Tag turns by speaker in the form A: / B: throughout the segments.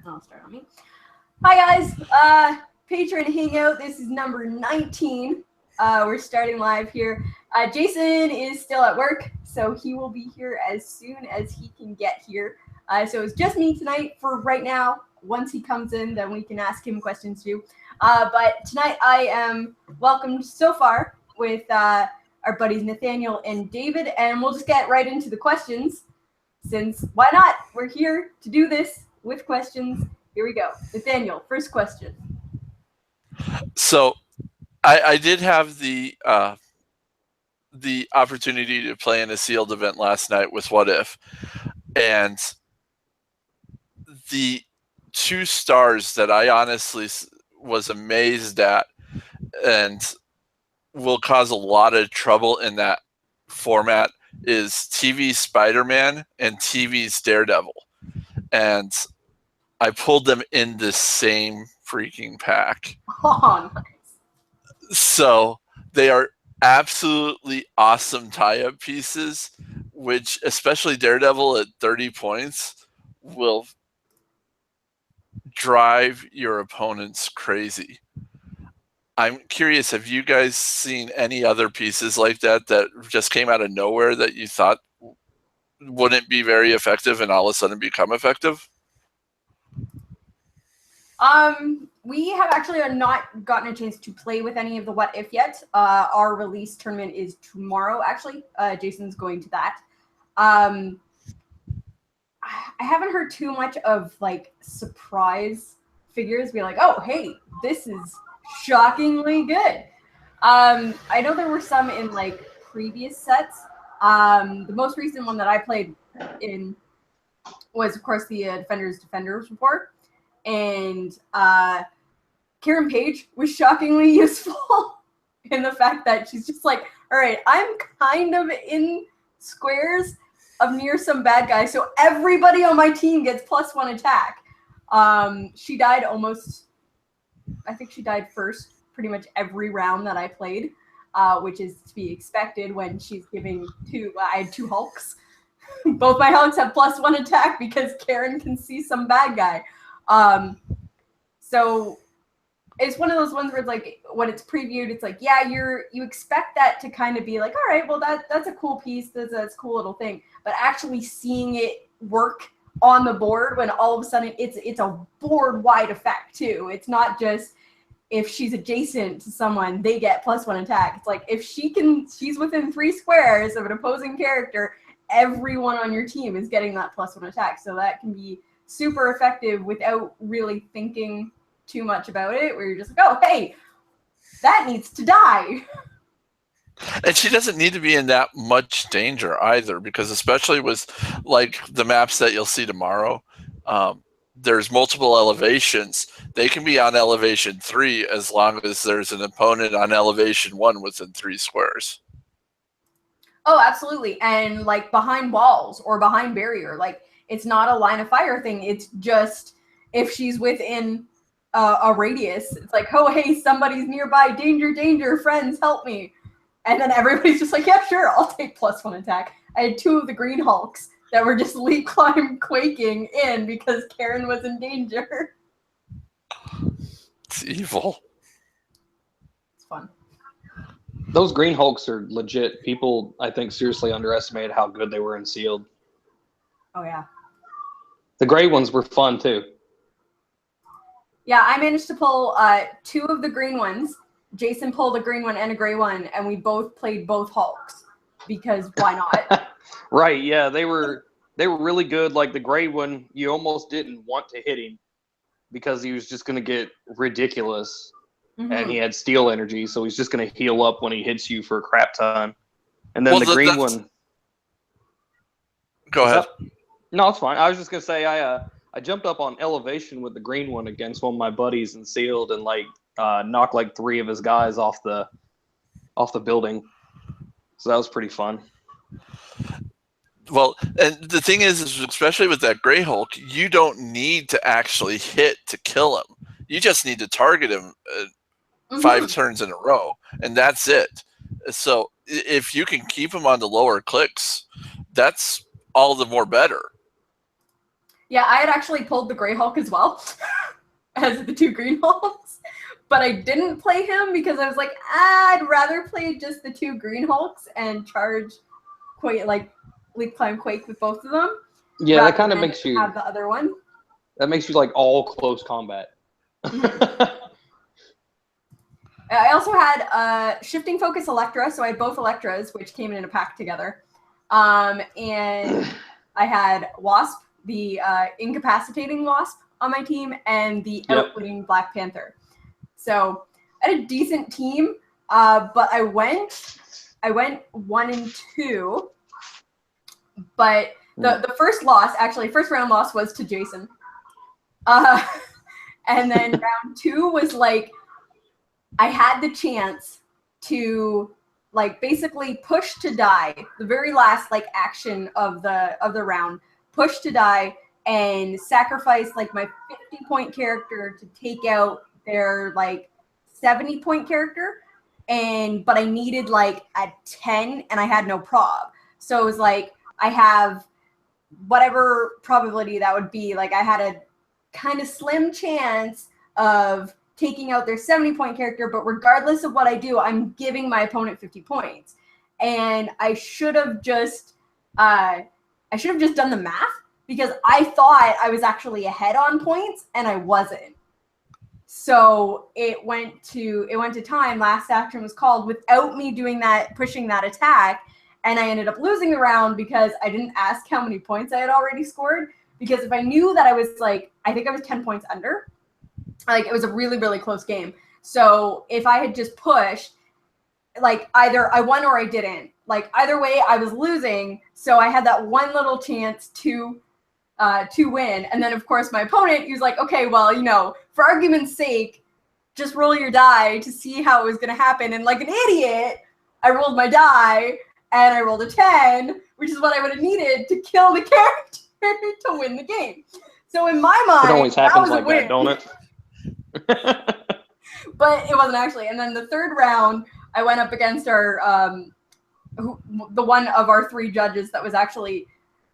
A: I'll start on me. Hi guys, Patron Hangout. This is number 19. We're starting live here. Jason is still at work, so he will be here as soon as he can get here. So it's just me tonight for right now. Once he comes in, then we can ask him questions too. But tonight I am welcomed so far with our buddies Nathaniel and David, and we'll just get right into the questions. Since why not? We're here to do this with questions. Here we go. Nathaniel, first question.
B: So I did have the opportunity to play in a sealed event last night with What If, and the 2 stars that I honestly was amazed at and will cause a lot of trouble in that format is TV Spider-Man and TV's Daredevil. And I pulled them in the same freaking pack.
A: Oh, nice.
B: So they are absolutely awesome tie-up pieces, which especially Daredevil at 30 points will drive your opponents crazy. I'm curious, have you guys seen any other pieces like that that just came out of nowhere that you thought wouldn't be very effective and all of a sudden become effective?
A: We have actually not gotten a chance to play with any of the What If yet. Our release tournament is tomorrow, actually. Jason's going to that. I haven't heard too much of like surprise figures be like, oh, hey, this is shockingly good. I know there were some in like previous sets. The most recent one that I played in was, of course, the Defenders report. And Karen Page was shockingly useful in the fact that she's just like, all right, I'm kind of in squares of near some bad guy, so everybody on my team gets +1 attack. She died I think she died first pretty much every round that I played, which is to be expected when she's giving I had 2 Hulks. Both my Hulks have +1 attack because Karen can see some bad guy. So it's one of those ones where it's like when it's previewed, it's like, yeah, you expect that to kind of be like, all right, well that's a cool piece, that's a cool little thing. But actually seeing it work on the board when all of a sudden it's a board wide effect too. It's not just if she's adjacent to someone, they get +1 attack. It's like if she's within 3 squares of an opposing character, everyone on your team is getting that +1 attack. So that can be super effective without really thinking too much about it, where you're just like, oh, hey, that needs to die.
B: And she doesn't need to be in that much danger either, because especially with like the maps that you'll see tomorrow, there's multiple elevations. They can be on elevation 3 as long as there's an opponent on elevation 1 within 3 squares.
A: Oh, absolutely. And like behind walls or behind barrier, like it's not a line of fire thing. It's just if she's within a radius, it's like, oh, hey, somebody's nearby. Danger, danger, friends, help me. And then everybody's just like, yeah, sure, I'll take +1 attack. I had 2 of the Green Hulks that were just leap climb quaking in because Karen was in danger.
B: It's evil.
A: It's fun.
C: Those Green Hulks are legit. People, I think, seriously underestimated how good they were in sealed.
A: Oh, yeah.
C: The gray ones were fun, too.
A: Yeah, I managed to pull 2 of the green ones. Jason pulled a green one and a gray one, and we both played both Hulks because why not?
C: Right, yeah, they were really good. Like the gray one, you almost didn't want to hit him because he was just going to get ridiculous, and he had steel energy, so he's just going to heal up when he hits you for a crap ton. And then the green one.
B: Go ahead.
C: No, it's fine. I was just going to say I jumped up on elevation with the green one against one of my buddies in sealed and like knocked like 3 of his guys off the building. So that was pretty fun.
B: Well, and the thing is especially with that Grey Hulk, you don't need to actually hit to kill him. You just need to target him 5 turns in a row, and that's it. So if you can keep him on the lower clicks, that's all the more better.
A: Yeah, I had actually pulled the Grey Hulk as well as the 2 Green Hulks, but I didn't play him because I was like, I'd rather play just the 2 Green Hulks and charge Quake, like Leap Climb Quake with both of them.
C: Yeah, that kind of makes you
A: have the other one.
C: That makes you like all close combat.
A: Mm-hmm. I also had Shifting Focus Electra, so I had both Electras, which came in a pack together. And I had Wasp, the incapacitating Wasp on my team, and the outwitting Black Panther. So I had a decent team, but I went 1 and 2. But the first round loss was to Jason. And then round 2 was like, I had the chance to like basically push to die, the very last like action of the round, push to die and sacrifice like my 50-point character to take out their like 70-point character. But I needed like a 10 and I had no prob. So it was like, I have whatever probability that would be, like I had a kind of slim chance of taking out their 70-point character, but regardless of what I do, I'm giving my opponent 50 points. And I should have just done the math because I thought I was actually ahead on points and I wasn't. So it went to time. Last action was called without me doing that, pushing that attack. And I ended up losing the round because I didn't ask how many points I had already scored. Because if I knew that I was like, I think I was 10 points under, like it was a really, really close game. So if I had just pushed, like either I won or I didn't. Like either way, I was losing. So I had that one little chance to win. And then of course my opponent, he was like, okay, well, for argument's sake, just roll your die to see how it was going to happen. And like an idiot, I rolled my die and I rolled a 10, which is what I would have needed to kill the character to win the game. So in my mind,
C: it always happens like
A: that,
C: don't it?
A: But it wasn't actually. And then the third round, I went up against our the one of our 3 judges that was actually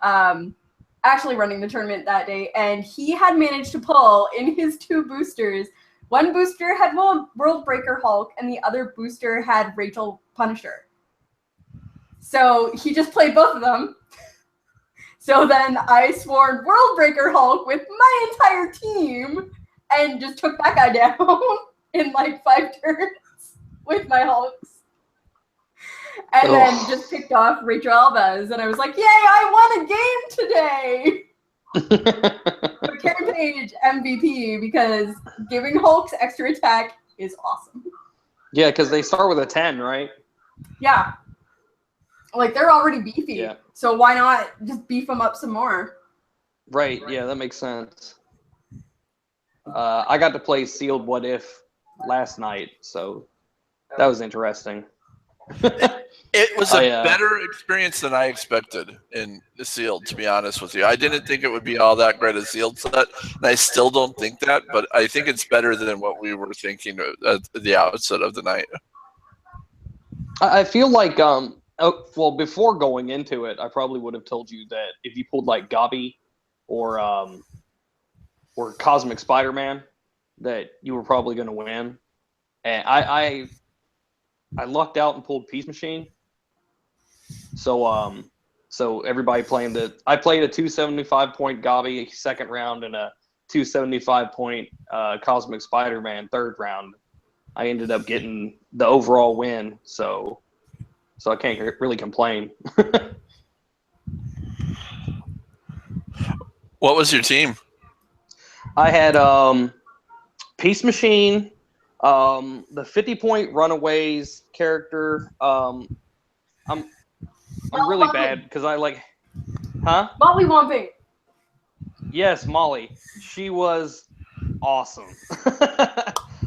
A: running the tournament that day, and he had managed to pull in his 2 boosters. One booster had World Breaker Hulk, and the other booster had Rachel Punisher. So he just played both of them. So then I sworn World Breaker Hulk with my entire team and just took that guy down in like 5 turns with my Hulks. And then just picked off Rachel Alves. And I was like, yay, I won a game today! But Karen Page, MVP, because giving Hulks extra attack is awesome.
C: Yeah, because they start with a 10, right?
A: Yeah. Like, they're already beefy.
C: Yeah.
A: So why not just beef them up some more?
C: Right, yeah, that makes sense. I got to play Sealed What If last night, so that was interesting.
B: It was a better experience than I expected in the Sealed, to be honest with you. I didn't think it would be all that great a Sealed set, and I still don't think that, but I think it's better than what we were thinking at the outset of the night.
C: I feel like, well, before going into it, I probably would have told you that if you pulled like Gabi or Cosmic Spider-Man, that you were probably going to win. And I lucked out and pulled Peace Machine. So everybody playing I played a 275-point Gabi second round and a 275-point Cosmic Spider-Man third round. I ended up getting the overall win, so I can't really complain.
B: What was your team?
C: I had Peace Machine, the 50-point Runaways character. I'm really bad because I like, huh?
A: Molly Womping.
C: Yes, Molly. She was awesome.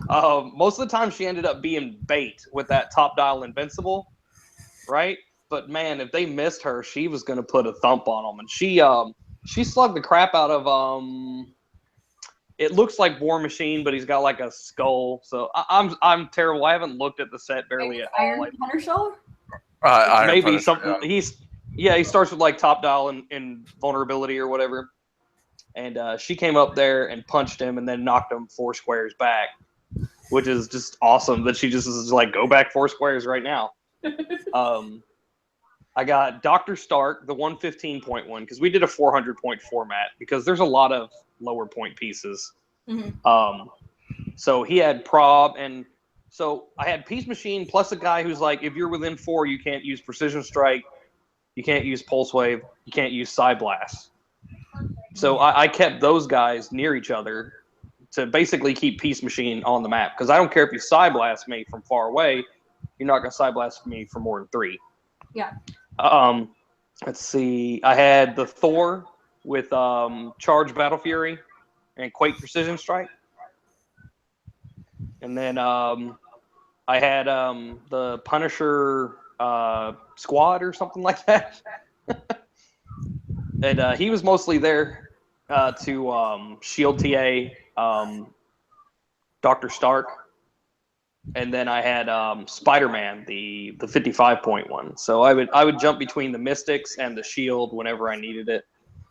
C: Most of the time, she ended up being bait with that top dial invincible, right? But man, if they missed her, she was going to put a thump on them. And she slugged the crap out of it looks like War Machine, but he's got like a skull. So I'm terrible. I haven't looked at the set barely at all.
A: Iron Hunter Shell?
C: Maybe
B: Punisher,
C: something. Yeah. He starts with like top dial and vulnerability or whatever. and she came up there and punched him and then knocked him 4 squares back, which is just awesome that she just is like, go back 4 squares right now. I got Dr. Stark, the 115.1, because we did a 400-point format because there's a lot of lower point pieces.
A: Mm-hmm.
C: So he had Prob, and so I had Peace Machine plus a guy who's like, if you're within 4, you can't use Precision Strike, you can't use Pulse Wave, you can't use Psy Blast. So I kept those guys near each other to basically keep Peace Machine on the map, because I don't care if you Psy Blast me from far away, you're not going to Psy Blast me for more than 3.
A: Yeah.
C: Let's see. I had the Thor with Charge Battle Fury and Quake Precision Strike. And then I had the Punisher Squad or something like that. And he was mostly there to shield TA Dr. Stark. And then I had Spider-Man, the 55.1. So I would jump between the Mystics and the Shield whenever I needed it.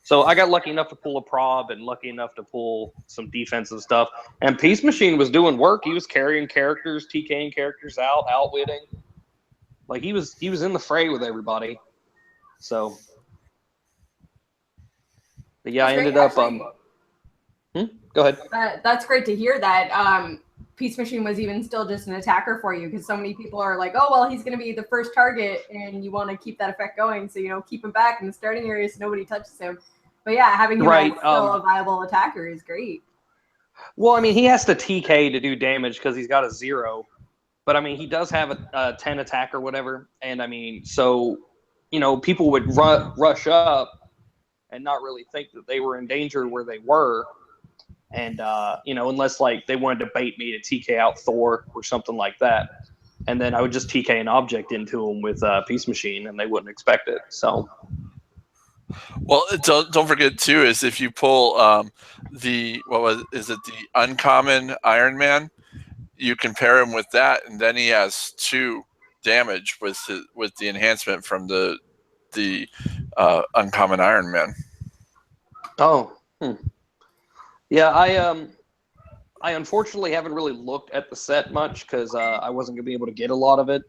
C: So I got lucky enough to pull a Prob and lucky enough to pull some defensive stuff. And Peace Machine was doing work. He was carrying characters, TKing characters out, outwitting. Like he was in the fray with everybody. So, but yeah, I ended up. Go ahead.
A: That's great to hear that. Peace Machine was even still just an attacker for you, because so many people are like, oh, well, he's going to be the first target, and you want to keep that effect going. So, keep him back in the starting area so nobody touches him. But yeah, having him as still a viable attacker is great.
C: Well, I mean, he has to TK to do damage because he's got a 0. But, I mean, he does have a 10 attack or whatever. And, I mean, so, people would rush up and not really think that they were in danger where they were. And, unless, like, they wanted to bait me to TK out Thor or something like that. And then I would just TK an object into them with Peace Machine, and they wouldn't expect it. So,
B: well, don't forget, too, is if you pull the uncommon Iron Man, you can pair him with that, and then he has 2 damage with the enhancement from the uncommon Iron Man.
C: Oh, yeah, I unfortunately haven't really looked at the set much because I wasn't going to be able to get a lot of it.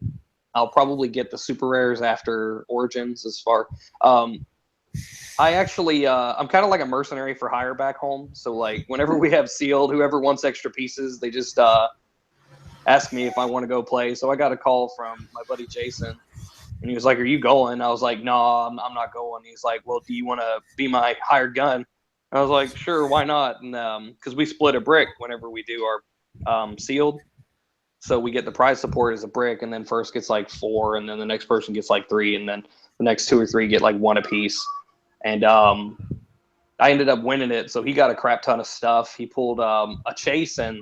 C: I'll probably get the super rares after Origins as far. I actually, I'm kind of like a mercenary for hire back home. So, like, whenever we have sealed, whoever wants extra pieces, they just ask me if I want to go play. So I got a call from my buddy Jason, and he was like, are you going? I was like, no, I'm not going. He's like, well, do you want to be my hired gun? I was like, sure, why not? And because we split a brick whenever we do our sealed. So we get the prize support as a brick, and then first gets like 4, and then the next person gets like 3, and then the next 2 or 3 get like 1 apiece. And I ended up winning it. So he got a crap ton of stuff. He pulled a chase and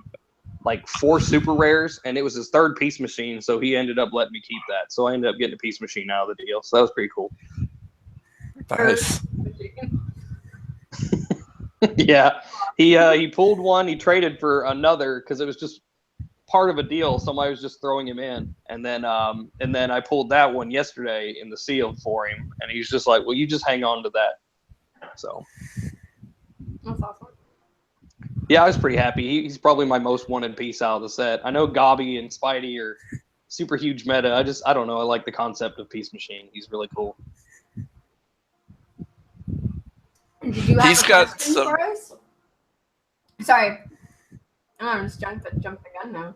C: like 4 super rares, and it was his 3rd Peace Machine. So he ended up letting me keep that. So I ended up getting a Peace Machine out of the deal. So that was pretty cool.
B: Nice.
C: Yeah, he pulled one. He traded for another because it was just part of a deal. Somebody was just throwing him in, and then I pulled that one yesterday in the sealed for him, and he's just like, "Well, you just hang on to that." So
A: that's awesome.
C: Yeah, I was pretty happy. He's probably my most wanted piece out of the set. I know Gobby and Spidey are super huge meta. I don't know. I like the concept of Peace Machine. He's really cool.
A: Did you have
B: He's got some.
A: for us? Sorry. I'm just jumping the gun now.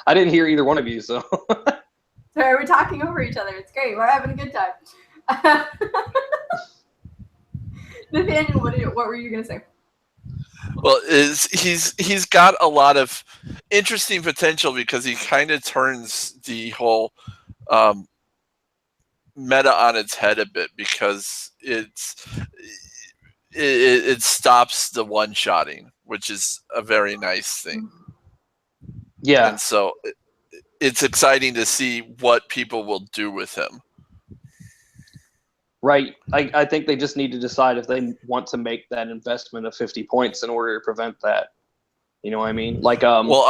C: I didn't hear either one of you, so.
A: Sorry, we're talking over each other. It's great. We're having a good time. Nathaniel, what were you going to say?
B: Well, he's got a lot of interesting potential because he kind of turns the whole meta on its head a bit, because it stops the one-shotting, which is a very nice thing.
C: Yeah.
B: And so it's exciting to see what people will do with him.
C: Right. I think they just need to decide if they want to make that investment of 50 points in order to prevent that. You know what I mean? Like,
B: well,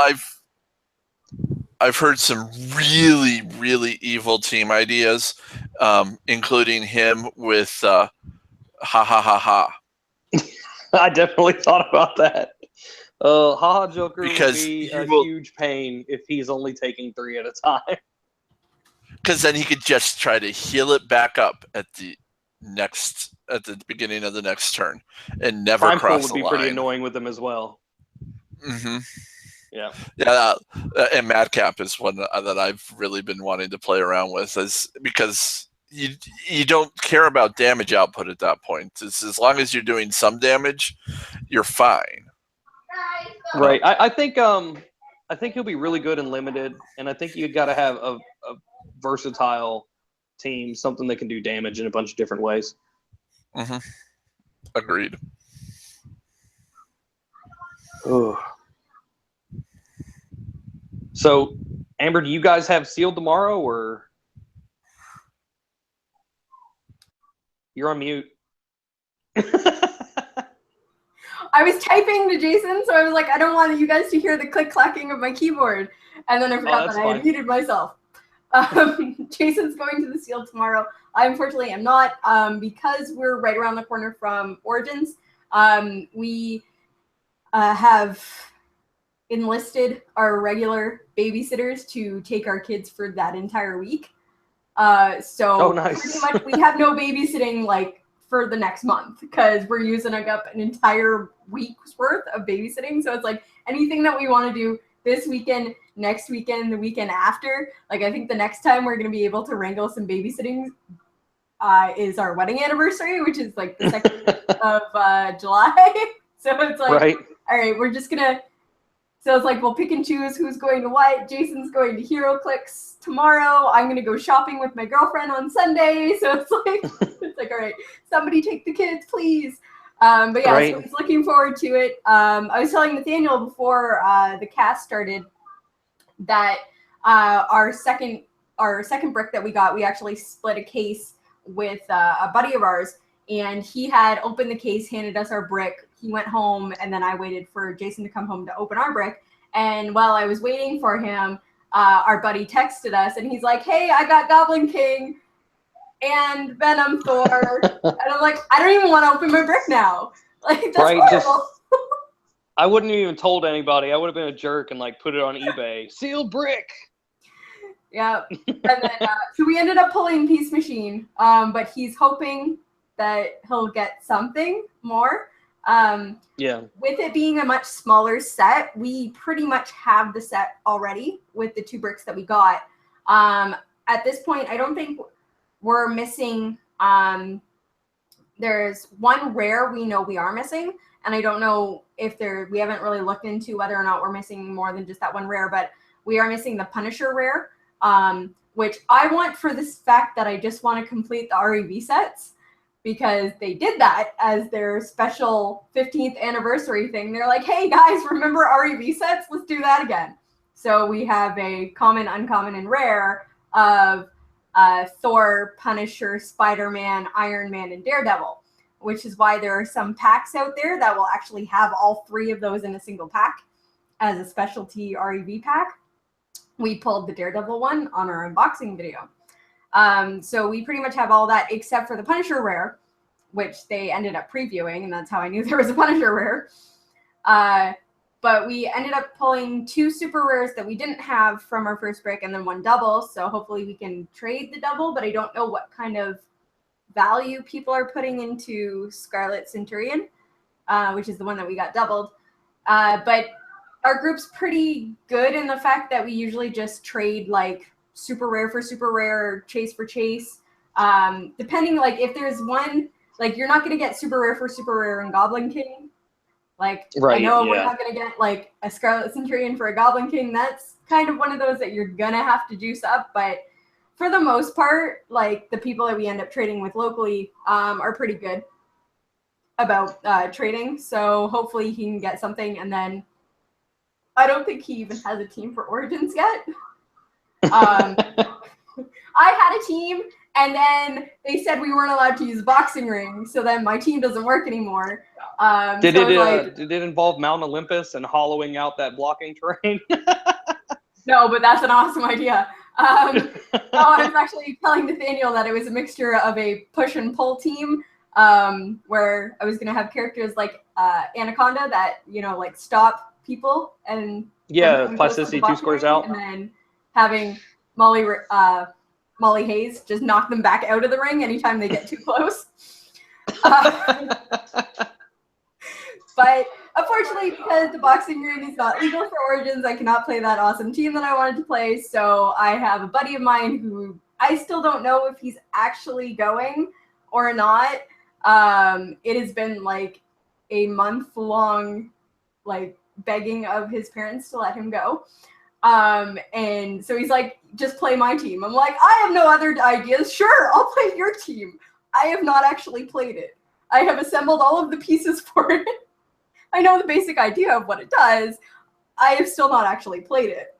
B: I've heard some really, really evil team ideas, including him with ha ha ha ha.
C: I definitely thought about that. Haha Joker
B: Because
C: would be a
B: will-
C: huge pain if he's only taking 3 at a time.
B: Because then he could just try to heal it back up at the beginning of the next turn, and never
C: Prime Pool
B: cross
C: would
B: the
C: be
B: line.
C: pretty annoying with him as well.
B: Mm-hmm.
C: Yeah.
B: Yeah, and Madcap is one that I've really been wanting to play around with, because you don't care about damage output at that point. As long as you're doing some damage, you're fine.
C: Right. I think he'll be really good in limited, and I think you got to have a versatile team, something that can do damage in a bunch of different ways.
B: Mm-hmm. Agreed.
C: Ugh. So, Amber, do you guys have sealed tomorrow, or you're on mute?
A: I was typing to Jason, so I was like, I don't want you guys to hear the click-clacking of my keyboard. And then I forgot that I had muted myself. Jason's going to the Seal tomorrow. I unfortunately am not, because we're right around the corner from Origins. We have enlisted our regular babysitters to take our kids for that entire week. So
C: nice.
A: Pretty much we have no babysitting like for the next month, because we're using up an entire week's worth of babysitting. So it's like anything that we want to do this weekend, next weekend, the weekend after. Like I think the next time we're going to be able to wrangle some babysitting is our wedding anniversary, which is like the 2nd of July. So it's like,
C: right.
A: All right, we're just going to, so it's like we'll pick and choose who's going to what. Jason's going to Hero Clix tomorrow. I'm going to go shopping with my girlfriend on Sunday. So it's like, all right, somebody take the kids, please. But yeah,
C: Right.
A: So he's looking forward to it. I was telling Nathaniel before the cast started that our second brick that we got, we actually split a case with a buddy of ours, and he had opened the case, handed us our brick. He went home, and then I waited for Jason to come home to open our brick. And while I was waiting for him, our buddy texted us, and he's like, "Hey, I got Goblin King and Venom Thor." And I'm like, I don't even want to open my brick now. Like, that's
C: Right,
A: horrible.
C: I wouldn't have even told anybody. I would have been a jerk and like put it on eBay. Sealed brick.
A: Yeah. And then so we ended up pulling Peace Machine, but he's hoping that he'll get something more.
C: Yeah.
A: With it being a much smaller set, we pretty much have the set already with the 2 bricks that we got. At this point, I don't think we're missing. There's 1 rare we know we are missing, and I don't know if we haven't really looked into whether or not we're missing more than just that 1 rare, but we are missing the Punisher rare, which I want for this fact that I just want to complete the REV sets, because they did that as their special 15th anniversary thing. They're like, hey guys, remember REV sets? Let's do that again. So we have a common, uncommon, and rare of Thor, Punisher, Spider-Man, Iron Man, and Daredevil, which is why there are some packs out there that will actually have all 3 of those in a single pack as a specialty REV pack. We pulled the Daredevil one on our unboxing video. So we pretty much have all that except for the Punisher rare, which they ended up previewing, and that's how I knew there was a Punisher rare. But we ended up pulling 2 super rares that we didn't have from our first break, and then 1 double. So hopefully we can trade the double, but I don't know what kind of value people are putting into Scarlet Centurion, which is the one that we got doubled. But our group's pretty good in the fact that we usually just trade like super rare for super rare, or chase for chase. Depending, like if there's one, like you're not going to get super rare for super rare in Goblin King. Like,
C: Right,
A: I know
C: yeah.
A: we're not going to get like a Scarlet Centurion for a Goblin King. That's kind of one of those that you're going to have to juice up. But for the most part, like the people that we end up trading with locally are pretty good about trading. So hopefully he can get something. And then I don't think he even has a team for Origins yet. I had a team, and then they said we weren't allowed to use boxing rings, so then my team doesn't work anymore.
C: Did
A: so
C: it involve Mount Olympus and hollowing out that blocking terrain?
A: No, but that's an awesome idea. I was actually telling Nathaniel that it was a mixture of a push and pull team where I was gonna have characters like Anaconda that like stop people and
C: Yeah, plasticity 2 squares out,
A: and then having Molly Hayes just knock them back out of the ring anytime they get too close. But unfortunately, because the boxing ring is not legal for Origins, I cannot play that awesome team that I wanted to play. So I have a buddy of mine who I still don't know if he's actually going or not. It has been like a month-long like begging of his parents to let him go. And so he's like, just play my team. I'm like, I have no other ideas. Sure, I'll play your team. I have not actually played it. I have assembled all of the pieces for it. I know the basic idea of what it does. I have still not actually played it.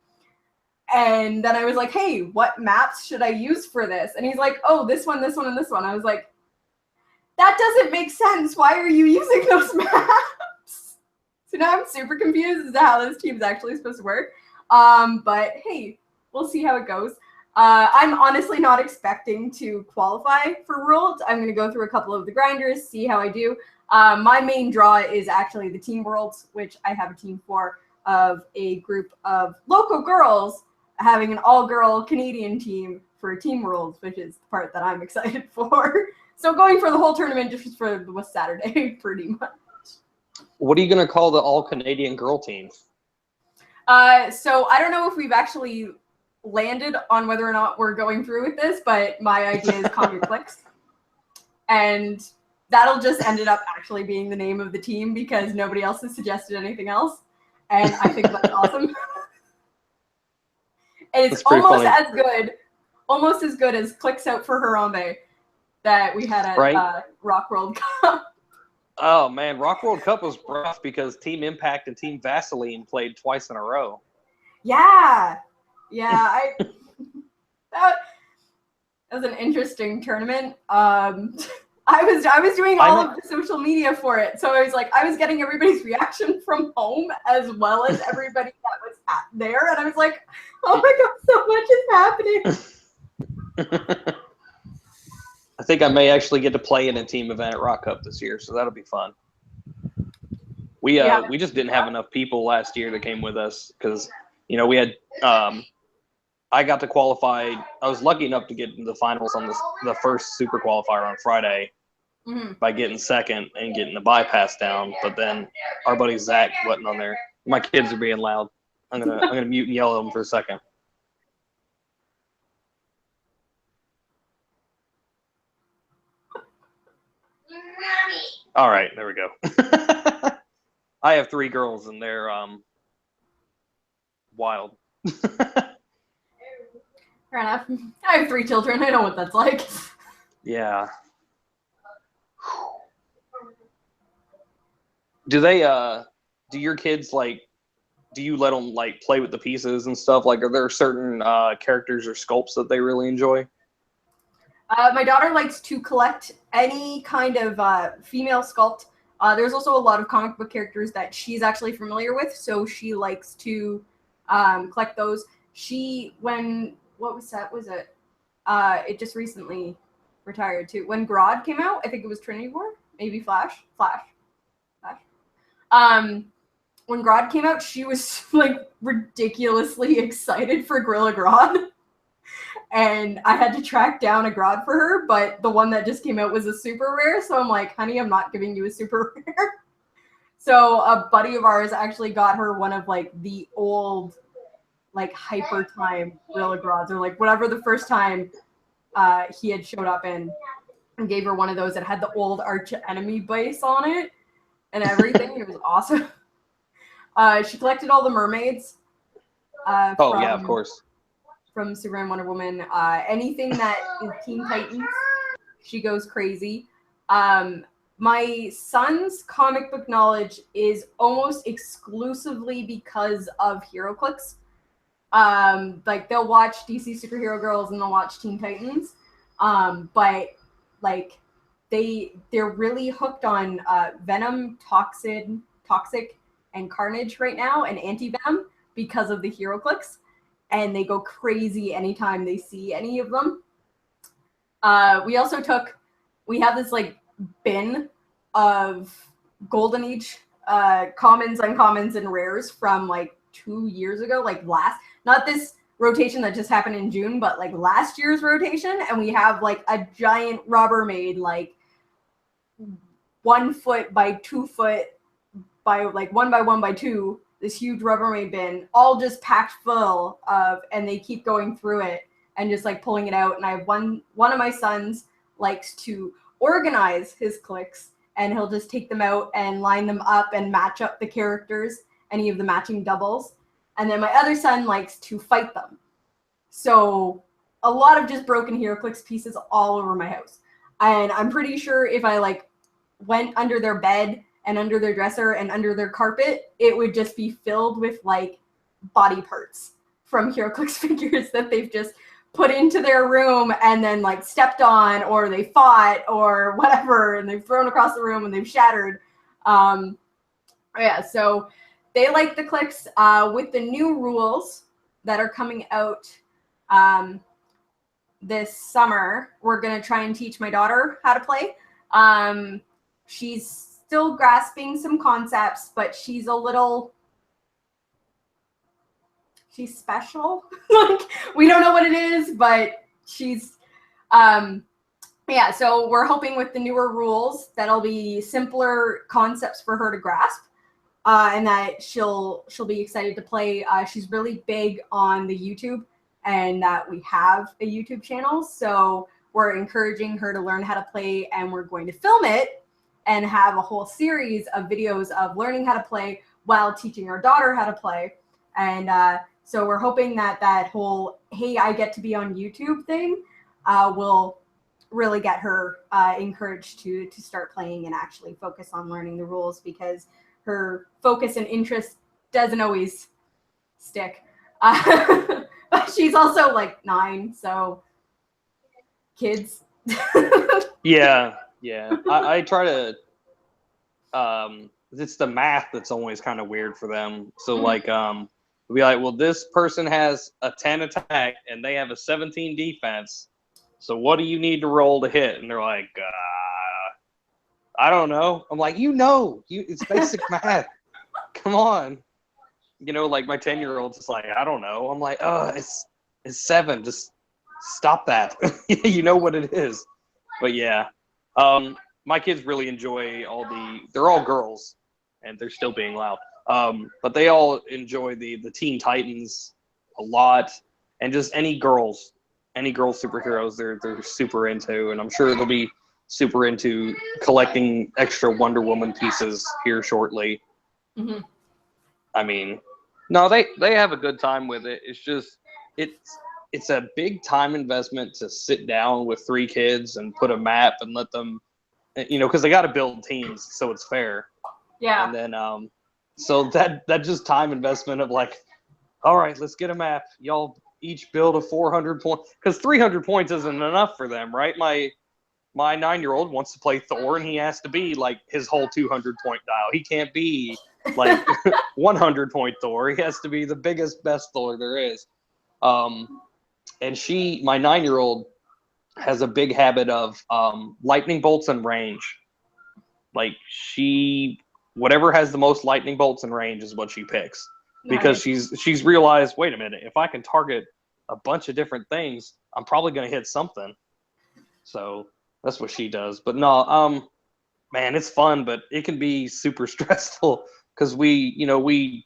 A: And then I was like, hey, what maps should I use for this? And he's like, oh, this one, this one, and this one. I was like, that doesn't make sense. Why are you using those maps? So now I'm super confused as to how this team is actually supposed to work. But hey, we'll see how it goes. I'm honestly not expecting to qualify for Worlds. I'm going to go through a couple of the grinders, see how I do. My main draw is actually the Team Worlds, which I have a team for, of a group of local girls having an all-girl Canadian team for Team Worlds, which is the part that I'm excited for. So going for the whole tournament just for the Saturday, pretty much.
C: What are you going to call the all-Canadian girl team?
A: So I don't know if we've actually landed on whether or not we're going through with this, but my idea is Call Your Clix. And that'll just ended up actually being the name of the team because nobody else has suggested anything else. And I think that's awesome. And it's almost as good as Clix Out for Harambe that we had at Rock World Cup.
C: Oh man, Rock World Cup was rough because Team Impact and Team Vaseline played twice in a row.
A: Yeah. That was an interesting tournament. I was doing all of the social media for it, so I was like, I was getting everybody's reaction from home as well as everybody that was there, and I was like, oh my god, so much is happening.
C: I think I may actually get to play in a team event at Rock Cup this year, so that'll be fun. We just didn't have enough people last year that came with us because we had I got to qualify. I was lucky enough to get into the finals on the first super qualifier on Friday by getting second and getting the bypass down. But then our buddy Zach wasn't on there. My kids are being loud. I'm gonna mute and yell at them for a second. All right, there we go. I have 3 girls and they're wild.
A: Fair enough. I have 3 children. I know what that's like.
C: Yeah. Do they do your kids do you let them play with the pieces and stuff? Are there certain characters or sculpts that they really enjoy?
A: My daughter likes to collect any kind of female sculpt. There's also a lot of comic book characters that she's actually familiar with, so she likes to collect those. What was it? It just recently retired too. When Grodd came out, I think it was Trinity War, maybe Flash. When Grodd came out, she was ridiculously excited for Gorilla Grodd. And I had to track down a Grodd for her, but the one that just came out was a super rare, so I'm like, honey, I'm not giving you a super rare. So a buddy of ours actually got her one of the old hyper time Gorilla Grods, or whatever the first time he had showed up in, and gave her one of those that had the old arch enemy base on it and everything. It was awesome. She collected all the mermaids.
C: Yeah, of course.
A: From Superman, Wonder Woman, anything that is Teen Titans, she goes crazy. My son's comic book knowledge is almost exclusively because of HeroClix. They'll watch DC Superhero Girls and they'll watch Teen Titans, but they're really hooked on Venom, Toxic, and Carnage right now, and Anti-Venom because of the HeroClix. And they go crazy anytime they see any of them. We have this bin of Golden Age commons, uncommons, and rares from like 2 years ago, like not this rotation that just happened in June, but like last year's rotation, and we have like a giant Rubbermaid, like 1 foot by 2 foot by like 1 by 1 by 2, this huge Rubbermaid bin, all just packed full of, and they keep going through it and just like pulling it out. And I have one of my sons likes to organize his Clix, and he'll just take them out and line them up and match up the characters, any of the matching doubles. And then my other son likes to fight them. So a lot of just broken HeroClix pieces all over my house. And I'm pretty sure if I like went under their bed and under their dresser and under their carpet, it would just be filled with like body parts from HeroClix figures that they've just put into their room and then like stepped on, or they fought or whatever, and they've thrown across the room and they've shattered. Yeah, so they like the Clix. With the new rules that are coming out this summer, we're going to try and teach my daughter how to play. She's still grasping some concepts, but she's special. Like, we don't know what it is, but she's, yeah, so we're hoping with the newer rules that'll be simpler concepts for her to grasp, and that she'll be excited to play. She's really big on the YouTube, and that we have a YouTube channel, so we're encouraging her to learn how to play, and we're going to film it and have a whole series of videos of learning how to play while teaching our daughter how to play. And so we're hoping that whole, hey, I get to be on YouTube thing will really get her encouraged to start playing and actually focus on learning the rules, because her focus and interest doesn't always stick. But she's also like 9, so kids.
C: Yeah. I try to, it's the math that's always kind of weird for them. So like, we'll be like, well, this person has a 10 attack and they have a 17 defense. So what do you need to roll to hit? And they're like, I don't know. I'm like, it's basic math. Come on. Like my 10-year-old's just like, I don't know. I'm like, it's 7. Just stop that. You know what it is. But yeah, my kids really enjoy they're all girls, and they're still being loud. But they all enjoy the Teen Titans a lot, and just any girl superheroes they're super into, and I'm sure they'll be super into collecting extra Wonder Woman pieces here shortly.
A: Mm-hmm.
C: I mean, no, they have a good time with it. It's just it's a big time investment to sit down with 3 kids and put a map and let them, because they got to build teams so it's fair.
A: Yeah.
C: And then so that just time investment of like, all right, let's get a map. Y'all each build a 400 point, because 300 points isn't enough for them, right? My 9-year-old wants to play Thor, and he has to be like his whole 200 point dial. He can't be like 100 point Thor. He has to be the biggest, best Thor there is. And my 9-year-old has a big habit of lightning bolts and range. Like whatever has the most lightning bolts and range is what she picks. Nice. Because she's realized, wait a minute, if I can target a bunch of different things, I'm probably going to hit something. So that's what she does. But no, man, it's fun, but it can be super stressful because we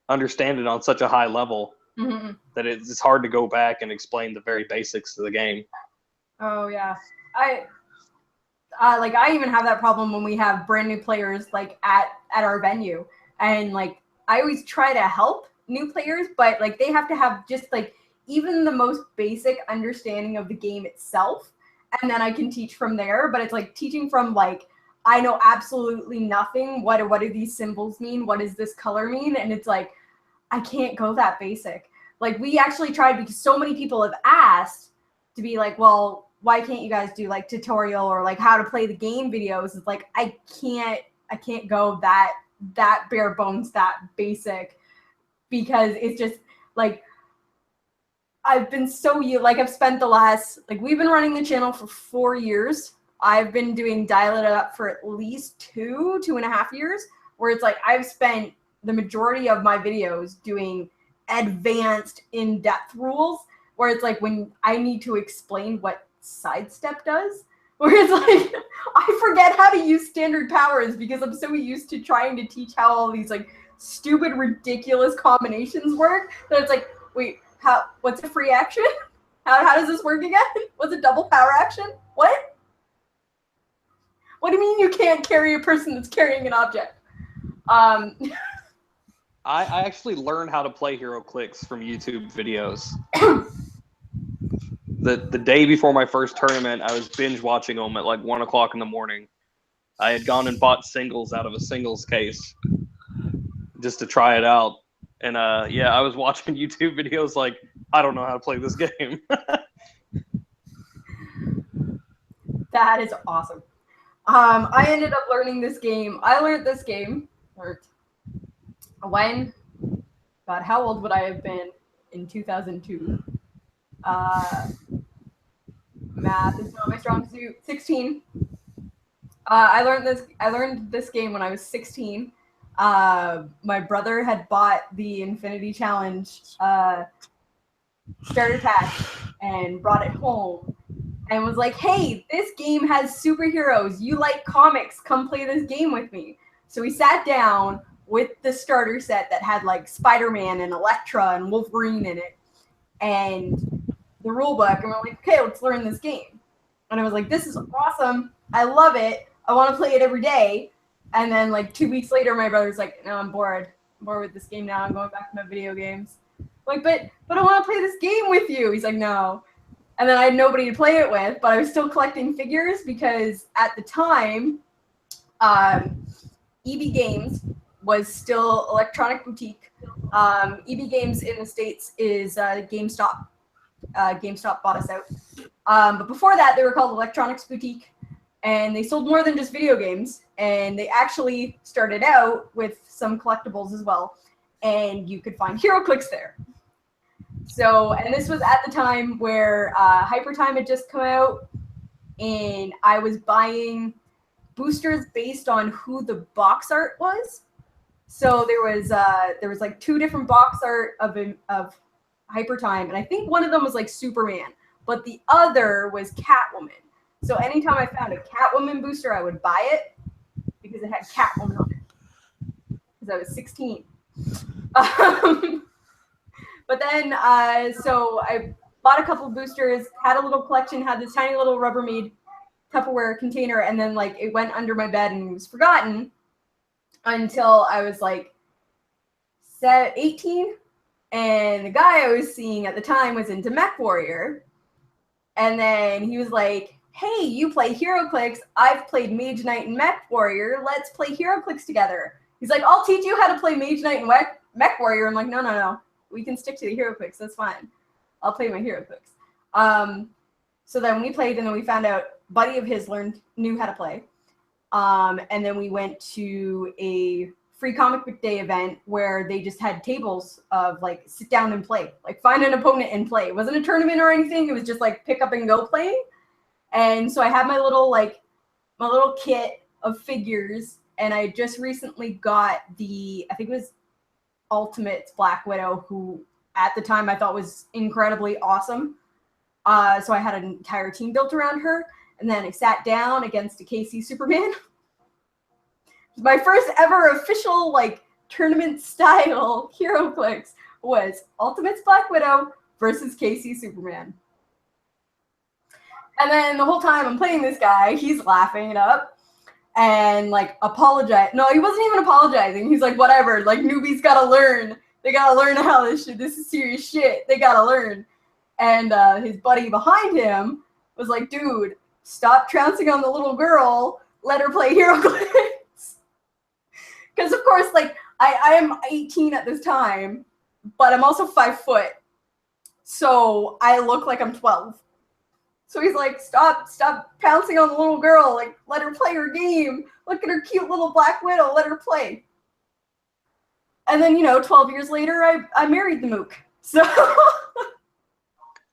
C: understand it on such a high level. Mm-hmm. That it's hard to go back and explain the very basics of the game.
A: Oh yeah, I even have that problem when we have brand new players like at our venue, and like I always try to help new players, but like they have to have just like even the most basic understanding of the game itself, and then I can teach from there. But it's like teaching from like I know absolutely nothing. What do these symbols mean? What does this color mean? And it's like I can't go that basic. Like we actually tried, because so many people have asked to be like, well, why can't you guys do like tutorial or like how to play the game videos? It's like I can't go that bare bones, that basic, because it's just like I've spent the last, like we've been running the channel for 4 years. I've been doing Dial It Up for at least 2.5 years, where it's like I've spent the majority of my videos doing advanced in-depth rules, where it's like when I need to explain what sidestep does, where it's like I forget how to use standard powers because I'm so used to trying to teach how all these like stupid, ridiculous combinations work that it's like, wait, what's a free action? How does this work again? What's a double power action? What? What do you mean you can't carry a person that's carrying an object?
C: I actually learned how to play Hero Clix from YouTube videos. The day before my first tournament, I was binge watching them at like 1 o'clock in the morning. I had gone and bought singles out of a singles case just to try it out. And yeah, I was watching YouTube videos like, I don't know how to play this game.
A: That is awesome. I ended up learning this game. I learned this game when, God, how old would I have been in 2002? Math is not my strong suit. 16. I learned this game when I was 16. My brother had bought the Infinity Challenge starter pack and brought it home and was like, hey, this game has superheroes. You like comics. Come play this game with me. So we sat down with the starter set that had like Spider-Man and Elektra and Wolverine in it and the rule book. And we're like, okay, let's learn this game. And I was like, this is awesome. I love it. I want to play it every day. And then like 2 weeks later, my brother's like, no, I'm bored. I'm bored with this game now. I'm going back to my video games. I'm like, but I want to play this game with you. He's like, no. And then I had nobody to play it with, but I was still collecting figures because at the time, EB Games was still Electronic Boutique. EB Games in the States is GameStop. GameStop bought us out. But before that, they were called Electronics Boutique. And they sold more than just video games. And they actually started out with some collectibles as well. And you could find HeroClix there. So, and this was at the time where Hyper Time had just come out. And I was buying boosters based on who the box art was. So there was like 2 different box art of Hyper Time. And I think one of them was like Superman. But the other was Catwoman. So anytime I found a Catwoman booster, I would buy it because it had Catwoman on it. Because I was 16. But then, so I bought a couple of boosters, had a little collection, had this tiny little Rubbermaid Tupperware container, and then like it went under my bed and was forgotten until I was like 18. And the guy I was seeing at the time was into Mech Warrior. And then he was like, hey, you play HeroClix. I've played Mage Knight and Mech Warrior. Let's play HeroClix together. He's like, I'll teach you how to play Mage Knight and Mech Warrior. I'm like, no. We can stick to the HeroClix. That's fine. I'll play my HeroClix. So then we played, and then we found out a buddy of his knew how to play. And then we went to a free comic book day event where they just had tables of like sit down and play, like find an opponent and play. It wasn't a tournament or anything. It was just like pick up and go playing. And so I had my little kit of figures, and I just recently got I think it was Ultimate's Black Widow, who at the time I thought was incredibly awesome. So I had an entire team built around her, and then I sat down against a KC Superman. My first ever official like tournament style HeroClix was Ultimate's Black Widow versus KC Superman. And then the whole time I'm playing this guy, he's laughing it up and like apologize. No, he wasn't even apologizing. He's like, whatever, like newbies gotta learn. They gotta learn how this is serious shit. They gotta learn. And his buddy behind him was like, dude, stop trouncing on the little girl. Let her play HeroClix. Because of course, like I am 18 at this time, but I'm also 5 foot. So I look like I'm 12. So he's like, stop pouncing on the little girl. Like, let her play her game. Look at her cute little Black Widow. Let her play. And then, 12 years later, I married the mook. So.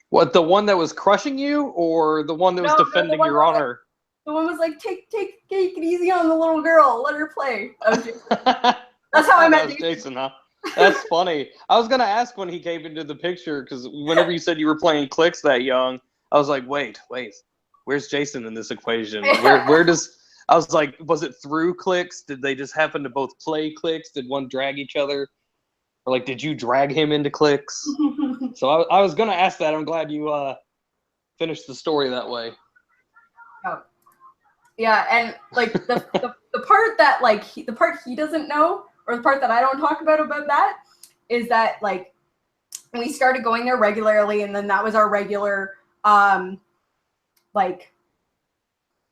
C: What, the one that was crushing you, or the one that was defending your honor?
A: The one was like, take it easy on the little girl. Let her play. That's how I met
C: Jason. Jason, huh? That's funny. I was gonna ask when he came into the picture because whenever you said you were playing Clix that young, I was like, wait, where's Jason in this equation? Where does I was like, was it through Clix? Did they just happen to both play Clix? Did one drag each other, or like did you drag him into Clix? So I was gonna ask that. I'm glad you finished the story that way.
A: Oh. Yeah, and like the part that like the part he doesn't know, or the part that I don't talk about that, is that like we started going there regularly, and then that was our regular like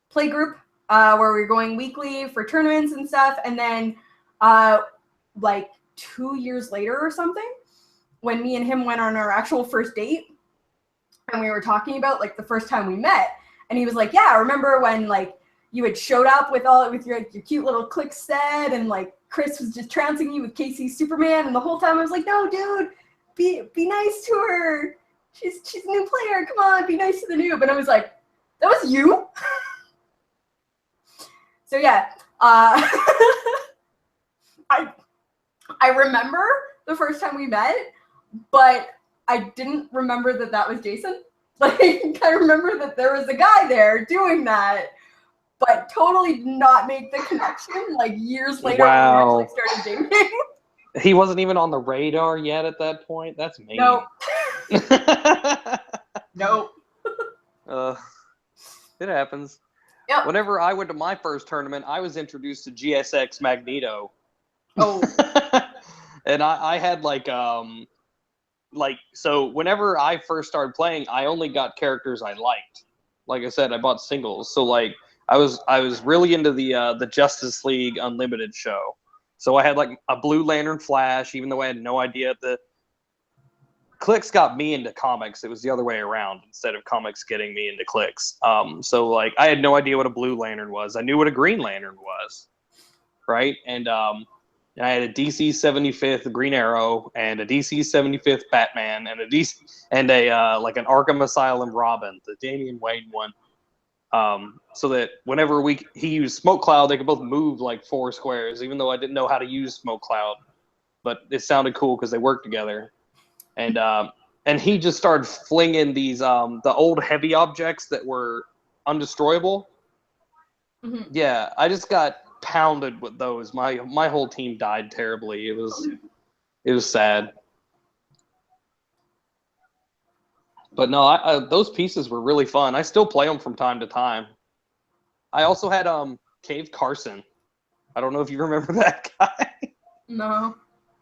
A: play group where we were going weekly for tournaments and stuff. And then like 2 years later or something, when me and him went on our actual first date, and we were talking about like the first time we met, and he was like, yeah, I remember when like you had showed up with your cute little Clix set, and like Chris was just trouncing you with Casey's Superman, and the whole time I was like, no, dude, be nice to her. She's a new player. Come on, be nice to the noob. And I was like, that was you? So yeah, I remember the first time we met, but I didn't remember that was Jason. Like, I remember that there was a guy there doing that, but totally did not make the connection. Like years later,
C: Wow.
A: when we actually started dating.
C: He wasn't even on the radar yet at that point. That's mean.
A: Nope. Nope.
C: It happens.
A: Yep.
C: Whenever I went to my first tournament, I was introduced to GSX Magneto.
A: Oh.
C: And I had like so whenever I first started playing, I only got characters I liked. Like I said, I bought singles. So like I was really into the Justice League Unlimited show. So I had like a Blue Lantern Flash, even though I had no idea. The Clix got me into comics. It was the other way around, instead of comics getting me into Clix. So like I had no idea what a Blue Lantern was. I knew what a Green Lantern was, right? And I had a DC 75th Green Arrow and a DC 75th Batman and a like an Arkham Asylum Robin, the Damian Wayne one. So that whenever he used Smoke Cloud, they could both move like 4 squares, even though I didn't know how to use Smoke Cloud. But it sounded cool because they worked together. And he just started flinging these the old heavy objects that were undestroyable. Mm-hmm. Yeah, I just got pounded with those. My whole team died terribly. It was sad. But no, those pieces were really fun. I still play them from time to time. I also had Cave Carson. I don't know if you remember that guy.
A: No.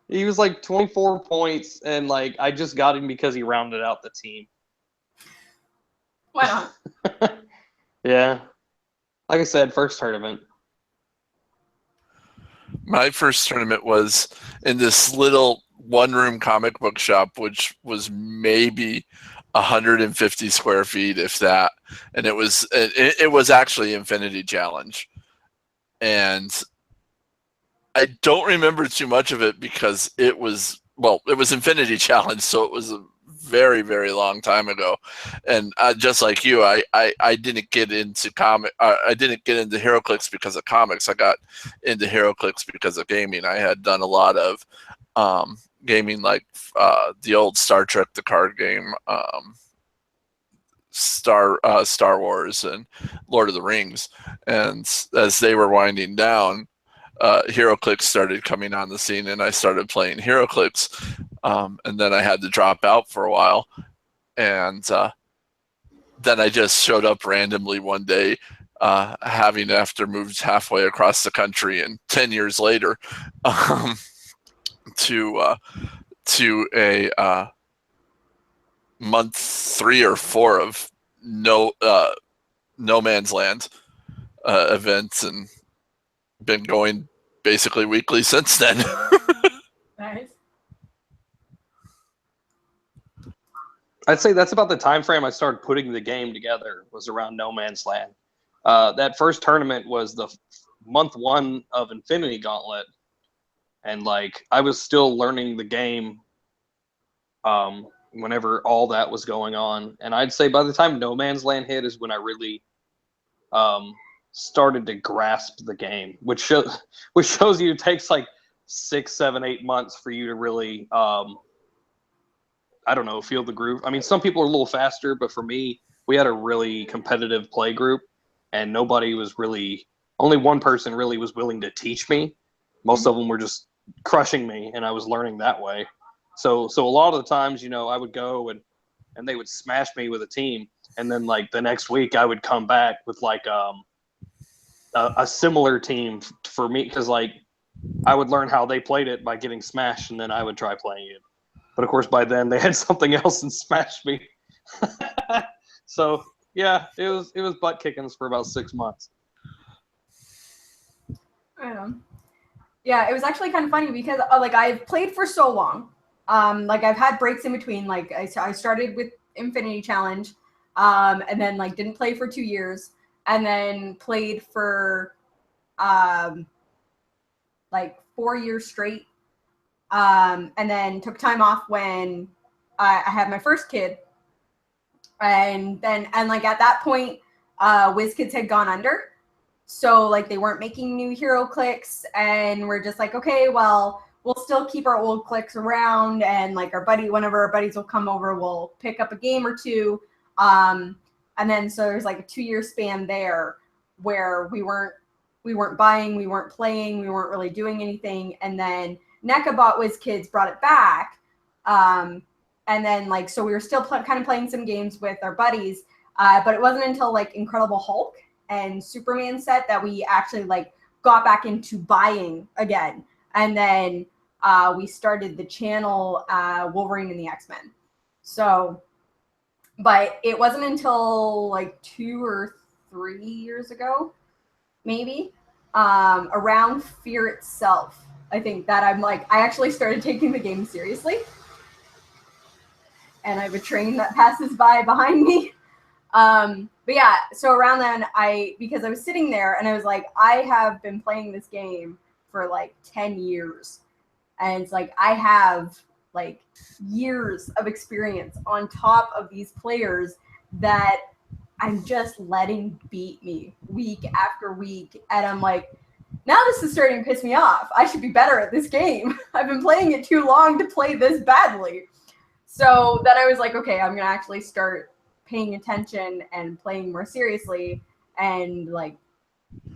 C: He was like 24 points, and like I just got him because he rounded out the team.
A: Why not?
C: Yeah. Like I said, first tournament.
B: My first tournament was in this little one-room comic book shop, which was maybe 150 square feet, if that. And it was actually Infinity Challenge. And I don't remember too much of it because it was Infinity Challenge, so it was a very, very long time ago. And just like you, I didn't get into I didn't get into HeroClix because of comics. I got into HeroClix because of gaming. I had done a lot of gaming, like the old Star Trek, the card game, Star Wars, and Lord of the Rings. And as they were winding down, HeroClix started coming on the scene, and I started playing HeroClix, and then I had to drop out for a while, and then I just showed up randomly one day, after moved halfway across the country, and 10 years later, to a month 3 or 4 of no man's land events, and been going basically weekly since then.
A: Nice.
C: I'd say that's about the time frame I started putting the game together, was around No Man's Land. That first tournament was the month 1 of Infinity Gauntlet, and like I was still learning the game whenever all that was going on. And I'd say by the time No Man's Land hit is when I really started to grasp the game, which shows you it takes like 6, 7, 8 months for you to really, I don't know, feel the groove. I mean, some people are a little faster, but for me, we had a really competitive play group, and only one person really was willing to teach me. Most of them were just crushing me, and I was learning that way. So a lot of the times, I would go and they would smash me with a team, and then like the next week I would come back with like a similar team for me, because like I would learn how they played it by getting smashed, and then I would try playing it. But of course, by then they had something else and smashed me. So yeah, it was butt kickings for about 6 months.
A: Yeah, it was actually kind of funny because like I've played for so long. Like I've had breaks in between. Like I started with Infinity Challenge, and then like didn't play for 2 years, and then played for like 4 years straight, and then took time off when I had my first kid, and like at that point, WizKids had gone under. So like they weren't making new hero Clix, and we're just like, okay, well, we'll still keep our old Clix around, and like whenever our buddies will come over, we'll pick up a game or two. And then so there's like a 2-year span there where we weren't buying, we weren't playing, we weren't really doing anything. And then NECA bought WizKids, brought it back. And then like, so we were still kind of playing some games with our buddies, but it wasn't until like Incredible Hulk and Superman set that we actually like got back into buying again. And then we started the channel Wolverine and the X-Men. So, but it wasn't until like 2 or 3 years ago, maybe, around Fear itself, I think, that I actually started taking the game seriously. And I have a train that passes by behind me. But yeah, so around then because I was sitting there and I was like, I have been playing this game for like 10 years. And it's like, I have like years of experience on top of these players that I'm just letting beat me week after week. And I'm like, now this is starting to piss me off. I should be better at this game. I've been playing it too long to play this badly. So then I was like, okay, I'm going to actually start paying attention and playing more seriously, and like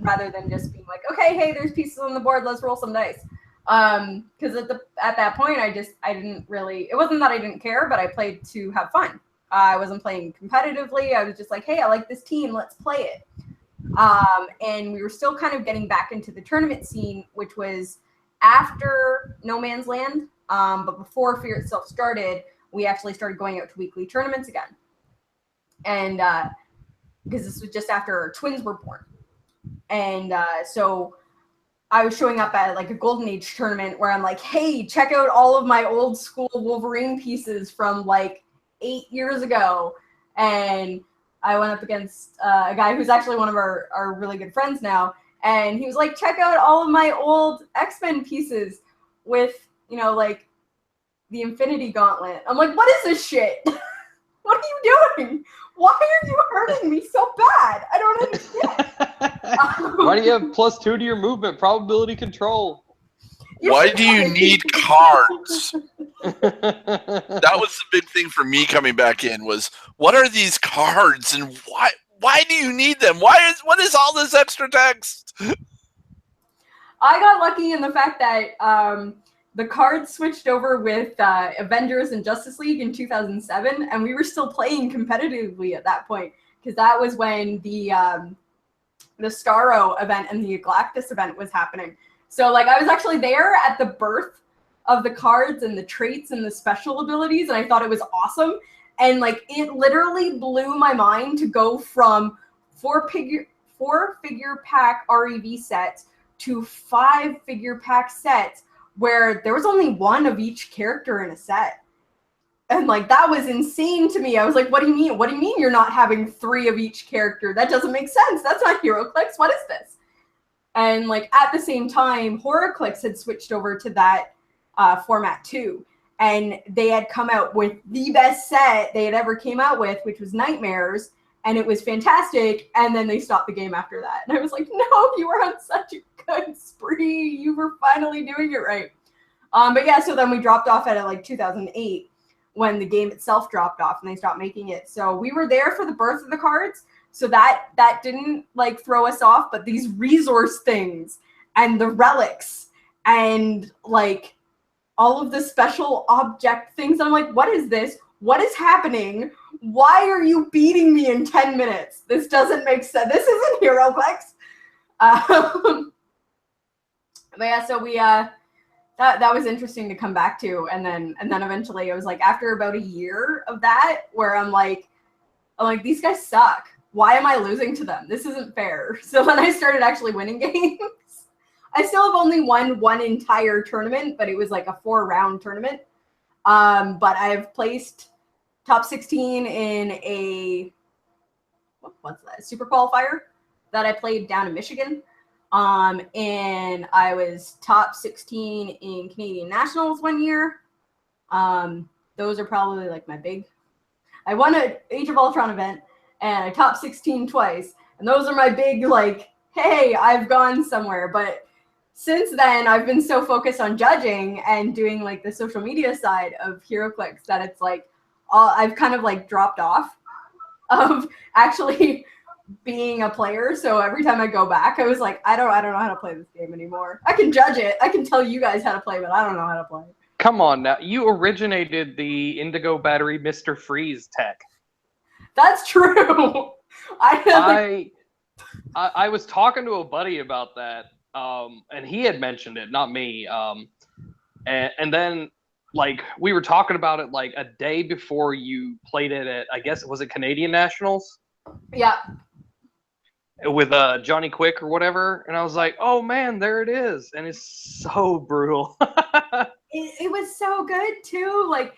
A: rather than just being like, okay, hey, there's pieces on the board, let's roll some dice. Because at that point I didn't really, it wasn't that I didn't care, but I played to have fun. I wasn't playing competitively. I was just like, hey, I like this team, let's play it. And we were still kind of getting back into the tournament scene, which was after No Man's Land, but before Fear itself started. We actually started going out to weekly tournaments again. And because this was just after our twins were born. And so I was showing up at like a Golden Age tournament where I'm like, hey, check out all of my old school Wolverine pieces from like 8 years ago. And I went up against a guy who's actually one of our really good friends now. And he was like, check out all of my old X-Men pieces with, like the Infinity Gauntlet. I'm like, what is this shit? What are you doing? Why are you hurting me so bad? I don't understand.
C: Why do you have +2 to your movement probability control?
B: Why do you need cards? That was the big thing for me coming back in was, what are these cards and why do you need them? What is all this extra text?
A: I got lucky in the fact that the cards switched over with Avengers and Justice League in 2007, and we were still playing competitively at that point, because that was when the Starro event and the Galactus event was happening. So like I was actually there at the birth of the cards and the traits and the special abilities, and I thought it was awesome. And like it literally blew my mind to go from four figure pack REV sets to 5-figure pack sets where there was only one of each character in a set. And like that was insane to me. I was like, what do you mean? What do you mean you're not having 3 of each character? That doesn't make sense. That's not HeroClix. What is this? And like at the same time, HorrorClix had switched over to that format too. And they had come out with the best set they had ever came out with, which was Nightmares. and it was fantastic, and then they stopped the game after that. And I was like, no, you were on such a good spree. You were finally doing it right. But yeah, so then we dropped off at like 2008 when the game itself dropped off and they stopped making it. So we were there for the birth of the cards, so that didn't like throw us off, but these resource things and the relics and like all of the special object things, I'm like, what is this? What is happening? Why are you beating me in 10 minutes? This doesn't make sense. This isn't HeroClix. But yeah, so we that was interesting to come back to, and then eventually it was like after about a year of that where I'm like these guys suck. Why am I losing to them? This isn't fair. So then I started actually winning games. I still have only won one entire tournament, but it was like a 4-round tournament. But I've placed top 16 in a what's that? Super qualifier that I played down in Michigan. And I was top 16 in Canadian Nationals one year. Those are probably like my big. I won an Age of Ultron event and I top 16 twice. And those are my big, like, hey, I've gone somewhere. But since then, I've been so focused on judging and doing like the social media side of HeroClix that it's like, I've kind of like dropped off of actually being a player. So every time I go back, I was like, I don't know how to play this game anymore. I can judge it. I can tell you guys how to play, but I don't know how to play.
C: Come on now. You originated the Indigo Battery Mr. Freeze tech.
A: That's true.
C: I was talking to a buddy about that, and he had mentioned it, not me. And then, like, we were talking about it like a day before you played it at, I guess, was it Canadian Nationals?
A: Yeah.
C: With Johnny Quick or whatever, and I was like, oh man, there it is, and it's so brutal.
A: It was so good too. Like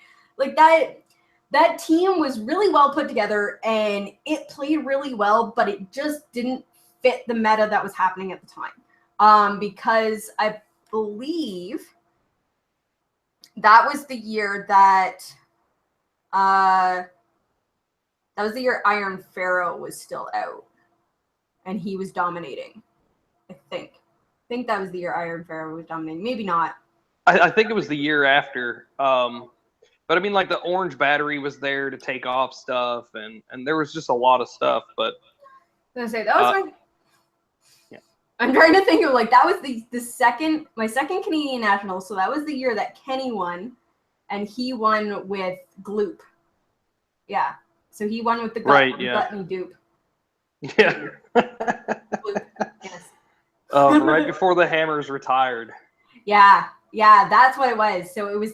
A: that team was really well put together and it played really well, but it just didn't fit the meta that was happening at the time. Because I believe that was the year that Iron Pharaoh was still out and he was dominating. I think that was the year Iron Pharaoh was dominating. Maybe not.
C: I think it was the year after. But I mean, like, the Orange Battery was there to take off stuff, and there was just a lot of stuff. But
A: I was gonna say that was yeah. I'm trying to think of like that was my second Canadian National, so that was the year that Kenny won, and he won with Gloop. Yeah, so he won with the Gluttony Dupe.
C: Yeah.
A: Gloop. Yes.
C: Right before the Hammers retired.
A: Yeah, that's what it was. So it was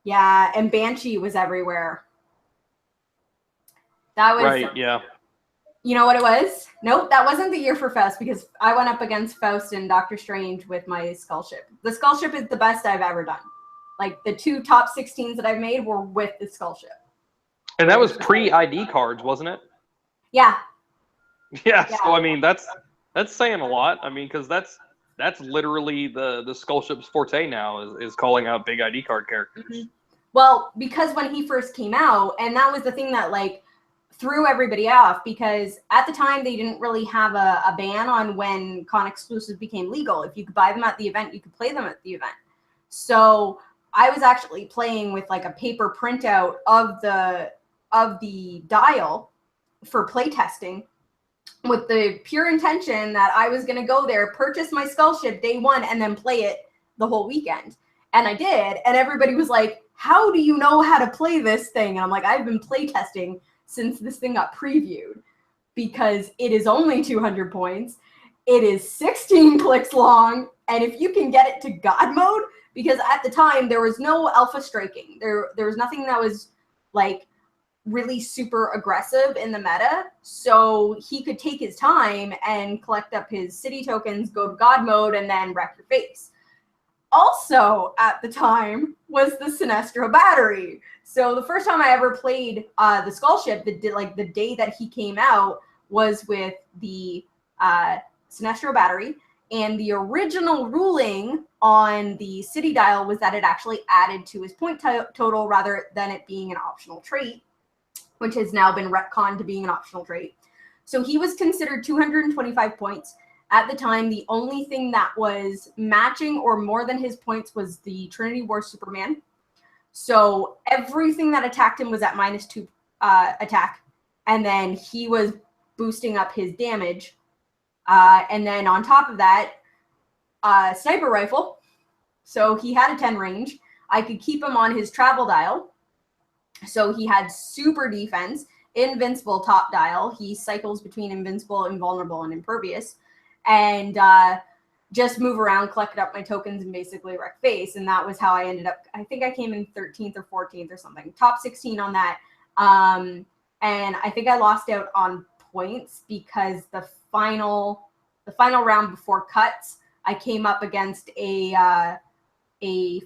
A: and Banshee was everywhere. That was
C: right. Yeah.
A: You know what it was? Nope, that wasn't the year for Faust because I went up against Faust and Doctor Strange with my Skull Ship. The Skull Ship is the best I've ever done. Like the 2 top 16s that I've made were with the Skull Ship.
C: And that was pre-ID cards, wasn't it?
A: Yeah.
C: Yeah. So I mean, that's saying a lot. I mean, because that's literally the Skull Ship's forte now is calling out big ID card characters. Mm-hmm.
A: Well, because when he first came out, and that was the thing that like threw everybody off, because at the time they didn't really have a ban on when con exclusives became legal. If you could buy them at the event, you could play them at the event. So I was actually playing with like a paper printout of the dial for playtesting, with the pure intention that I was going to go there, purchase my Skull Ship day one, and then play it the whole weekend. And I did. And everybody was like, how do you know how to play this thing? And I'm like, I've been playtesting since this thing got previewed, because it is only 200 points. It is 16 clicks long. And if you can get it to God mode, because at the time there was no alpha striking. There was nothing that was like really super aggressive in the meta, so he could take his time and collect up his city tokens, go to God mode, and then wreck your face. Also at the time was the Sinestro Battery. So the first time I ever played the Skull Ship, the day that he came out, was with the Sinestro Battery, And the original ruling on the city dial was that it actually added to his point total rather than it being an optional trait, which has now been retconned to being an optional trait. So he was considered 225 points. At the time, the only thing that was matching or more than his points was the Trinity War Superman. So everything that attacked him was at -2 attack. And then he was boosting up his damage. And then on top of that, sniper rifle. So he had a 10 range. I could keep him on his travel dial. So he had super defense, invincible top dial. He cycles between invincible, invulnerable, and impervious. And just move around, collect up my tokens, and basically wreck face. And that was how I ended up. I think I came in 13th or 14th or something. Top 16 on that. And I think I lost out on points because the final round before cuts, I came up against a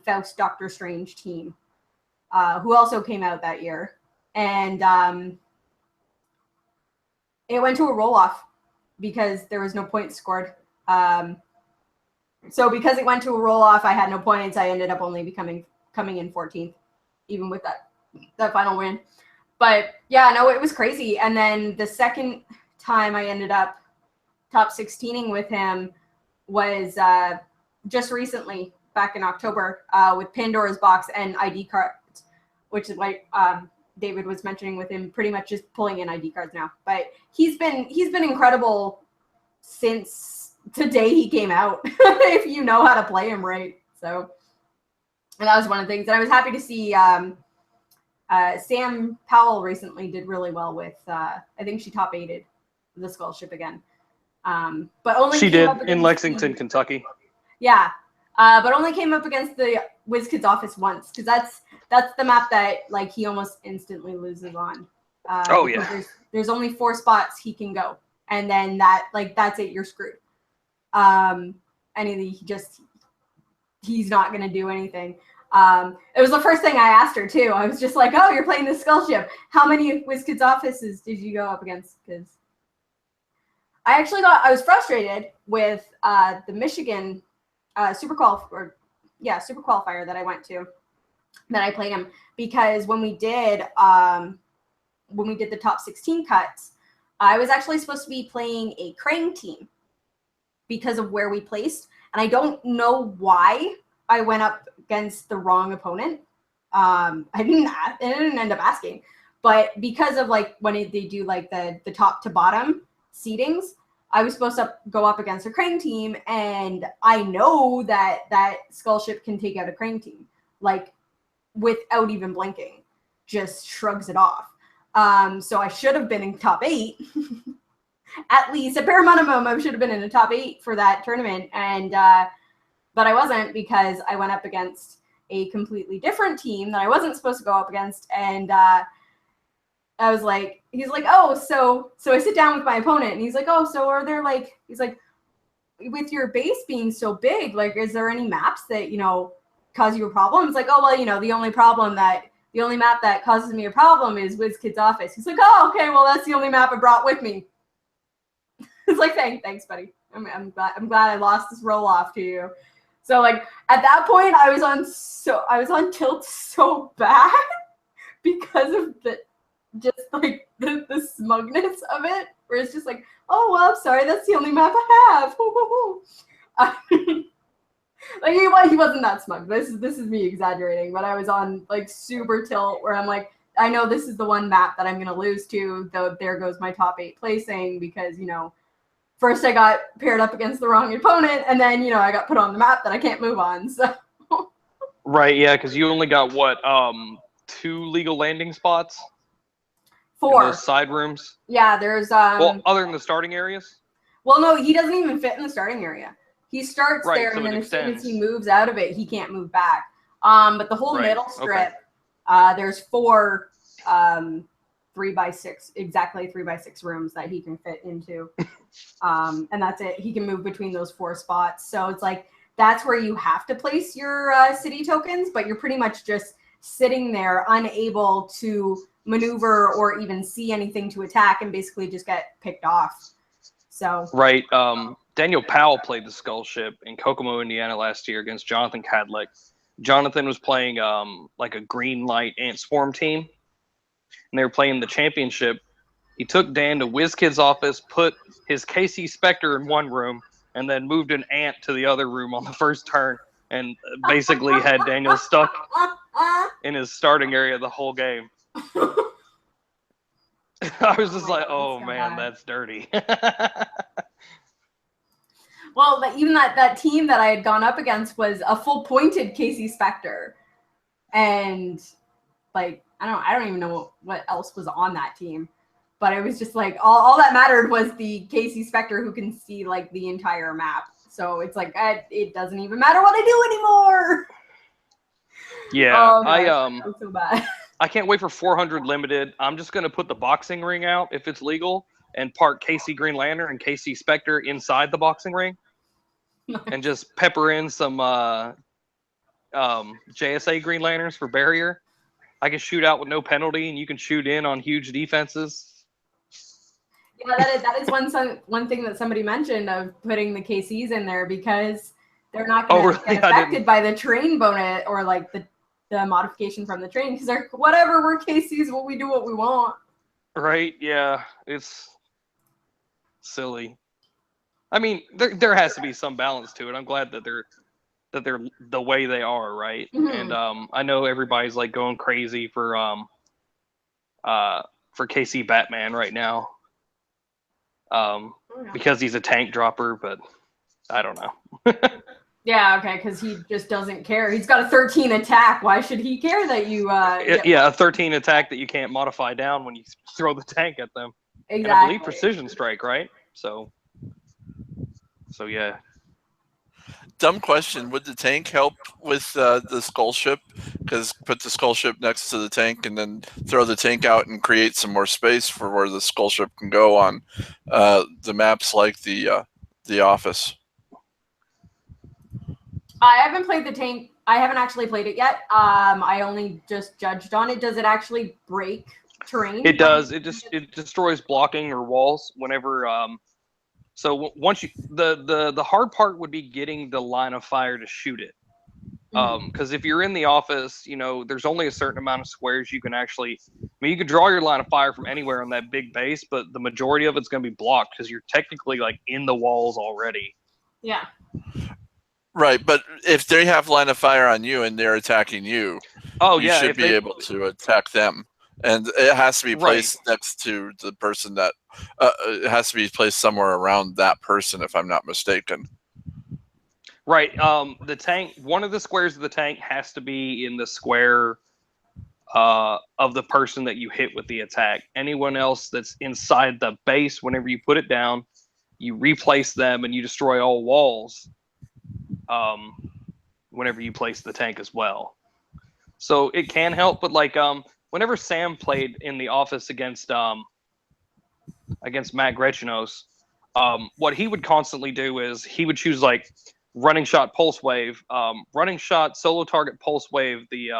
A: Faust Doctor Strange team who also came out that year. And it went to a roll-off because there was no points scored. So because it went to a roll-off, I had no points. I ended up only coming in 14th, even with that final win. But yeah, no, it was crazy. And then the second time I ended up top 16ing with him was just recently, back in October, with Pandora's Box and ID cards, which is like David was mentioning with him, pretty much just pulling in ID cards now. But he's been incredible since the day he came out, if you know how to play him right. So, and that was one of the things. And I was happy to see Sam Powell recently did really well with, I think she top 8'd the Skull Ship again. But only
C: she did in Lexington, Kentucky.
A: Yeah, but only came up against the WizKids office once, because that's the map that like he almost instantly loses on.
C: Oh yeah.
A: There's only 4 spots he can go, and then that's it. You're screwed. He's not gonna do anything. It was the first thing I asked her too. I was just like, "Oh, you're playing the Skull Ship. How many WizKids offices did you go up against?" Because I was frustrated with the Michigan super qualifier that I went to, that I played him, because when we did the top 16 cuts, I was actually supposed to be playing a Krang team because of where we placed, and I don't know why I went up against the wrong opponent. I didn't end up asking, but because of like when they do like the top to bottom seedings, I was supposed to go up against a Krang team, and I know that Skull Ship can take out a Krang team, like without even blinking, just shrugs it off. So I should have been in top 8, at least a bare minimum. I should have been in the top 8 for that tournament, and but I wasn't, because I went up against a completely different team that I wasn't supposed to go up against, and I was like, he's like, oh, so I sit down with my opponent, and he's like, oh, so are there like, he's like, with your base being so big, like, is there any maps that, cause you a problem? It's like, oh, well, the only map that causes me a problem is WizKids Office. He's like, oh, okay, well, that's the only map I brought with me. It's like, thanks, buddy. I'm glad I lost this roll off to you. So like at that point, I was on tilt so bad because of the smugness of it, where it's just like, oh well, I'm sorry, that's the only map I have. Like he wasn't that smug. This is me exaggerating, but I was on like super tilt, where I'm like, I know this is the one map that I'm gonna lose to, though there goes my top 8 placing, because first I got paired up against the wrong opponent, and then I got put on the map that I can't move on. So
C: right, yeah, because you only got what 2 legal landing spots.
A: 4
C: in those side rooms.
A: Yeah, there's
C: well, other than the starting areas.
A: Well, no, he doesn't even fit in the starting area. He starts
C: right,
A: there,
C: so
A: and then
C: extends.
A: as soon as he moves out of it, he can't move back. But the whole middle strip, there's 4 3x6, exactly 3x6 rooms that he can fit into. And that's it. He can move between those 4 spots. So it's like, that's where you have to place your city tokens, but you're pretty much just sitting there unable to maneuver or even see anything to attack, and basically just get picked off. So
C: right. Daniel Powell played the Skull Ship in Kokomo, Indiana last year against Jonathan Cadlick. Jonathan was playing like a green light ant swarm team, and they were playing the championship. He took Dan to WizKid's office, put his KC Spectre in one room, and then moved an ant to the other room on the first turn, and basically had Daniel stuck in his starting area the whole game. I was just like, oh man, that's dirty.
A: Well, even that team that I had gone up against was a full pointed KC Spectre, and like I don't even know what else was on that team, but it was just like all that mattered was the KC Spectre who can see like the entire map. So it's like it doesn't even matter what I do anymore.
C: Yeah,
A: oh, gosh, that's so bad.
C: I can't wait for 400 limited. I'm just gonna put the boxing ring out if it's legal, and park KC Green Lantern and KC Spectre inside the boxing ring, and just pepper in some JSA Green Lanterns for barrier. I can shoot out with no penalty, and you can shoot in on huge defenses.
A: Yeah, that is one thing that somebody mentioned of putting the KCs in there because they're not going to get affected by the train bonus or like the modification from the train because they're whatever, we're KCs, we do what we want.
C: Right? Yeah, it's silly. I mean, there has to be some balance to it. I'm glad that they're the way they are, right?
A: Mm-hmm.
C: And I know everybody's like going crazy for KC Batman right now, because he's a tank dropper, but I don't know.
A: Yeah, okay, because he just doesn't care. He's got a 13 attack. Why should he care that you?
C: Yeah, a 13 attack that you can't modify down when you throw the tank at them.
A: Exactly.
C: And I believe precision strike, right? So yeah.
B: Dumb question. Would the tank help with the Skull Ship? Because put the Skull Ship next to the tank and then throw the tank out and create some more space for where the Skull Ship can go on the maps like the Office.
A: I haven't played the tank. I haven't actually played it yet. I only just judged on it. Does it actually break terrain?
C: It does. It destroys blocking or walls whenever. So once you the hard part would be getting the line of fire to shoot it. Because if you're in the office, there's only a certain amount of squares you can actually. I mean, you could draw your line of fire from anywhere on that big base, but the majority of it's going to be blocked because you're technically like in the walls already.
A: Yeah.
B: Right, but if they have line of fire on you and they're attacking you, you should be able to attack them. And it has to be placed next to the person that it has to be placed somewhere around that person, if I'm not mistaken.
C: Right. The tank, one of the squares of the tank has to be in the square of the person that you hit with the attack. Anyone else that's inside the base, whenever you put it down, you replace them and you destroy all walls. Whenever you place the tank as well. So it can help, but like whenever Sam played in the office against Matt Grechinos, what he would constantly do is he would choose like running shot pulse wave, running shot solo target pulse wave, the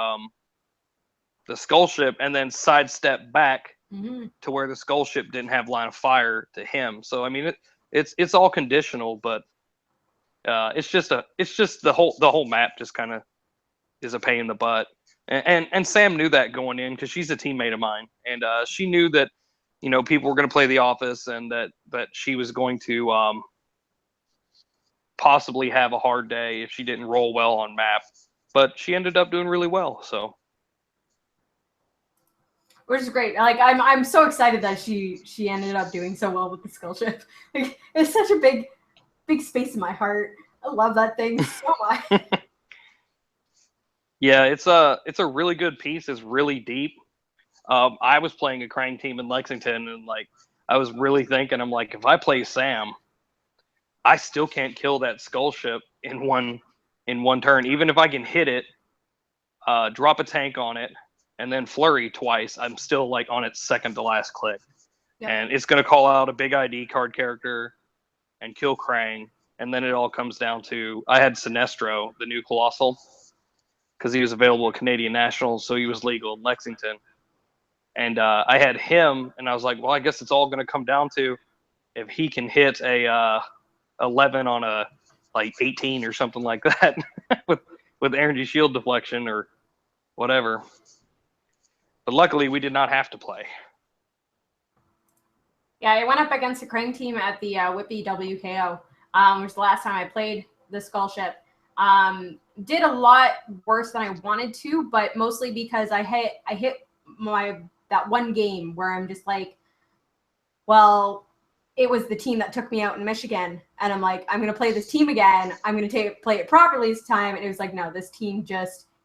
C: Skull Ship, and then sidestep back to where the Skull Ship didn't have line of fire to him. So I mean it's all conditional, but it's just the whole map just kind of is a pain in the butt, and Sam knew that going in because she's a teammate of mine, and she knew that people were going to play the office and that she was going to possibly have a hard day if she didn't roll well on map, but she ended up doing really well. So,
A: which is great. Like I'm so excited that she ended up doing so well with the Skull Ship. Like it's such a big space in my heart. I love that thing so much.
C: Yeah, it's a really good piece. It's really deep. I was playing a Krang team in Lexington, and like I was really thinking, I'm like, if I play Sam, I still can't kill that Skull Ship in one turn. Even if I can hit it, drop a tank on it, and then flurry twice, I'm still like on its second to last click. Yep. And it's going to call out a big ID card character and kill Krang. And then it all comes down to, I had Sinestro, the new Colossal, because he was available at Canadian Nationals, so he was legal in Lexington. And I had him, and I was like, well, I guess it's all going to come down to if he can hit a 11 on a like 18 or something like that with energy shield deflection or whatever. But luckily, we did not have to play.
A: Yeah, I went up against the Krang team at the Whippy WKO, which was the last time I played the Skull Ship. Did a lot worse than I wanted to, but mostly because I hit that one game where I'm just like, well, it was the team that took me out in Michigan, and I'm like, I'm gonna play this team again. I'm gonna play it properly this time, and it was like, no, this team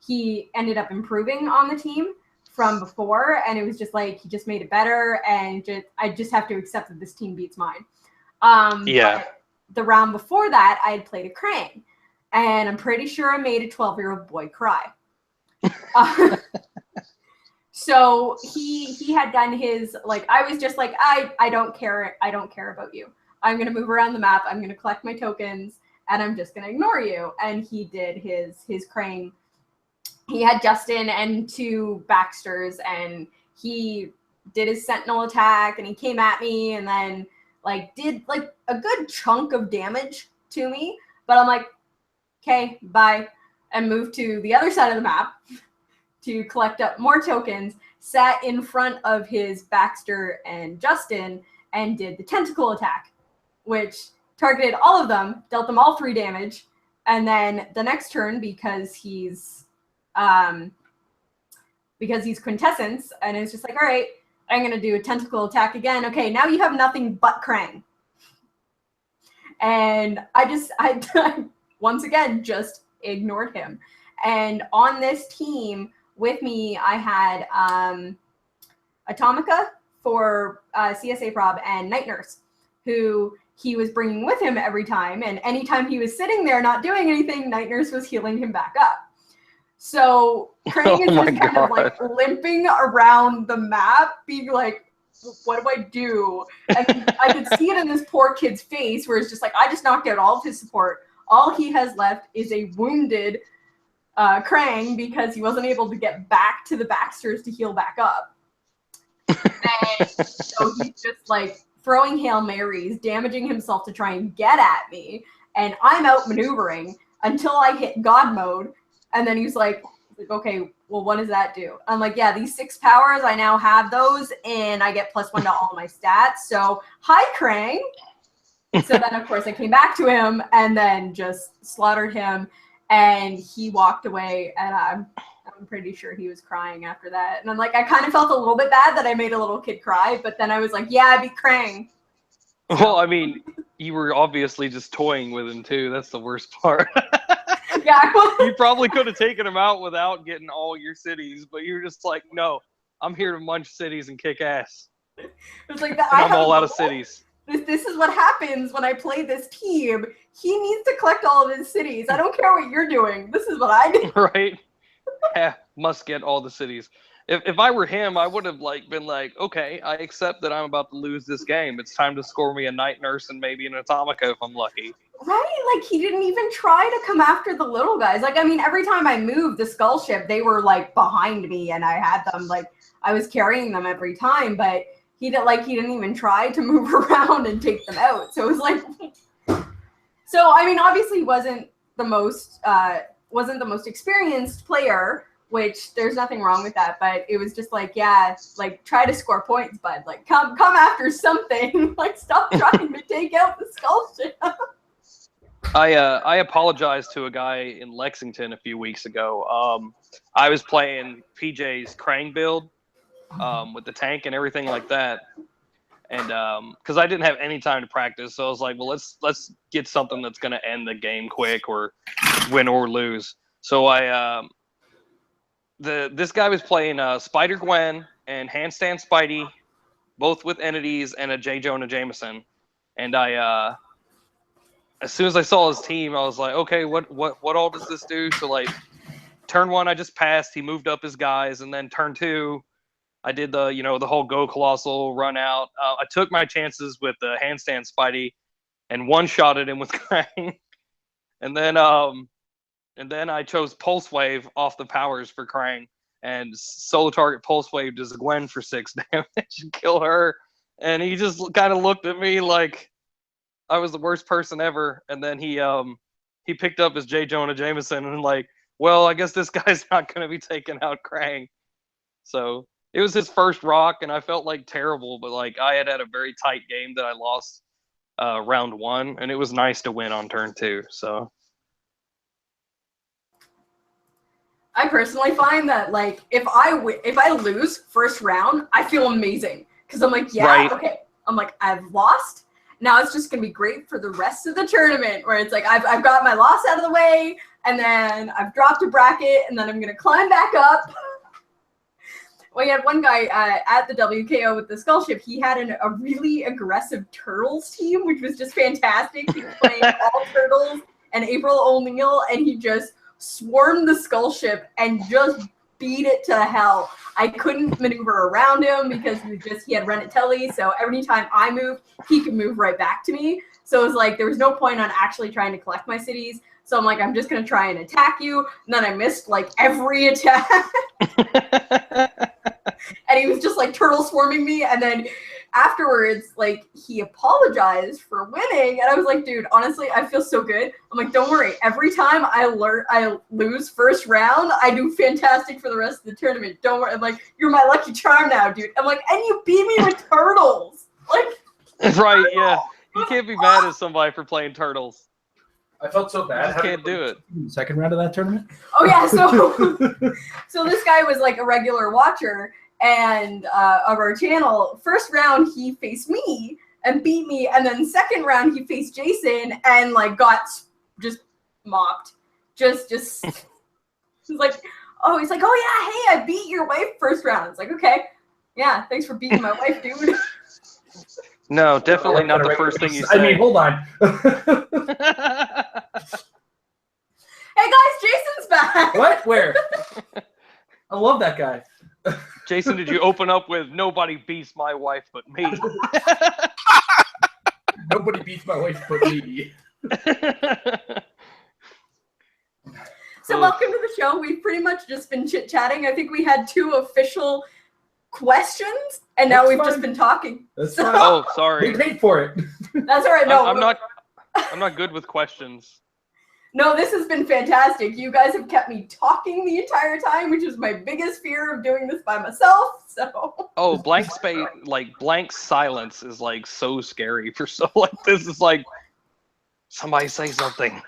A: he ended up improving on the team from before, and it was just like he just made it better, and I just have to accept that this team beats mine. But the round before that, I had played a Krang, and I'm pretty sure I made a 12-year-old boy cry. So he had done his, like, I was just like, I don't care about you. I'm gonna move around the map. I'm gonna collect my tokens, and I'm just gonna ignore you. And he did his Krang. He had Justin and 2 Baxters, and he did his Sentinel attack, and he came at me, and then like did like a good chunk of damage to me. But I'm like, okay, bye, and moved to the other side of the map to collect up more tokens, sat in front of his Baxter and Justin, and did the tentacle attack, which targeted all of them, dealt them all 3 damage, and then the next turn, because he's Quintessence, and it's just like, all right, I'm gonna do a tentacle attack again. Okay, now you have nothing but Krang. And I once again just ignored him. And on this team with me, I had Atomica for CSA Prob and Night Nurse, who he was bringing with him every time. And anytime he was sitting there not doing anything, Night Nurse was healing him back up. So Krang is just kind of like limping around the map, being like, what do I do? And I could see it in this poor kid's face where it's just like, I just knocked out all of his support. All he has left is a wounded Krang because he wasn't able to get back to the Baxters to heal back up. And so he's just like throwing Hail Marys, damaging himself to try and get at me. And I'm out maneuvering until I hit God mode. And then he's like, okay, well, what does that do? I'm like, yeah, these 6 powers, I now have those, and I get +1 to all my stats. So, hi, Krang. So then, of course, I came back to him and then just slaughtered him, and he walked away, and I'm pretty sure he was crying after that. And I'm like, I kind of felt a little bit bad that I made a little kid cry, but then I was like, yeah, I beat Krang. So.
C: Well, I mean, you were obviously just toying with him, too. That's the worst part.
A: Yeah,
C: you probably could have taken him out without getting all your cities, but you were just like, no, I'm here to munch cities and kick ass.
A: It's like
C: that. I'm all out of cities.
A: This is what happens when I play this team. He needs to collect all of his cities. I don't care what you're doing. This is what I do.
C: Right? Yeah, must get all the cities. If I were him, I would have been like, okay, I accept that I'm about to lose this game. It's time to score me a Night Nurse and maybe an Atomica if I'm lucky.
A: Right? Like, he didn't even try to come after the little guys. Like, I mean, every time I moved the Skull Ship, they were, like, behind me, and I had them, like, I was carrying them every time, but he didn't even try to move around and take them out. So it was like, so, I mean, obviously wasn't the most experienced player, which there's nothing wrong with that, but it was just like, yeah, like, try to score points, bud. Like, come after something. Like, stop trying to take out the Skull Ship.
C: I apologized to a guy in Lexington a few weeks ago. I was playing PJ's Krang build with the tank and everything like that, and because I didn't have any time to practice, so I was like, well, let's get something that's going to end the game quick or win or lose. So this guy was playing Spider Gwen and Handstand Spidey, both with entities, and a J. Jonah Jameson, and as soon as I saw his team, I was like, okay, what all does this do? So, like, turn 1, I just passed. He moved up his guys. And then turn 2, I did the whole Go Colossal run out. I took my chances with the Handstand Spidey and one-shotted him with Krang. And then I chose Pulse Wave off the powers for Krang. And solo target Pulse Wave does Gwen for 6 damage and kill her. And he just kind of looked at me like, I was the worst person ever. And then he picked up his J. Jonah Jameson and like, well, I guess this guy's not going to be taking out Krang. So it was his first rock, and I felt like terrible, but like I had a very tight game that I lost round 1, and it was nice to win on turn 2. So
A: I personally find that like if I lose first round, I feel amazing because I'm like, yeah,
C: Right.
A: okay. I'm like, I've lost. Now it's just gonna be great for the rest of the tournament, where it's like I've got my loss out of the way, and then I've dropped a bracket, and then I'm gonna climb back up. We had one guy at the WKO with the Skull Ship. He had a really aggressive Turtles team, which was just fantastic. He was playing all Turtles and April O'Neil, and he just swarmed the Skull Ship and just beat it to hell. I couldn't maneuver around him because he had Renatelli, so every time I moved, he could move right back to me. So it was like there was no point on actually trying to collect my cities. So I'm like, I'm just gonna try and attack you. And then I missed like every attack. And he was just like turtle swarming me. And then afterwards, like he apologized for winning. And I was like, dude, honestly, I feel so good. I'm like, don't worry. Every time I lose first round, I do fantastic for the rest of the tournament. Don't worry. I'm like, you're my lucky charm now, dude. I'm like, and you beat me with turtles. Like,
C: right, yeah. You can't be mad at somebody for playing Turtles.
D: I felt so bad.
C: You just can't do it.
D: Second round of that tournament?
A: Oh yeah, so this guy was like a regular watcher and of our channel. First round he faced me and beat me, and then second round he faced Jason and like got just mopped. Just he's like, oh yeah, hey, I beat your wife first round. It's like, okay, yeah, thanks for beating my wife, dude.
C: No, definitely not the first thing you say.
D: I mean, hold on.
A: Hey guys, Jason's back.
D: What? Where? I love that guy.
C: Jason, did you open up with "Nobody beats my wife but me"?
D: Nobody beats my wife but me.
A: So welcome to the show. We've pretty much just been chit-chatting. I think we had 2 official questions, and now we've just been talking.
D: That's fine.
C: Oh, sorry.
D: We paid for it.
A: That's all right. No,
C: I'm not good with questions.
A: No, this has been fantastic. You guys have kept me talking the entire time, which is my biggest fear of doing this by myself. So.
C: Oh, blank space, like blank silence, is like so scary for so like this is like somebody say something.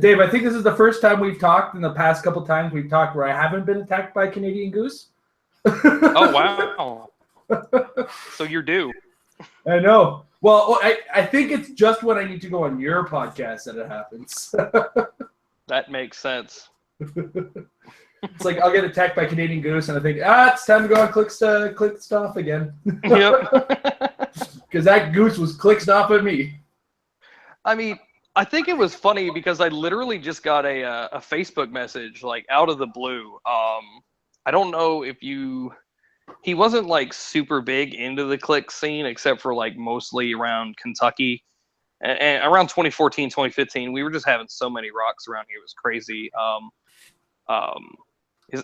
D: Dave, I think this is the first time we've talked in the past couple times we've talked where I haven't been attacked by a Canadian goose.
C: Oh, wow. So you're due.
D: I know. Well, I think it's just when I need to go on your podcast that it happens.
C: That makes sense.
D: It's like I'll get attacked by Canadian goose, and I think, it's time to go on Clix stuff again.
C: Yep.
D: Because that goose was clicked off at me.
C: I mean, I think it was funny because I literally just got a Facebook message like out of the blue. I don't know if he wasn't like super big into the Clix scene except for like mostly around Kentucky. And around 2014, 2015, we were just having so many rocks around here. It was crazy.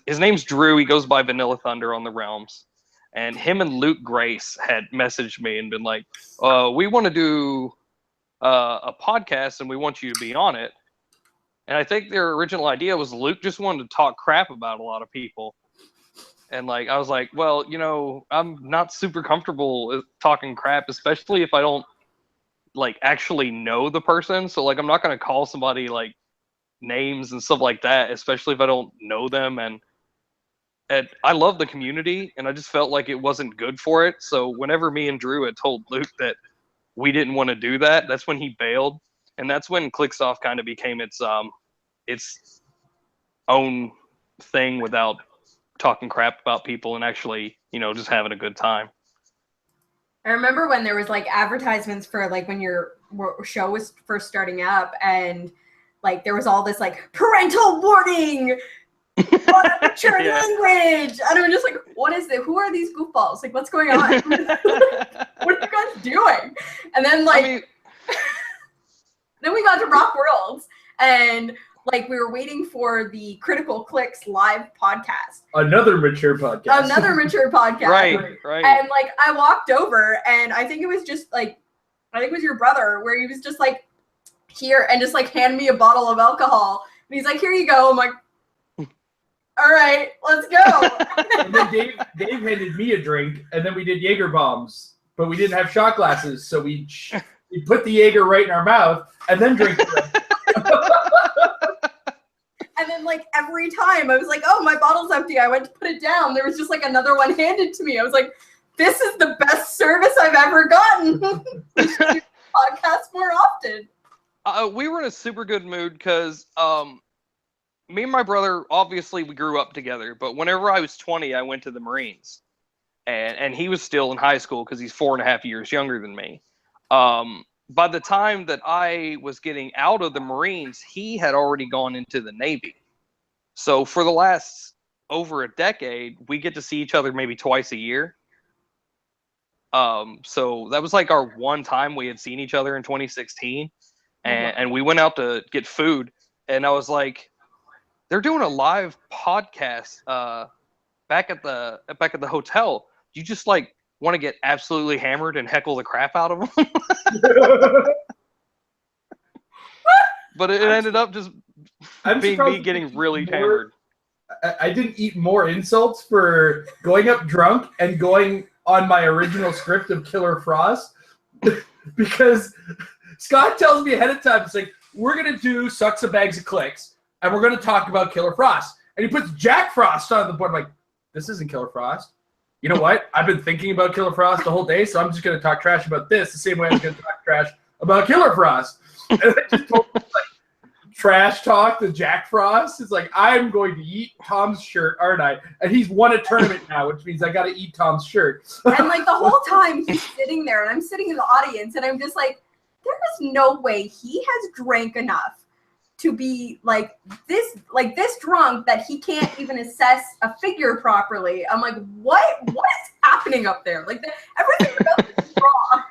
C: His name's Drew. He goes by Vanilla Thunder on the Realms. And him and Luke Grace had messaged me and been like, we want to do a podcast and we want you to be on it. And I think their original idea was Luke just wanted to talk crap about a lot of people. And like I was like, well, I'm not super comfortable talking crap, especially if I don't like actually know the person. So like I'm not going to call somebody like names and stuff like that, especially if I don't know them. And I love the community, and I just felt like it wasn't good for it. So whenever me and Drew had told Luke that we didn't want to do that, that's when he bailed, and that's when Clicksoft kind of became its own thing without talking crap about people and actually, just having a good time.
A: I remember when there was like advertisements for like when your show was first starting up, and like there was all this like parental warning, mature language, and I'm just like, what is it? Who are these goofballs? Like, what's going on? What are you guys doing? And then like, then we got to Rock Worlds, and like we were waiting for the Critical Clix live podcast.
D: Another mature podcast.
A: Right.
C: Right.
A: And like I walked over, and I think it was just like I think it was your brother, where he was just like, here, and just like hand me a bottle of alcohol. And he's like, here you go. I'm like, all right, let's go.
D: And then Dave handed me a drink, and then we did Jaeger bombs, but we didn't have shot glasses, so we put the Jaeger right in our mouth and then drink it.
A: And then like every time I was like, oh, my bottle's empty. I went to put it down. There was just like another one handed to me. I was like, this is the best service I've ever gotten. We should do podcasts more often.
C: We were in a super good mood because me and my brother, obviously we grew up together, but whenever I was 20, I went to the Marines. And he was still in high school because he's 4.5 years younger than me. By the time that I was getting out of the Marines, he had already gone into the Navy. So for the last over a decade, we get to see each other maybe twice a year. So that was like our one time we had seen each other in 2016. And we went out to get food. And I was like, they're doing a live podcast back at the hotel. You just like want to get absolutely hammered and heckle the crap out of them. But it ended up just being me getting really hammered.
D: I didn't eat more insults for going up drunk and going on my original script of Killer Frost because Scott tells me ahead of time, it's like, we're going to do Sucks a Bags of Clix and we're going to talk about Killer Frost. And he puts Jack Frost on the board. I'm like, this isn't Killer Frost. You know what? I've been thinking about Killer Frost the whole day, so I'm just going to talk trash about this the same way I'm going to talk trash about Killer Frost. And I just told him, like, trash talk to Jack Frost. It's like, I'm going to eat Tom's shirt, aren't I? And he's won a tournament now, which means I got to eat Tom's shirt.
A: And like the whole time he's sitting there, and I'm sitting in the audience, and I'm just like, there is no way he has drank enough to be like this drunk that he can't even assess a figure properly. I'm like, what is happening up there? Like everything about this is wrong.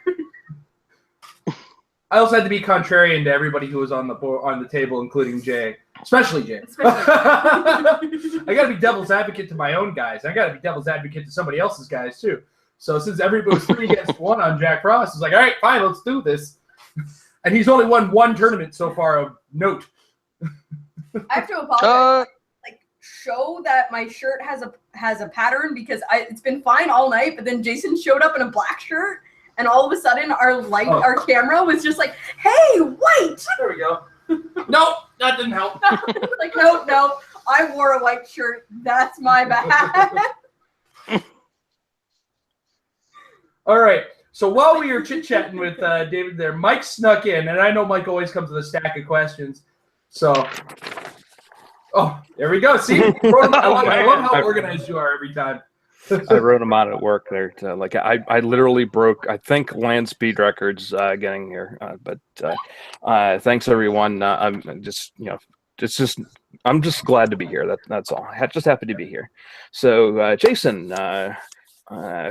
D: I also had to be contrarian to everybody who was on the table, including Jay, especially Jay. I got to be devil's advocate to my own guys. I got to be devil's advocate to somebody else's guys too. So since everybody was 3 against 1 on Jack Frost, it's like, all right, fine, let's do this. And he's only won 1 tournament so far of note.
A: I have to apologize. Like, show that my shirt has a pattern because it's been fine all night, but then Jason showed up in a black shirt, and all of a sudden our camera was just like, "Hey, white!"
D: There we go. Nope, that didn't help.
A: Like, no, I wore a white shirt. That's my bad.
D: All right. So while we were chit-chatting with David there, Mike snuck in, and I know Mike always comes with a stack of questions. So, there we go. See, I love how organized you are every time.
E: I wrote them out at work there. I literally broke, I think, land speed records getting here. But thanks everyone. I'm just glad to be here. That's all. I just happy to be here. So, Jason,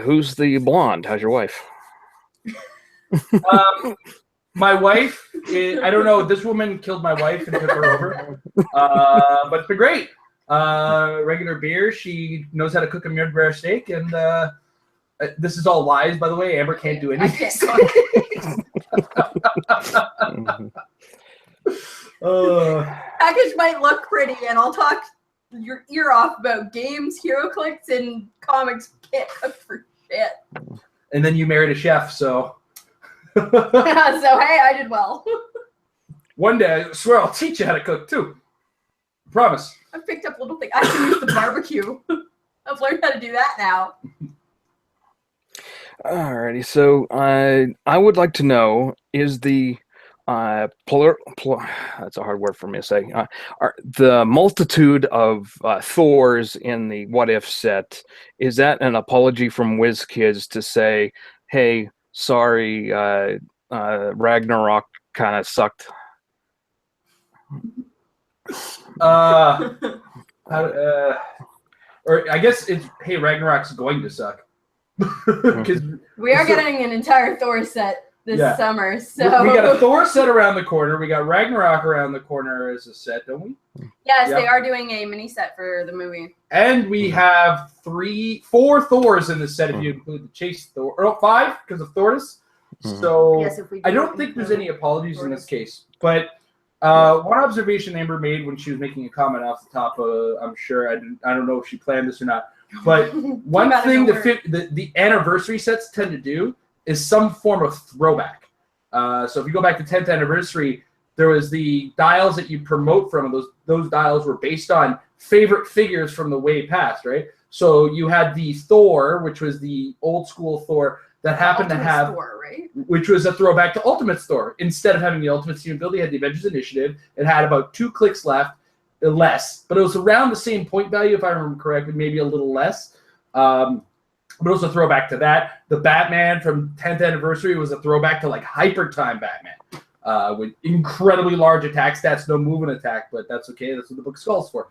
E: who's the blonde? How's your wife?
D: My wife, I don't know, this woman killed my wife and took her over, but it's been great. Regular beer, she knows how to cook a mid-rare steak, and this is all lies, by the way. Amber can't do anything.
A: Package might look pretty, and I'll talk your ear off about games, hero clicks, and comics. Can't cook for shit.
D: And then you married a chef, so...
A: So hey, I did well.
D: One day, I swear I'll teach you how to cook too. Promise.
A: I've picked up little things. I can use the barbecue. I've learned how to do that now.
E: Alrighty, so I would like to know, is the that's a hard word for me to say. Are the multitude of Thors in the What If set, is that an apology from WizKids to say, hey, sorry, Ragnarok kind of sucked?
D: Or I guess it's, hey, Ragnarok's going to suck. Because
A: we are getting an entire Thor set this summer. So
D: we got a Thor set around the corner. We got Ragnarok around the corner as a set, don't we?
A: Yes, they are doing a mini set for the movie.
D: And we have 4 Thors in the set if you include the Chase Thor. Or 5 because of Thorus. So
A: Yes, if we
D: I
A: do
D: don't think there's any apologies in
A: sort
D: this
A: of-
D: case. But one observation Amber made when she was making a comment off the top, I'm sure I don't know if she planned this or not. But one
A: Came out of
D: thing
A: nowhere.
D: the anniversary sets tend to do is some form of throwback. So if you go back to 10th anniversary, there was the dials that you promote from, and those dials were based on favorite figures from the way past, right? So you had the Thor, which was the old school Thor that happened to
A: Ultimate
D: have,
A: Store, right?
D: which was a throwback to Ultimate Thor. Instead of having the Ultimate Student Build, you had the Avengers Initiative. It had about 2 clicks left, less, but it was around the same point value, if I remember correctly, maybe a little less. But also a throwback to that. The Batman from 10th anniversary was a throwback to like Hyper Time Batman, with incredibly large attack stats, no movement attack, but that's okay. That's what the book calls for.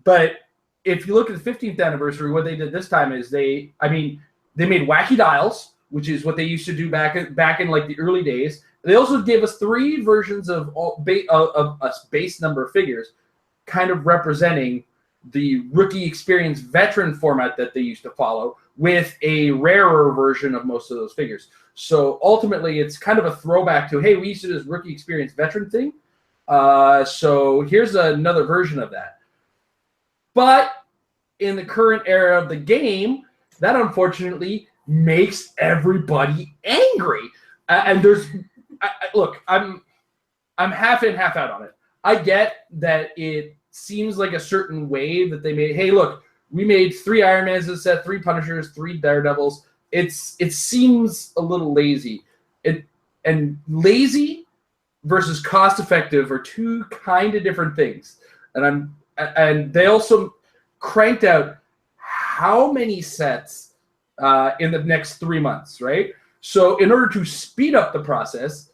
D: But if you look at the 15th anniversary, what they did this time is they made wacky dials, which is what they used to do back in like the early days. They also gave us 3 versions of a base number of figures, kind of representing the rookie experience veteran format that they used to follow, with a rarer version of most of those figures. So ultimately, it's kind of a throwback to, hey, we used to do this rookie experience veteran thing. So here's another version of that. But in the current era of the game, that unfortunately makes everybody angry. And look, I'm half in, half out on it. I get that it seems like a certain way that they made. Hey, look, we made 3 Iron Mans in the set, 3 Punishers, 3 Daredevils. It seems a little lazy. And lazy versus cost effective are 2 kind of different things. And they also cranked out how many sets in the next 3 months, right? So in order to speed up the process,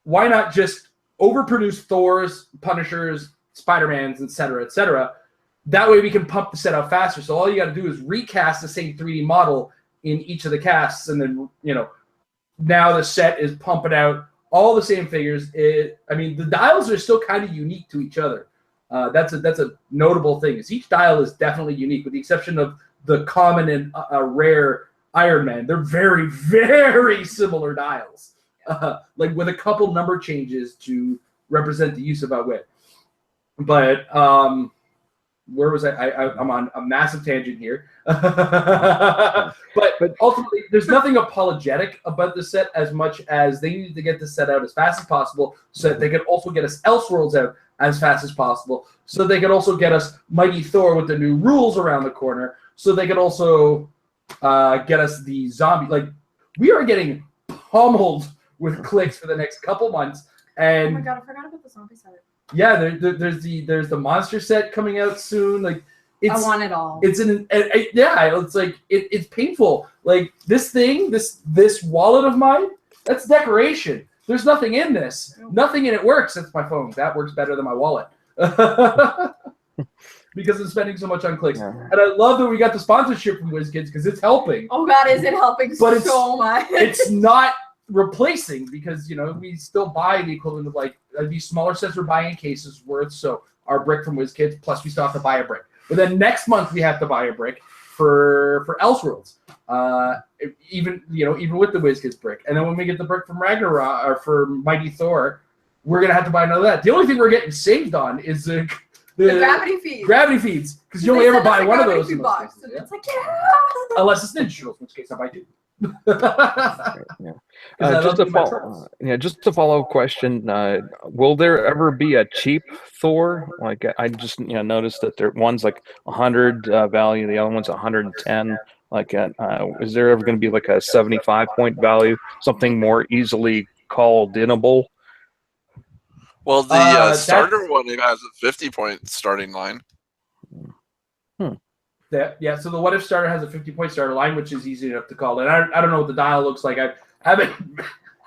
D: why not just overproduce Thors, Punishers, Spider-Mans, etc., etc. That way we can pump the set out faster. So all you got to do is recast the same 3D model in each of the casts, and then now the set is pumping out all the same figures. The dials are still kind of unique to each other. That's a notable thing. Is each dial is definitely unique, with the exception of the common and rare Iron Man. They're very, very similar dials, like with a couple number changes to represent the use of outwit. But where was I'm on a massive tangent here. but ultimately, there's nothing apologetic about the set as much as they needed to get the set out as fast as possible so that they could also get us Elseworlds out as fast as possible, so they could also get us Mighty Thor with the new rules around the corner, so they could also get us the zombie. Like, we are getting pummeled with Clix for the next couple months. And
A: oh my god, I forgot about the zombie set.
D: Yeah, there's the monster set coming out soon. Like,
A: I want it all.
D: It's like it's painful. Like, this thing, this wallet of mine, that's decoration. There's nothing in this. Nothing in it works. That's my phone. That works better than my wallet. Because I'm spending so much on Clix. Yeah. And I love that we got the sponsorship from WizKids, because it's helping.
A: Oh god, is it helping so much?
D: It's not replacing, because we still buy the equivalent of like these smaller sets we're buying in cases worth. So our brick from WizKids, plus we still have to buy a brick. But then next month we have to buy a brick for Elseworlds. Even with the WizKids brick. And then when we get the brick from Ragnarok or for Mighty Thor, we're gonna have to buy another that. The only thing we're getting saved on is the
A: gravity feeds.
D: Gravity feeds, because you only ever buy one of those.
A: Box, and it's like,
D: unless it's Ninja Turtles, in which case I buy 2.
E: Just a follow-up question. Will there ever be a cheap Thor? Like, I just noticed that one's like 100 value, the other one's 110. Like, is there ever going to be like a 75-point value, something more easily called-inable?
B: Well, the starter one has a 50-point starting line.
D: So the What If starter has a 50-point starter line, which is easy enough to call. And I don't know what the dial looks like. I haven't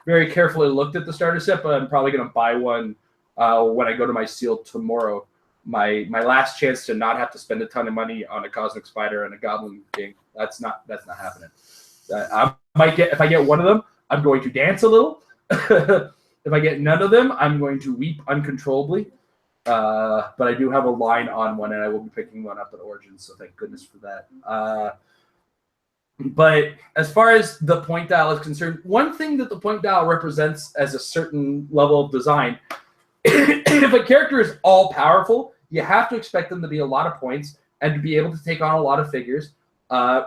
D: very carefully looked at the starter set, but I'm probably going to buy one when I go to my seal tomorrow. My last chance to not have to spend a ton of money on a Cosmic Spider and a Goblin King. That's not happening. If I get one of them, I'm going to dance a little. If I get none of them, I'm going to weep uncontrollably. But I do have a line on one, and I will be picking one up at Origins, so thank goodness for that. But as far as the point dial is concerned, one thing that the point dial represents as a certain level of design, if a character is all powerful, you have to expect them to be a lot of points and to be able to take on a lot of figures,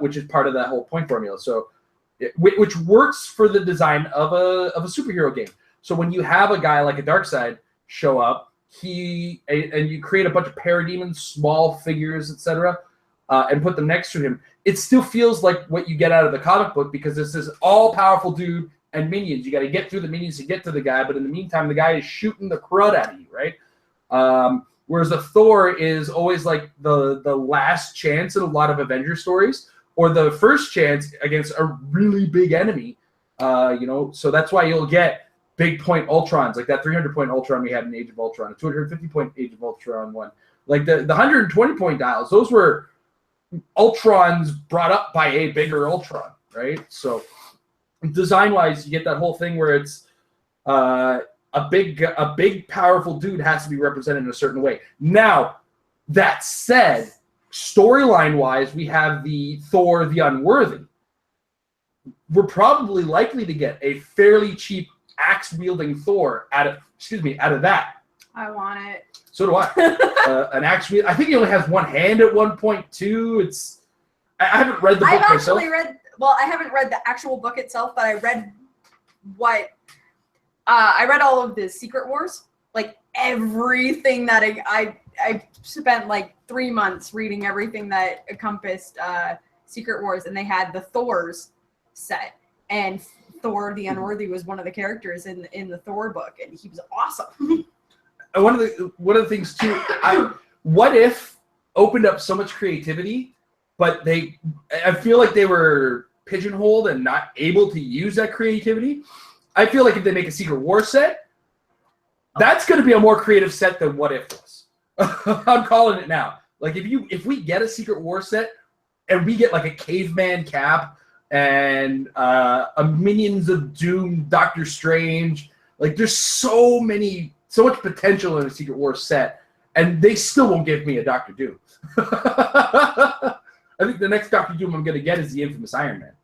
D: which is part of that whole point formula. So, which works for the design of a superhero game. So when you have a guy like a Darkseid show up, and you create a bunch of parademons, small figures, etc., and put them next to him, it still feels like what you get out of the comic book, because this is all-powerful dude and minions. You got to get through the minions to get to the guy, but in the meantime, the guy is shooting the crud out of you, right? Whereas the Thor is always like the last chance in a lot of Avenger stories, or the first chance against a really big enemy. So that's why you'll get big point Ultrons, like that 300-point Ultron we had in Age of Ultron, a 250-point Age of Ultron one. Like the 120-point dials, those were Ultrons brought up by a bigger Ultron, right? So design-wise, you get that whole thing where it's a big, powerful dude has to be represented in a certain way. Now, that said, storyline-wise, we have the Thor the Unworthy. We're probably likely to get a fairly cheap axe-wielding Thor out of that.
A: I want it.
D: So do I. An axe wield. I think he only has one hand at one point too. I haven't read the book myself.
A: I haven't read the actual book itself, but I read I read all of the Secret Wars, like everything that I spent like 3 months reading everything that encompassed Secret Wars, and they had the Thors set, and Thor the Unworthy was one of the characters in the Thor book, and he was awesome.
D: One of the things too, What If opened up so much creativity, but I feel like they were pigeonholed and not able to use that creativity. I feel like if they make a Secret War set, that's going to be a more creative set than What If was. I'm calling it now. Like if we get a Secret War set and we get like a caveman Cap and a Minions of Doom Doctor Strange, like there's so much potential in a Secret War set, and they still won't give me a Doctor Doom. I think the next Doctor Doom I'm going to get is the infamous Iron Man.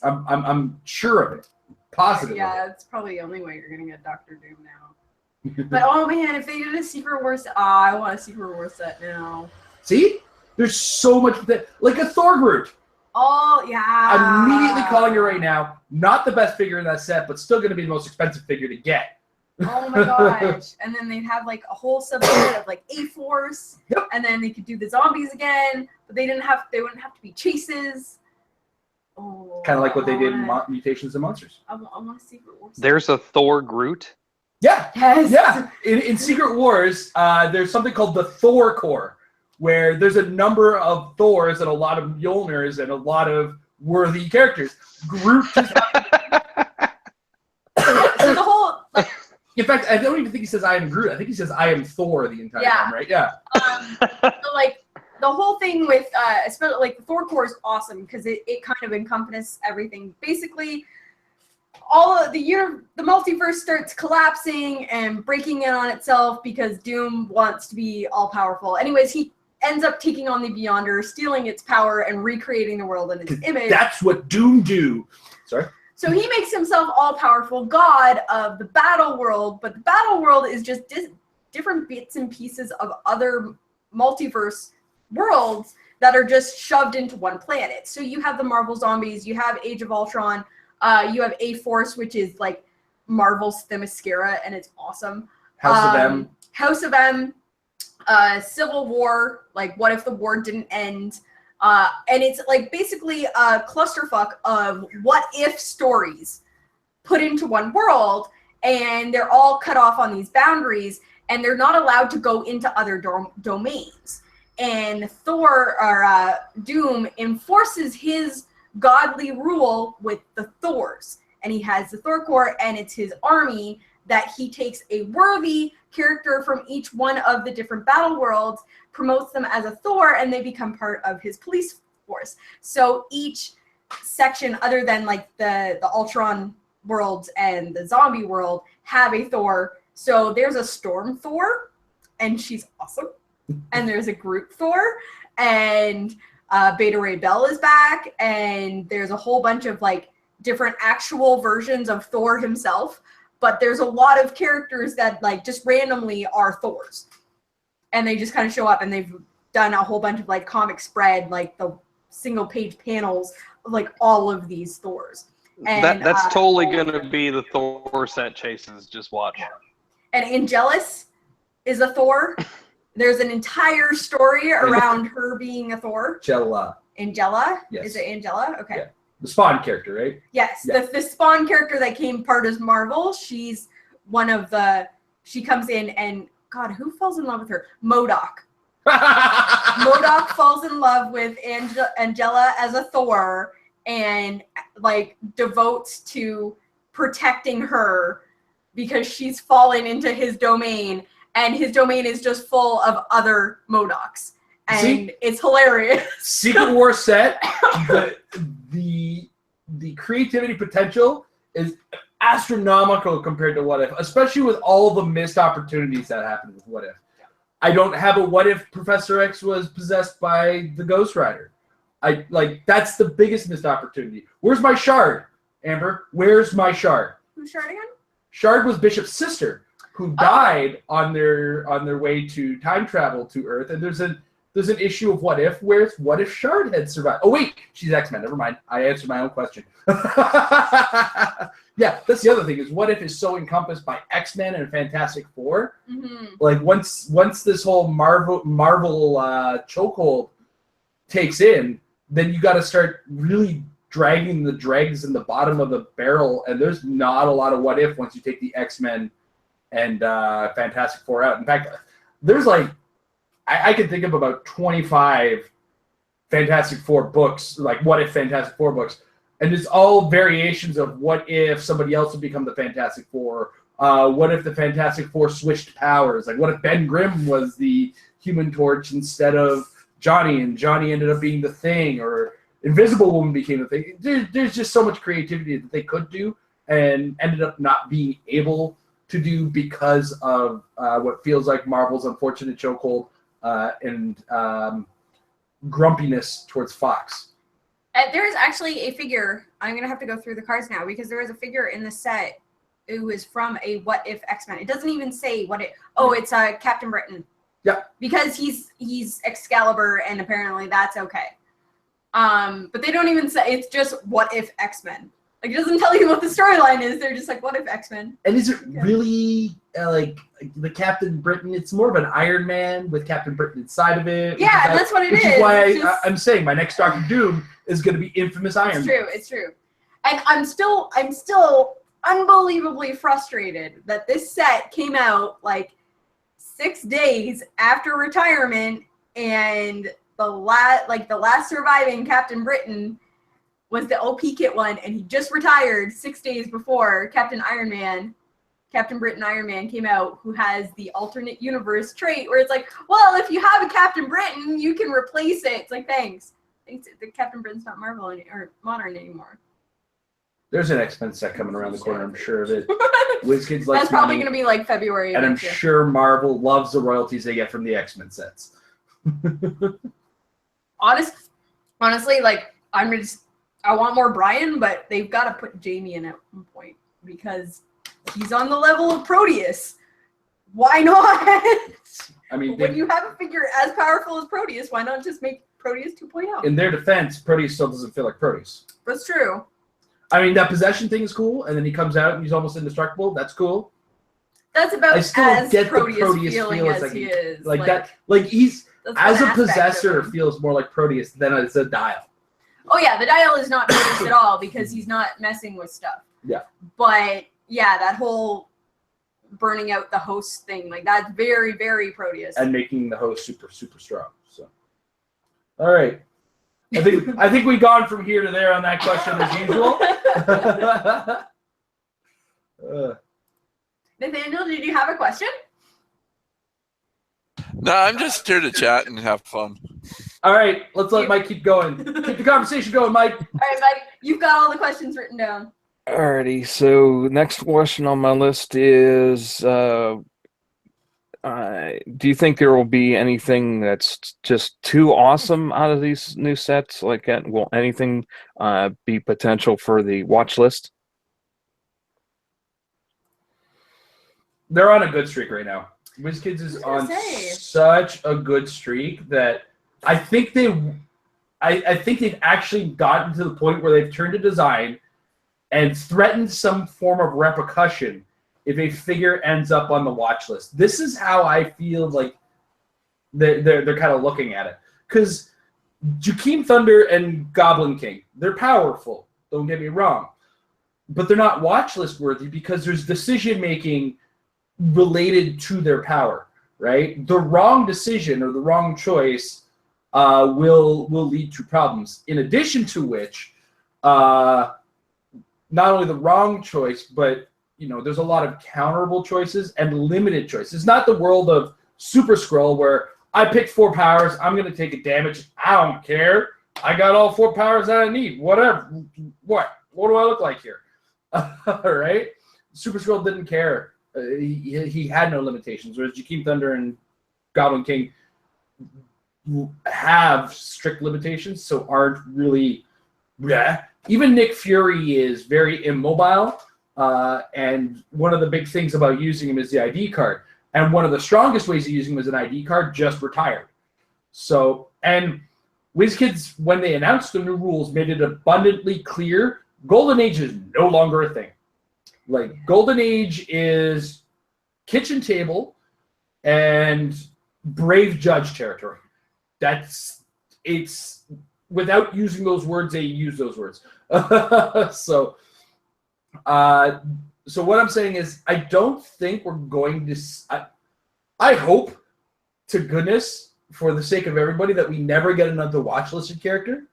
D: I'm sure of it. Positive.
A: Yeah, it's probably the only way you're going to get Doctor Doom now. But oh man, if they did a Secret War set, I want a Secret War set now.
D: See? There's so much like a Thor Groot.
A: Oh yeah.
D: I'm immediately calling it right now. Not the best figure in that set, but still going to be the most expensive figure to get.
A: Oh my gosh. And then they'd have like a whole subset of like A-Force.
D: Yep.
A: And then they could do the zombies again, but they wouldn't have to be chases. Oh,
D: Kind of like what they did in Mutations and Monsters.
A: I want to Secret Wars.
C: There's a Thor Groot.
D: Yeah.
A: Yes.
D: Yeah. In Secret Wars, there's something called the Thor Corps, where there's a number of Thors and a lot of Mjolnirs and a lot of worthy characters. Groot just
A: So the whole
D: in fact, I don't even think he says I am Groot. I think he says I am Thor the entire time, right? Yeah.
A: So like the whole thing with especially like the Thor Corps is awesome because it kind of encompasses everything. Basically, all of the multiverse starts collapsing and breaking in on itself because Doom wants to be all powerful. Anyways, he ends up taking on the Beyonder, stealing its power and recreating the world in his image.
D: That's what Doom do. Sorry.
A: So he makes himself all-powerful god of the battle world, but the battle world is just different bits and pieces of other multiverse worlds that are just shoved into one planet. So you have the Marvel zombies, you have Age of Ultron, you have A-Force, which is like Marvel's Themyscira, and it's awesome. House of M, Civil War, like what if the war didn't end? And it's like basically a clusterfuck of what if stories put into one world, and they're all cut off on these boundaries, and they're not allowed to go into other domains. And Doom enforces his godly rule with the Thors, and he has the Thor Corps, and it's his army that he takes a worthy character from each one of the different battle worlds, promotes them as a Thor, and they become part of his police force. So each section, other than like the Ultron worlds and the zombie world, have a Thor. So there's a Storm Thor, and she's awesome. And there's a Groot Thor, and Beta Ray Bill is back, and there's a whole bunch of like different actual versions of Thor himself. But there's a lot of characters that like just randomly are Thors, and they just kind of show up, and they've done a whole bunch of like comic spread, like the single page panels of like all of these Thors. And
C: that's totally gonna be the Thor set chases. Just watch.
A: And Angelus is a Thor. There's an entire story around her being a Thor. Angela?
D: Yes.
A: Is it Angela? Okay.
D: Yeah. The Spawn character, right?
A: Yes.
D: Yeah.
A: The Spawn character that came part as Marvel. She's one of the... She comes in and... God, who falls in love with her? MODOK. MODOK falls in love with Angela as a Thor and like devotes to protecting her because she's fallen into his domain, and his domain is just full of other MODOKs. And it's hilarious.
D: Secret War set, the creativity potential is astronomical compared to What If, especially with all the missed opportunities that happened with What If. I don't have a What If Professor X was possessed by the Ghost Rider. That's the biggest missed opportunity. Where's my Shard, Amber? Where's my Shard?
A: Who's Shard again?
D: Shard was Bishop's sister, who died on their way to time travel to Earth. And there's an issue of What If where it's what if Shard had survived? Oh wait, she's X-Men. Never mind. I answered my own question. Yeah, that's the other thing is What If is so encompassed by X-Men and Fantastic Four.
A: Mm-hmm.
D: Like once this whole Marvel chokehold takes in, then you got to start really dragging the dregs in the bottom of the barrel, and there's not a lot of What If once you take the X-Men and Fantastic Four out. In fact, there's like I can think of about 25 Fantastic Four books, like What If Fantastic Four books, and it's all variations of what if somebody else would become the Fantastic Four. What if the Fantastic Four switched powers? Like what if Ben Grimm was the Human Torch instead of Johnny, and Johnny ended up being the Thing, or Invisible Woman became the Thing. There's just so much creativity that they could do and ended up not being able to do because of what feels like Marvel's unfortunate chokehold and grumpiness towards Fox.
A: There is actually a figure. I'm going to have to go through the cards now because there is a figure in the set who is from a What If X-Men. It doesn't even say what it... Oh, it's Captain Britain.
D: Yeah.
A: Because he's Excalibur, and apparently that's okay. But they don't even say... It's just What If X-Men. Like, it doesn't tell you what the storyline is. They're just like, What If X-Men?
D: And is it really like the Captain Britain? It's more of an Iron Man with Captain Britain inside of it.
A: Yeah, that's what it is.
D: Which is why I'm saying my next Doctor Doom is going to be infamous Iron Man.
A: It's true. And I'm still unbelievably frustrated that this set came out like 6 days after retirement, and the last surviving Captain Britain was the OP kit one, and he just retired 6 days before Captain Britain Iron Man came out, who has the alternate universe trait where it's like, well, if you have a Captain Britain, you can replace it. It's like, thanks. The Captain Britain's not Marvel or modern anymore.
D: There's an X-Men set coming around the corner, I'm sure of it. WizKids likes
A: That's probably going to be like February.
D: And I'm sure Marvel loves the royalties they get from the X-Men sets.
A: Honestly, like, I want more Brian, but they've got to put Jamie in at one point because he's on the level of Proteus. Why not?
D: I mean,
A: when you have a figure as powerful as Proteus, why not just make Proteus 2.0?
D: In their defense, Proteus still doesn't feel like Proteus.
A: That's true.
D: I mean, that possession thing is cool, and then he comes out and he's almost indestructible. That's cool.
A: That's about
D: I still
A: as
D: get
A: Proteus
D: the Proteus
A: feeling
D: feel
A: as
D: like
A: he is.
D: Like that. Like he's as a possessor
A: of
D: feels more like Proteus than as a dial.
A: Oh yeah, the dial is not Proteus at all because he's not messing with stuff.
D: Yeah.
A: But yeah, that whole burning out the host thing, like that's very, very Proteus.
D: And making the host super, super strong. So, all right. I think we've gone from here to there on that question as usual.
A: Nathaniel, did you have a question?
B: No, I'm just here to chat and have fun.
D: All right, let's let Mike keep going. Keep the conversation going, Mike.
A: All right, Mike, you've got all the questions written down.
E: Alrighty, so next question on my list is do you think there will be anything that's just too awesome out of these new sets? Like, will anything be potential for the watch list?
D: They're on a good streak right now. WizKids is on such a good streak that I think they've actually gotten to the point where they've turned to design and threatened some form of repercussion if a figure ends up on the watch list. This is how I feel like they're kind of looking at it. Because Jakeem Thunder and Goblin King, they're powerful. Don't get me wrong. But they're not watch list worthy because there's decision making related to their power, right? The wrong decision or the wrong choice will lead to problems. In addition to which, not only the wrong choice, but there's a lot of counterable choices and limited choices. It's not the world of Super Skrull where I picked 4 powers, I'm going to take a damage. I don't care. I got all 4 powers that I need. Whatever. What do I look like here? All right? Super Skrull didn't care. He had no limitations, whereas Jakeem Thunder and Goblin King have strict limitations, so aren't really. Yeah. Even Nick Fury is very immobile, and one of the big things about using him is the ID card. And one of the strongest ways of using him as an ID card just retired. So, and WizKids, when they announced the new rules, made it abundantly clear Golden Age is no longer a thing. Like, Golden Age is kitchen table and brave judge territory. It's without using those words, they use those words. So what I'm saying is I don't think we're going to I hope to goodness, for the sake of everybody, that we never get another watch listed character.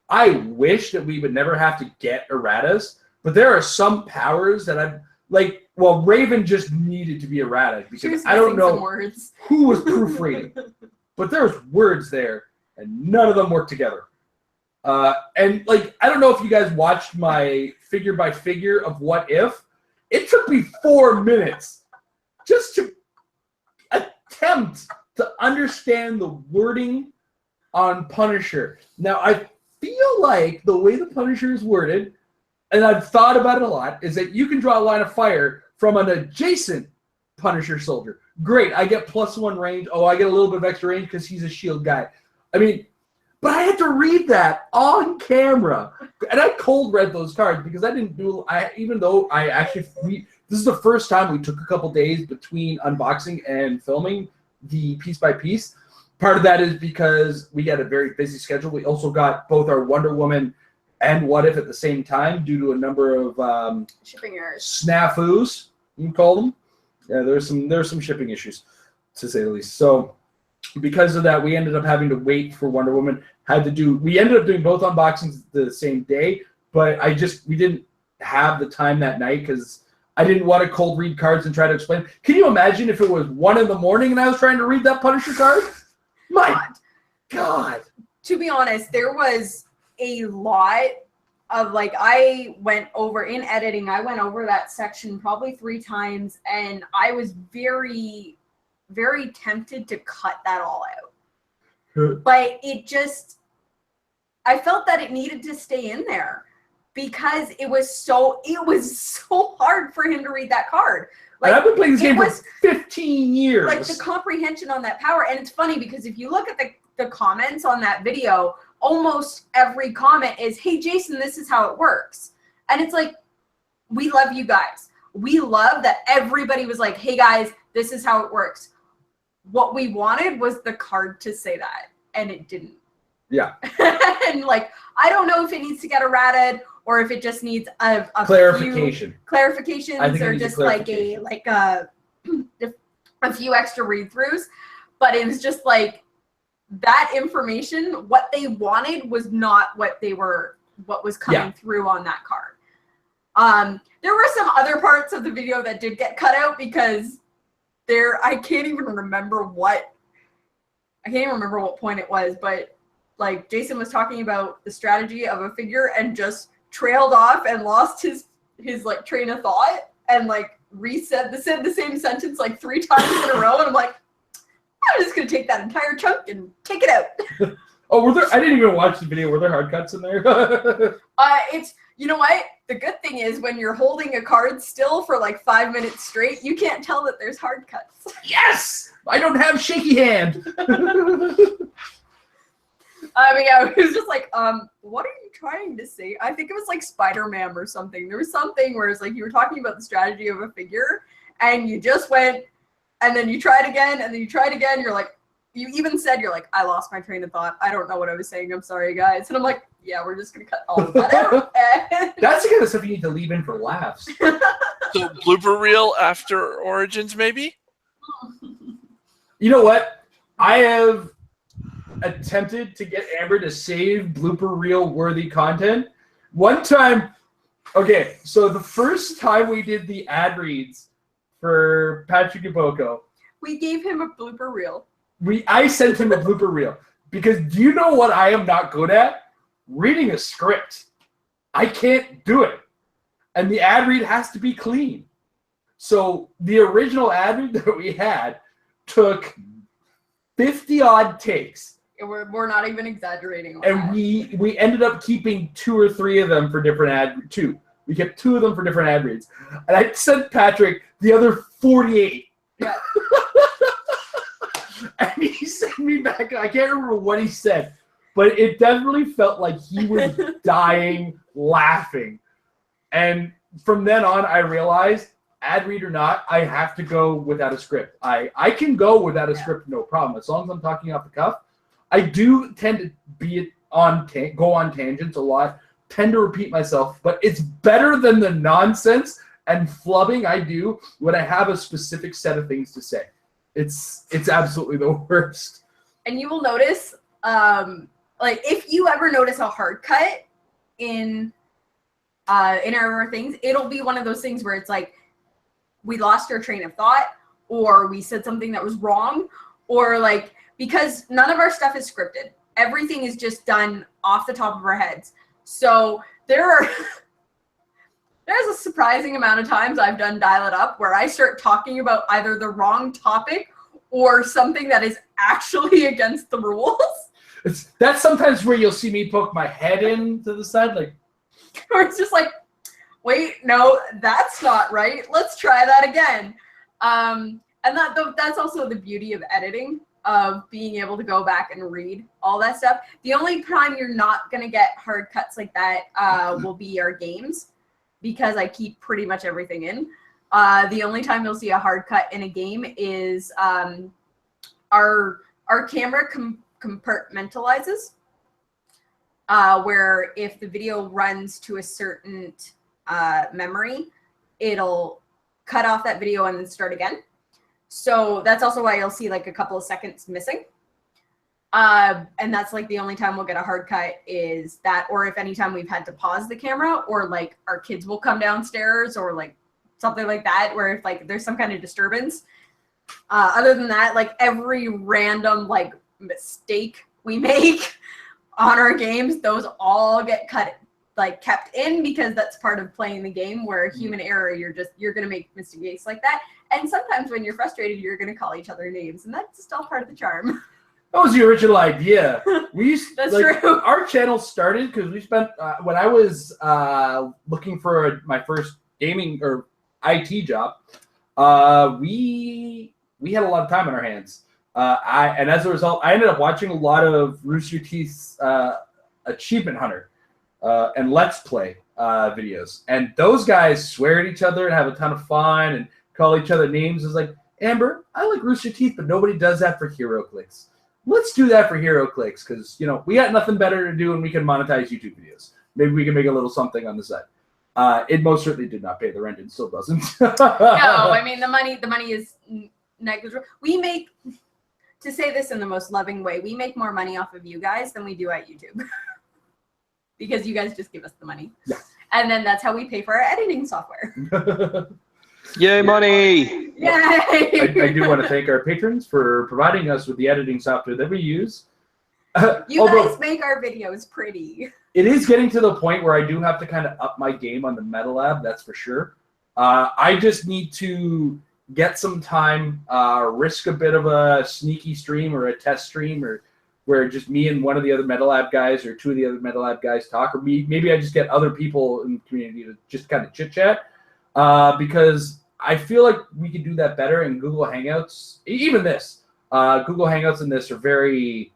D: I wish that we would never have to get erratas. But there are some powers that I'm like, well, Raven just needed to be errata because I don't know who was proofreading. But there's words there, and none of them work together. And like, I don't know if you guys watched my figure by figure of What If. It took me 4 minutes just to attempt to understand the wording on Punisher. Now, I feel like the way the Punisher is worded, and I've thought about it a lot, is that you can draw a line of fire from an adjacent Punisher soldier. Great, I get +1 range. Oh, I get a little bit of extra range because he's a shield guy. I mean, but I had to read that on camera. And I cold read those cards because even though I actually, this is the first time we took a couple days between unboxing and filming the piece by piece. Part of that is because we had a very busy schedule. We also got both our Wonder Woman and What If at the same time due to a number of
A: shipping errors,
D: snafus, you can call them. Yeah, there's some shipping issues, to say the least. So because of that, we ended up having to wait for Wonder Woman. We ended up doing both unboxings the same day, but we didn't have the time that night because I didn't want to cold read cards and try to explain. Can you imagine if it was 1 a.m. and I was trying to read that Punisher card? My God.
A: To be honest, there was a lot of I went over in editing. I went over that section probably 3 times, and I was very, very tempted to cut that all out. But I felt that it needed to stay in there because it was so hard for him to read that card.
D: I've been playing this game for 15 years.
A: Like, the comprehension on that power, and it's funny because if you look at the comments on that video, almost every comment is, "Hey Jason, this is how it works." And it's like, we love you guys. We love that everybody was like, "Hey guys, this is how it works." What we wanted was the card to say that, and it didn't.
D: Yeah.
A: And I don't know if it needs to get errated or if it just needs a
D: clarification.
A: Few clarifications, or just a few extra read-throughs. But it was just that information, what they wanted was not what was coming through on that card. There were some other parts of the video that did get cut out because I can't even remember what point it was, but Jason was talking about the strategy of a figure and just trailed off and lost his train of thought and said the same sentence like 3 times in a row, and I'm like, I'm just gonna take that entire chunk and take it out.
D: Oh, were there? I didn't even watch the video. Were there hard cuts in there?
A: It's, you know what? The good thing is when you're holding a card still for like 5 minutes straight, you can't tell that there's hard cuts.
D: Yes! I don't have shaky hand.
A: Yeah, it was just like, what are you trying to say? I think it was like Spider-Man or something. There was something where it's like you were talking about the strategy of a figure, and you just went, and then you tried again, and then you tried again. You're like, you even said, you're like, I lost my train of thought. I don't know what I was saying. I'm sorry, guys. And I'm like, yeah, we're just gonna cut all of that out.
D: That's the kind of stuff you need to leave in for laughs.
B: So blooper reel after Origins, maybe?
D: You know what? I have attempted to get Amber to save blooper reel worthy content. One time, okay, so the first time we did the ad reads for Patrick Iboko,
A: we gave him a blooper reel.
D: I sent him a blooper reel because do you know what I am not good at? Reading a script. I can't do it. And the ad read has to be clean. So the original ad read that we had took 50-odd takes.
A: We're not even exaggerating on
D: and
A: that.
D: we ended up keeping 2 or 3 of them for different we kept 2 of them for different ad reads. And I sent Patrick the other 48.
A: Yeah.
D: And he sent me back, I can't remember what he said, but it definitely felt like he was dying laughing. And from then on, I realized, ad read or not, I have to go without a script. I can go without a script, no problem, as long as I'm talking off the cuff. I do tend to go on tangents a lot, tend to repeat myself, but it's better than the nonsense and flubbing I do when I have a specific set of things to say. It's absolutely the worst.
A: And you will notice, like if you ever notice a hard cut in our things, it'll be one of those things where it's like we lost our train of thought, or we said something that was wrong, or like, because none of our stuff is scripted. Everything is just done off the top of our heads. So there's a surprising amount of times I've done Dial It Up where I start talking about either the wrong topic or something that is actually against the rules.
D: That's sometimes where you'll see me poke my head in to the side, like,
A: or it's just like, wait, no, that's not right. Let's try that again. And that's also the beauty of editing, of being able to go back and read all that stuff. The only time you're not going to get hard cuts like that will be our games, because I keep pretty much everything in. The only time you'll see a hard cut in a game is our camera compartmentalizes, where if the video runs to a certain memory, it'll cut off that video and then start again. So that's also why you'll see like a couple of seconds missing. And that's like the only time we'll get a hard cut is that, or if anytime we've had to pause the camera, or like our kids will come downstairs, or like something like that, where if like there's some kind of disturbance. Other than that, like every random like mistake we make on our games, those all get kept in, because that's part of playing the game, where human error, you're gonna make mistakes like that. And sometimes when you're frustrated, you're gonna call each other names, and that's still part of the charm.
D: That was the original idea. That's
A: true.
D: Our channel started because we spent when I was looking for my first gaming or IT job. We had a lot of time on our hands, and as a result, I ended up watching a lot of Rooster Teeth's Achievement Hunter and Let's Play videos, and those guys swear at each other and have a ton of fun and call each other names. It's like, Amber, I like Rooster Teeth, but nobody does that for HeroClix. Let's do that for HeroClix, because we got nothing better to do, and we can monetize YouTube videos. Maybe we can make a little something on the side. It most certainly did not pay the rent, and still doesn't.
A: No, I mean the money is negligible. We make, to say this in the most loving way, we make more money off of you guys than we do at YouTube, because you guys just give us the money, and then that's how we pay for our editing software.
C: Yay, money!
A: Yay!
D: I do want to thank our patrons for providing us with the editing software that we use.
A: You guys make our videos pretty.
D: It is getting to the point where I do have to kind of up my game on the Meta Lab, that's for sure. I just need to get some time, risk a bit of a sneaky stream or a test stream, or where just me and one of the other Metal Lab guys or two of the other Metal Lab guys talk, or maybe I just get other people in the community to just kind of chit chat, because I feel like we could do that better. And Google Hangouts, even this, Google Hangouts and this are very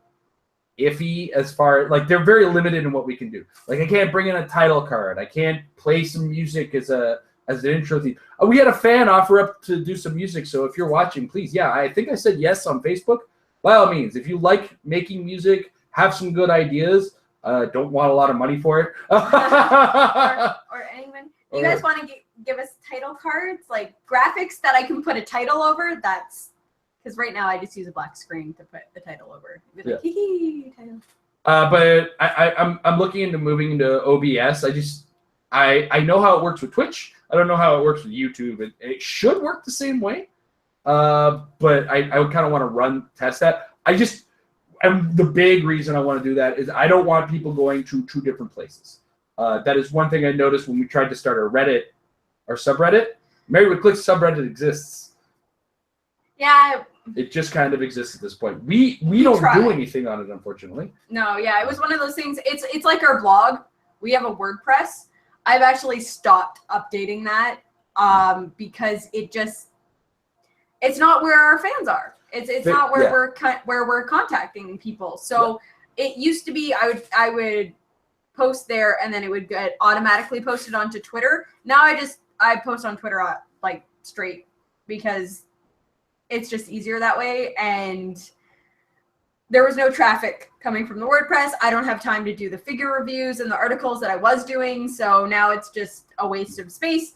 D: iffy as far, like they're very limited in what we can do. Like I can't bring in a title card. I can't play some music as an intro theme. We had a fan offer up to do some music, so if you're watching, please, yeah, I think I said yes on Facebook. By all means, if you like making music, have some good ideas, don't want a lot of money for it.
A: or anyone, you guys want to give us title cards, like graphics that I can put a title over? That's because right now I just use a black screen to put the title over. Be like, hee title.
D: But I'm looking into moving into OBS. I know how it works with Twitch. I don't know how it works with YouTube. It should work the same way. But I kind of want to test that. And the big reason I want to do that is I don't want people going to two different places. That is one thing I noticed when we tried to start our Reddit, our subreddit. Married with Clix subreddit exists.
A: Yeah.
D: It just kind of exists at this point. We don't do anything on it, unfortunately.
A: No, yeah, it was one of those things. It's like our blog. We have a WordPress. I've actually stopped updating that because it's not where our fans are. It's not where we're contacting people. So it used to be I would post there and then it would get automatically posted onto Twitter. Now I post on Twitter like straight because it's just easier that way, and there was no traffic coming from the WordPress. I don't have time to do the figure reviews and the articles that I was doing, so now it's just a waste of space.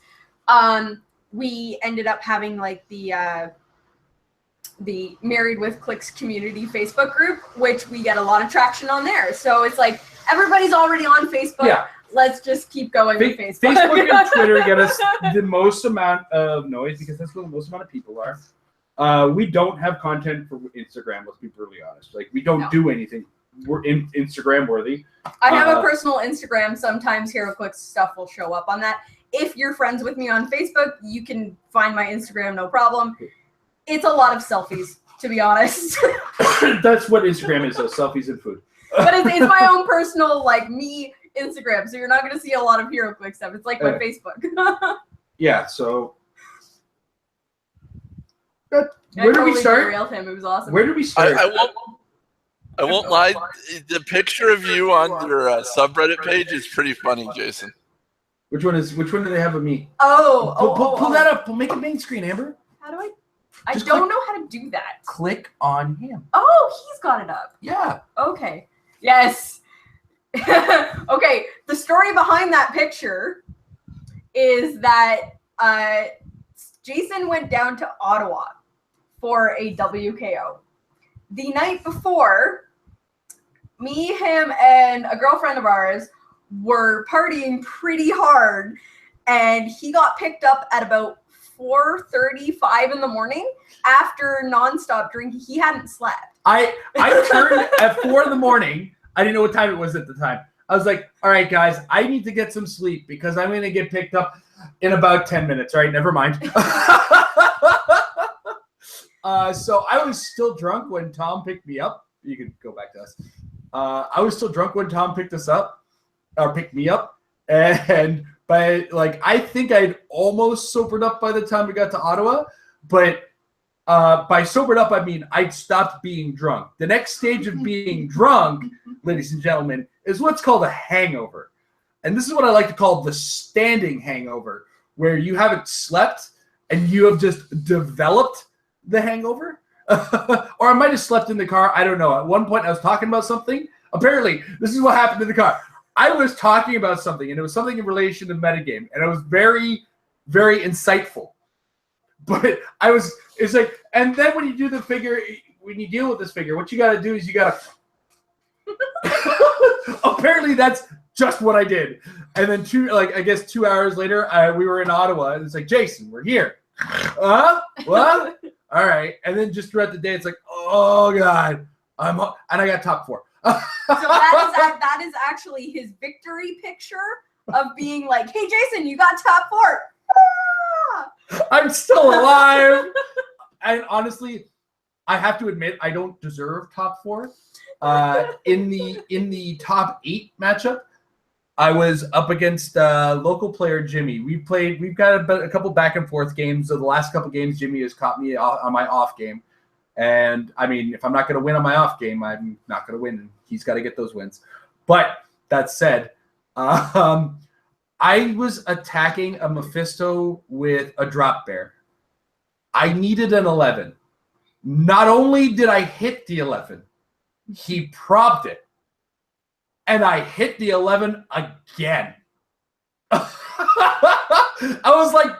A: We ended up having like the Married with Clix community Facebook group, which we get a lot of traction on there. So it's like everybody's already on Facebook. Yeah. Let's just keep going with Facebook.
D: Facebook and Twitter get us the most amount of noise because that's where the most amount of people are. We don't have content for Instagram, let's be brutally honest. Like, we don't do anything. We're Instagram worthy.
A: I have a personal Instagram. Sometimes HeroClix stuff will show up on that. If you're friends with me on Facebook, you can find my Instagram, no problem. It's a lot of selfies, to be honest.
D: That's what Instagram is, selfies and food.
A: But it's my own personal, like, me Instagram, so you're not going to see a lot of HeroClix stuff. It's like my Facebook.
D: Yeah, so... Where did we start?
A: Derailed him. It was awesome.
D: Where did we start?
B: I won't lie. The picture of you on your subreddit page is pretty funny, Jason.
D: Which one do they have of me?
A: Pull
D: that up. We'll make it main screen, Amber.
A: How do I don't know how to do that.
D: Click on him.
A: Oh, he's got it up.
D: Yeah.
A: Okay. Yes. Okay. The story behind that picture is that Jason went down to Ottawa for a WKO. The night before, me, him, and a girlfriend of ours were partying pretty hard, and he got picked up at about 4:35 in the morning after nonstop drinking. He hadn't slept.
D: I turned at 4 in the morning. I didn't know what time it was at the time. I was like, all right, guys, I need to get some sleep because I'm going to get picked up in about 10 minutes. All right, never mind. So I was still drunk when Tom picked me up. You can go back to us. I was still drunk when Tom picked me up. And I think I'd almost sobered up by the time we got to Ottawa. But by sobered up, I mean I'd stopped being drunk. The next stage of being drunk, ladies and gentlemen, is what's called a hangover. And this is what I like to call the standing hangover, where you haven't slept and you have just developed the hangover. Or I might have slept in the car. I don't know. At one point, I was talking about something. Apparently, this is what happened in the car. I was talking about something, and it was something in relation to metagame, and it was very, very insightful. But it's like, and then when you do the figure, when you deal with this figure, what you got to do is you got to... Apparently, that's just what I did. And then 2 hours later, we were in Ottawa, and it's like, Jason, we're here. What? All right. And then just throughout the day, it's like, oh God, and I got top 4.
A: So that is actually his victory picture of being like, hey, Jason, you got top 4.
D: I'm still alive. And honestly, I have to admit, I don't deserve top 4. In the top 8 matchup, I was up against local player Jimmy. We've got a couple back and forth games. So the last couple games, Jimmy has caught me on my off game. And I mean, if I'm not going to win on my off game, I'm not going to win. He's got to get those wins. But that said, I was attacking a Mephisto with a drop bear. I needed an 11. Not only did I hit the 11, he probbed it. And I hit the 11 again. I was like,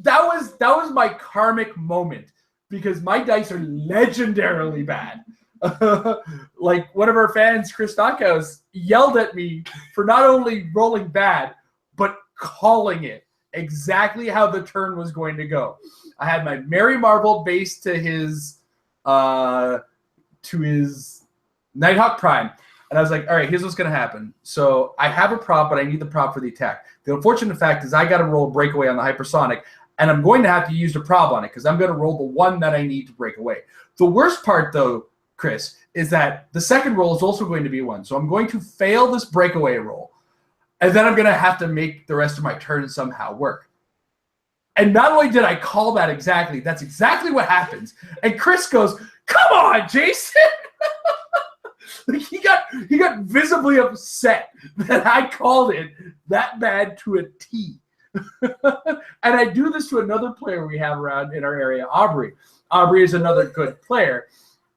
D: that was my karmic moment because my dice are legendarily bad. Like one of our fans, Chris Stockhouse, yelled at me for not only rolling bad, but calling it exactly how the turn was going to go. I had my Mary Marble base to his Nighthawk Prime. And I was like, all right, here's what's going to happen. So I have a prop, but I need the prop for the attack. The unfortunate fact is I got to roll a breakaway on the hypersonic, and I'm going to have to use the prop on it because I'm going to roll the one that I need to break away. The worst part, though, Chris, is that the second roll is also going to be 1. So I'm going to fail this breakaway roll, and then I'm going to have to make the rest of my turn somehow work. And not only did I call that exactly, that's exactly what happens. And Chris goes, come on, Jason! Like he got visibly upset that I called it that bad to a T. And I do this to another player we have around in our area, Aubrey. Aubrey is another good player.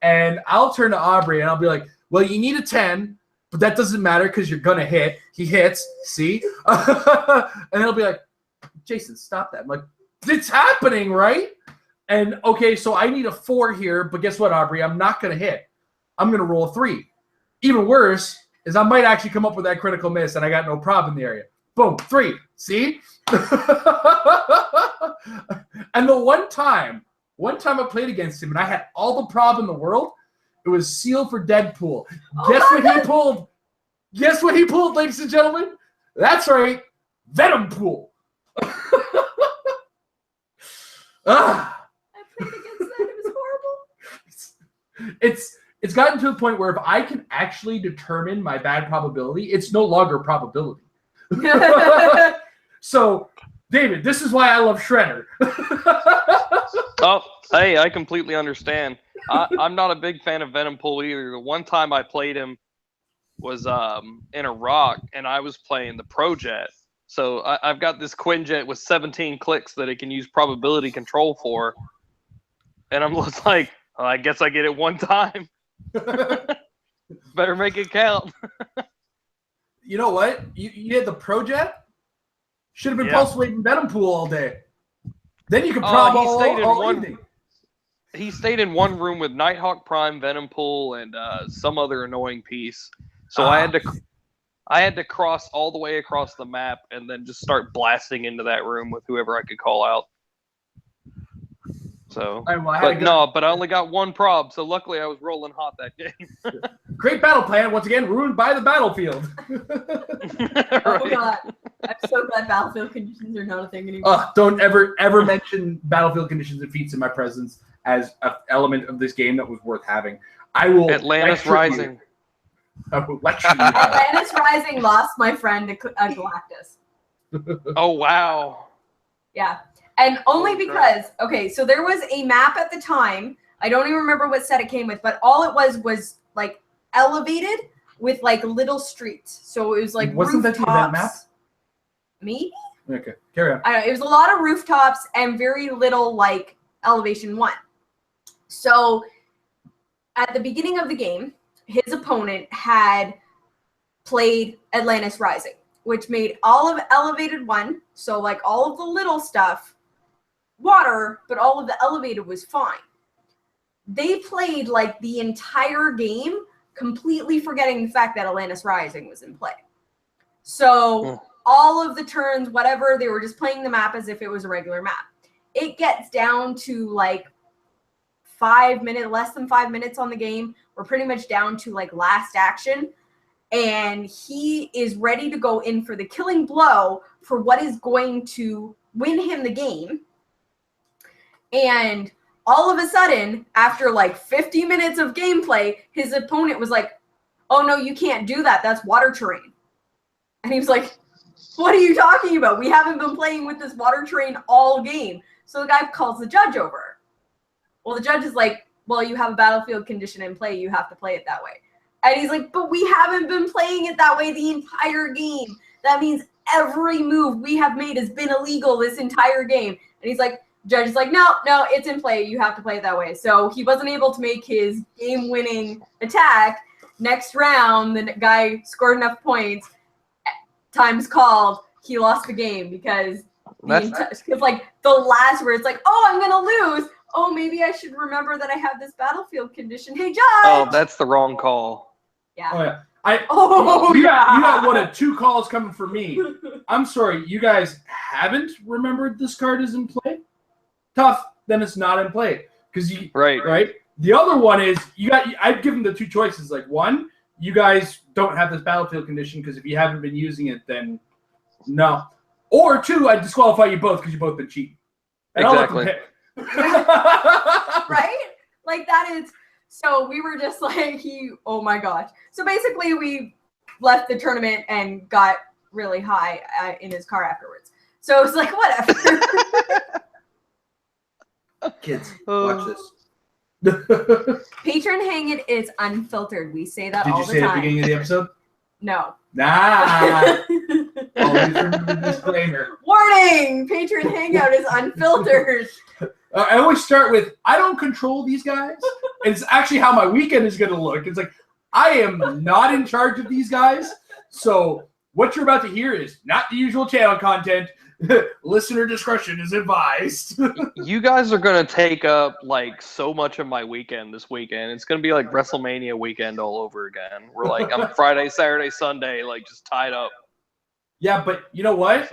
D: And I'll turn to Aubrey and I'll be like, well, you need a 10, but that doesn't matter because you're going to hit. He hits, see? And he'll be like, Jason, stop that. I'm like, it's happening, right? And, okay, so I need a 4 here, but guess what, Aubrey? I'm not going to hit. I'm going to roll a 3. Even worse is I might actually come up with that critical miss, and I got no problem in the area. Boom, 3. See? And the one time I played against him, and I had all the problem in the world, it was Seal for Deadpool. Guess what he pulled? Guess what he pulled, ladies and gentlemen? That's right, Venom Pool.
A: I played against that. It was horrible.
D: It's gotten to the point where if I can actually determine my bad probability, it's no longer probability. So, David, this is why I love Shredder.
C: Oh, hey, I completely understand. I'm not a big fan of Venom Pool either. The one time I played him was in Iraq, and I was playing the Projet. So I've got this Quinjet with 17 clicks that it can use probability control for. And I'm just like, well, I guess I get it one time. Better make it count.
D: You know what? You had the Projet? Should have been pulse waiting Venom Pool all day. Then you could prob all evening.
C: He stayed in one room with Nighthawk Prime, Venom Pool, and some other annoying piece. So I had to cross all the way across the map and then just start blasting into that room with whoever I could call out. So, but I only got 1 prob, so luckily I was rolling hot that game.
D: Great battle plan, once again, ruined by the battlefield.
A: Oh god, I'm so glad battlefield conditions are not a thing anymore.
D: Don't ever mention battlefield conditions and feats in my presence as an element of this game that was worth having. I will.
C: Atlantis Rising.
D: I will lecture you.
A: Atlantis Rising lost my friend to Galactus.
C: Oh wow.
A: Yeah. And only because, okay, so there was a map at the time. I don't even remember what set it came with, but all it was like elevated with like little streets. So it was like
D: wasn't
A: rooftops.
D: that the event map?
A: Maybe?
D: Okay, carry on.
A: I don't know. It was a lot of rooftops and very little like elevation 1. So at the beginning of the game, his opponent had played Atlantis Rising, which made all of elevated 1, so like all of the little stuff, water, but all of the elevated was fine. They played like the entire game, completely forgetting the fact that Atlantis Rising was in play. So all of the turns, whatever, they were just playing the map as if it was a regular map. It gets down to like 5 minutes, less than 5 minutes on the game. We're pretty much down to like last action. And he is ready to go in for the killing blow for what is going to win him the game. And all of a sudden, after like 50 minutes of gameplay, his opponent was like, oh no, you can't do that. That's water terrain. And he was like, what are you talking about? We haven't been playing with this water terrain all game. So the guy calls the judge over. Well, the judge is like, well, you have a battlefield condition in play. You have to play it that way. And he's like, but we haven't been playing it that way the entire game. That means every move we have made has been illegal this entire game. And he's like, judge is like, no, it's in play. You have to play it that way. So he wasn't able to make his game-winning attack. Next round, the guy scored enough points. Time's called. He lost the game because it's like the last where it's like, oh, I'm gonna lose. Oh, maybe I should remember that I have this battlefield condition. Hey, judge.
C: Oh, that's the wrong call.
A: Yeah.
D: Oh yeah. You got one of two calls coming for me. I'm sorry, you guys haven't remembered this card is in play? Tough. Then it's not in play because you right. The other one is I've given the two choices. Like one, you guys don't have this battlefield condition because if you haven't been using it, then no. Or two, I disqualify you both because you've both been cheating. And
C: exactly.
A: Right? Like that is. So we were just like oh my gosh. So basically, we left the tournament and got really high in his car afterwards. So it's like whatever.
D: Kids, watch this.
A: Patron Hangout is unfiltered. We say that all the time.
D: Did you say at the beginning of the episode?
A: No.
D: Nah. Always remember the disclaimer.
A: Warning! Patron Hangout is unfiltered.
D: I always start with, I don't control these guys. It's actually how my weekend is going to look. It's like, I am not in charge of these guys. So what you're about to hear is not the usual channel content. Listener discretion is advised.
C: You guys are going to take up like so much of my weekend this weekend. It's going to be like WrestleMania weekend all over again. We're like, I'm Friday, Saturday, Sunday, like just tied up.
D: Yeah, but you know what?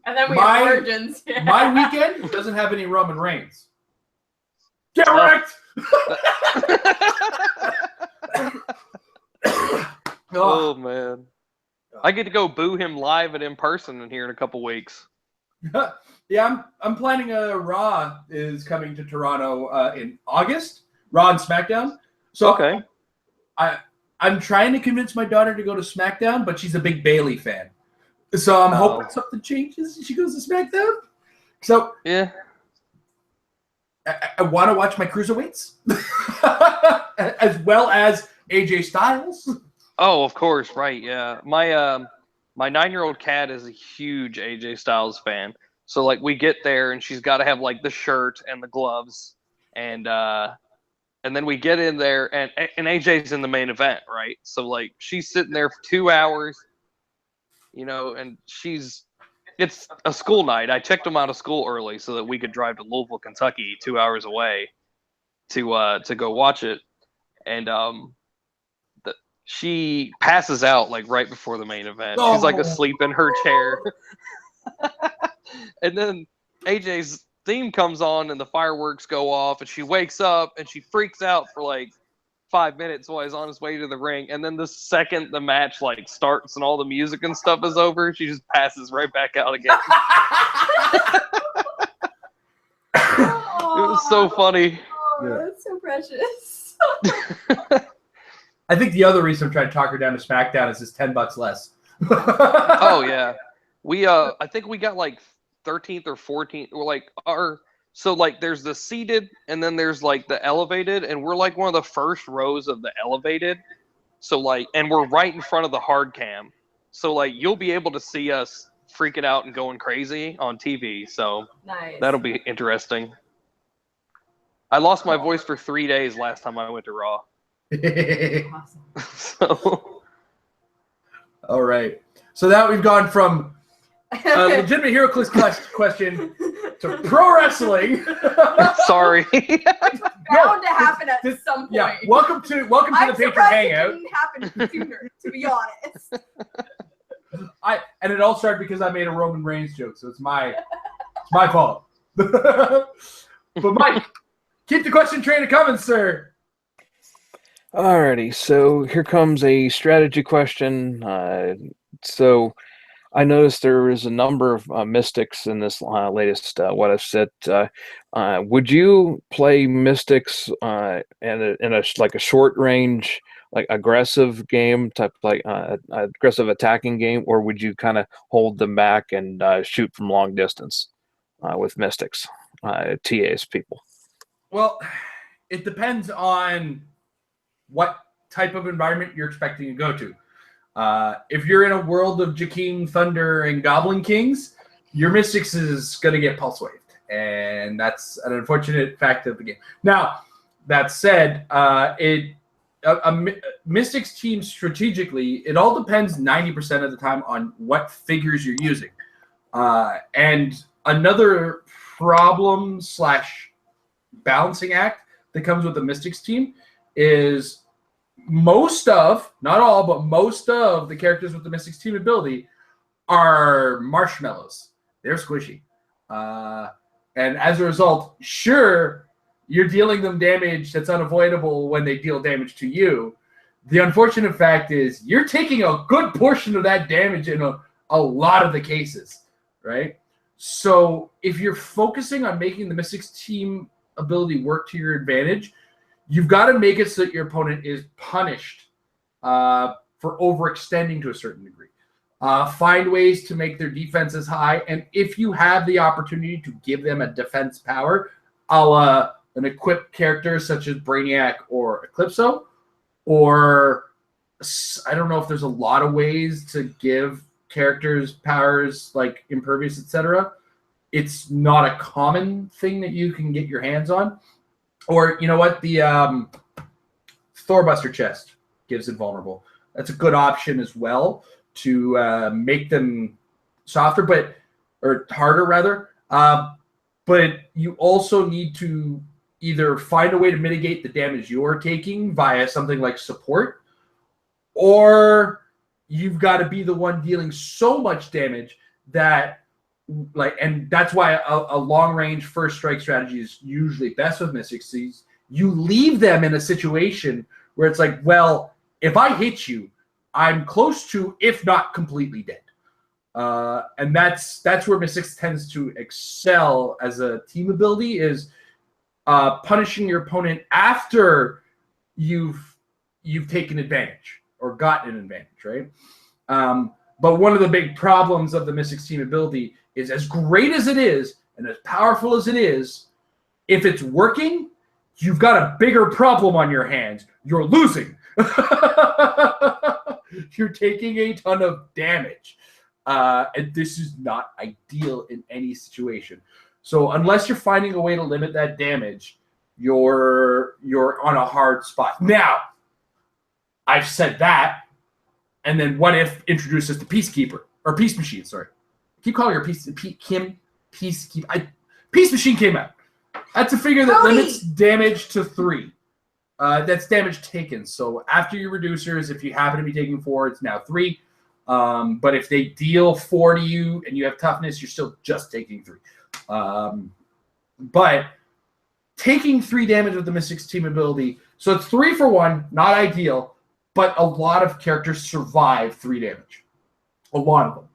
A: And then we have Origins. Yeah.
D: My weekend doesn't have any Roman Reigns. Get wrecked!
C: Oh, man. I get to go boo him live and in person in here in a couple weeks.
D: Yeah, I'm planning a Raw is coming to Toronto in August. Raw and SmackDown. So
C: okay.
D: I'm trying to convince my daughter to go to SmackDown, but she's a big Bayley fan. So I'm hoping something changes and she goes to SmackDown. So
C: yeah,
D: I want to watch my cruiserweights as well as AJ Styles.
C: Oh, of course, right? Yeah, my 9-year-old cat is a huge AJ Styles fan. So like we get there and she's got to have like the shirt and the gloves, and then we get in there and AJ's in the main event, right? So like she's sitting there for 2 hours, you know, and it's a school night. I checked them out of school early so that we could drive to Louisville, Kentucky, 2 hours away to go watch it, and she passes out like right before the main event. She's like asleep in her chair. And then AJ's theme comes on and the fireworks go off and she wakes up and she freaks out for like 5 minutes while he's on his way to the ring. And then the second the match like starts and all the music and stuff is over, she just passes right back out again. It was so funny.
A: Oh, that's so precious.
D: I think the other reason I'm trying to talk her down to SmackDown is just $10 less.
C: Oh yeah, I think we got like 13th or 14th. We're like so like there's the seated and then there's like the elevated, and we're like one of the first rows of the elevated. So like, and we're right in front of the hard cam. So like you'll be able to see us freaking out and going crazy on TV. So
A: nice.
C: That'll be interesting. I lost my voice for 3 days last time I went to Raw.
A: Awesome.
C: So,
D: all right. So now we've gone from a legitimate Hero Clix question to pro wrestling.
C: sorry.
A: Bound to happen at some point.
D: Yeah. Welcome to the Patron Hangout.
A: It didn't happen sooner, to be honest.
D: And it all started because I made a Roman Reigns joke, so it's my fault. But Mike, keep the question train coming, sir.
E: Alrighty, so here comes a strategy question. So I noticed there is a number of mystics in this latest What If set. Would you play mystics in a like a short range, like aggressive game type, like aggressive attacking game, or would you kind of hold them back and shoot from long distance with mystics, TAs people?
D: Well, it depends on what type of environment you're expecting to go to. If you're in a world of Jakeem, Thunder, and Goblin Kings, your Mystics is going to get pulse waved. And that's an unfortunate fact of the game. Now, that said, a Mystics team strategically, it all depends 90% of the time on what figures you're using. And another problem / balancing act that comes with the Mystics team is most of, not all, but most of the characters with the Mystics team ability are marshmallows. They're squishy. And as a result, sure, you're dealing them damage that's unavoidable when they deal damage to you. The unfortunate fact is you're taking a good portion of that damage in a lot of the cases, right? So if you're focusing on making the Mystics team ability work to your advantage, you've got to make it so that your opponent is punished for overextending to a certain degree. Find ways to make their defenses high, and if you have the opportunity to give them a defense power, a la an equipped character such as Brainiac or Eclipso, or I don't know if there's a lot of ways to give characters powers like Impervious, etc. It's not a common thing that you can get your hands on. Or, you know what, the Thorbuster chest gives invulnerable. That's a good option as well to make them softer, or harder rather. But you also need to either find a way to mitigate the damage you're taking via something like support, or you've got to be the one dealing so much damage that, and that's why a long-range first strike strategy is usually best with Mystics. You leave them in a situation where it's like, well, if I hit you, I'm close to, if not completely dead. And that's where Mystics tends to excel as a team ability, is punishing your opponent after you've taken advantage or gotten an advantage, right? But one of the big problems of the Mystics team ability is, as great as it is and as powerful as it is, if it's working, you've got a bigger problem on your hands. You're losing. You're taking a ton of damage. And this is not ideal in any situation. So unless you're finding a way to limit that damage, you're on a hard spot. Now, I've said that, and then What If introduces the Peacekeeper, or Peace Machine, sorry. I keep calling her Peacekeeper. Peace Machine came out. That's a figure that limits damage to 3. That's damage taken. So after your reducers, if you happen to be taking 4, it's now 3. But if they deal 4 to you and you have toughness, you're still just taking 3. But taking 3 damage with the Mystics team ability, so it's 3 for 1, not ideal, but a lot of characters survive 3 damage. A lot of them.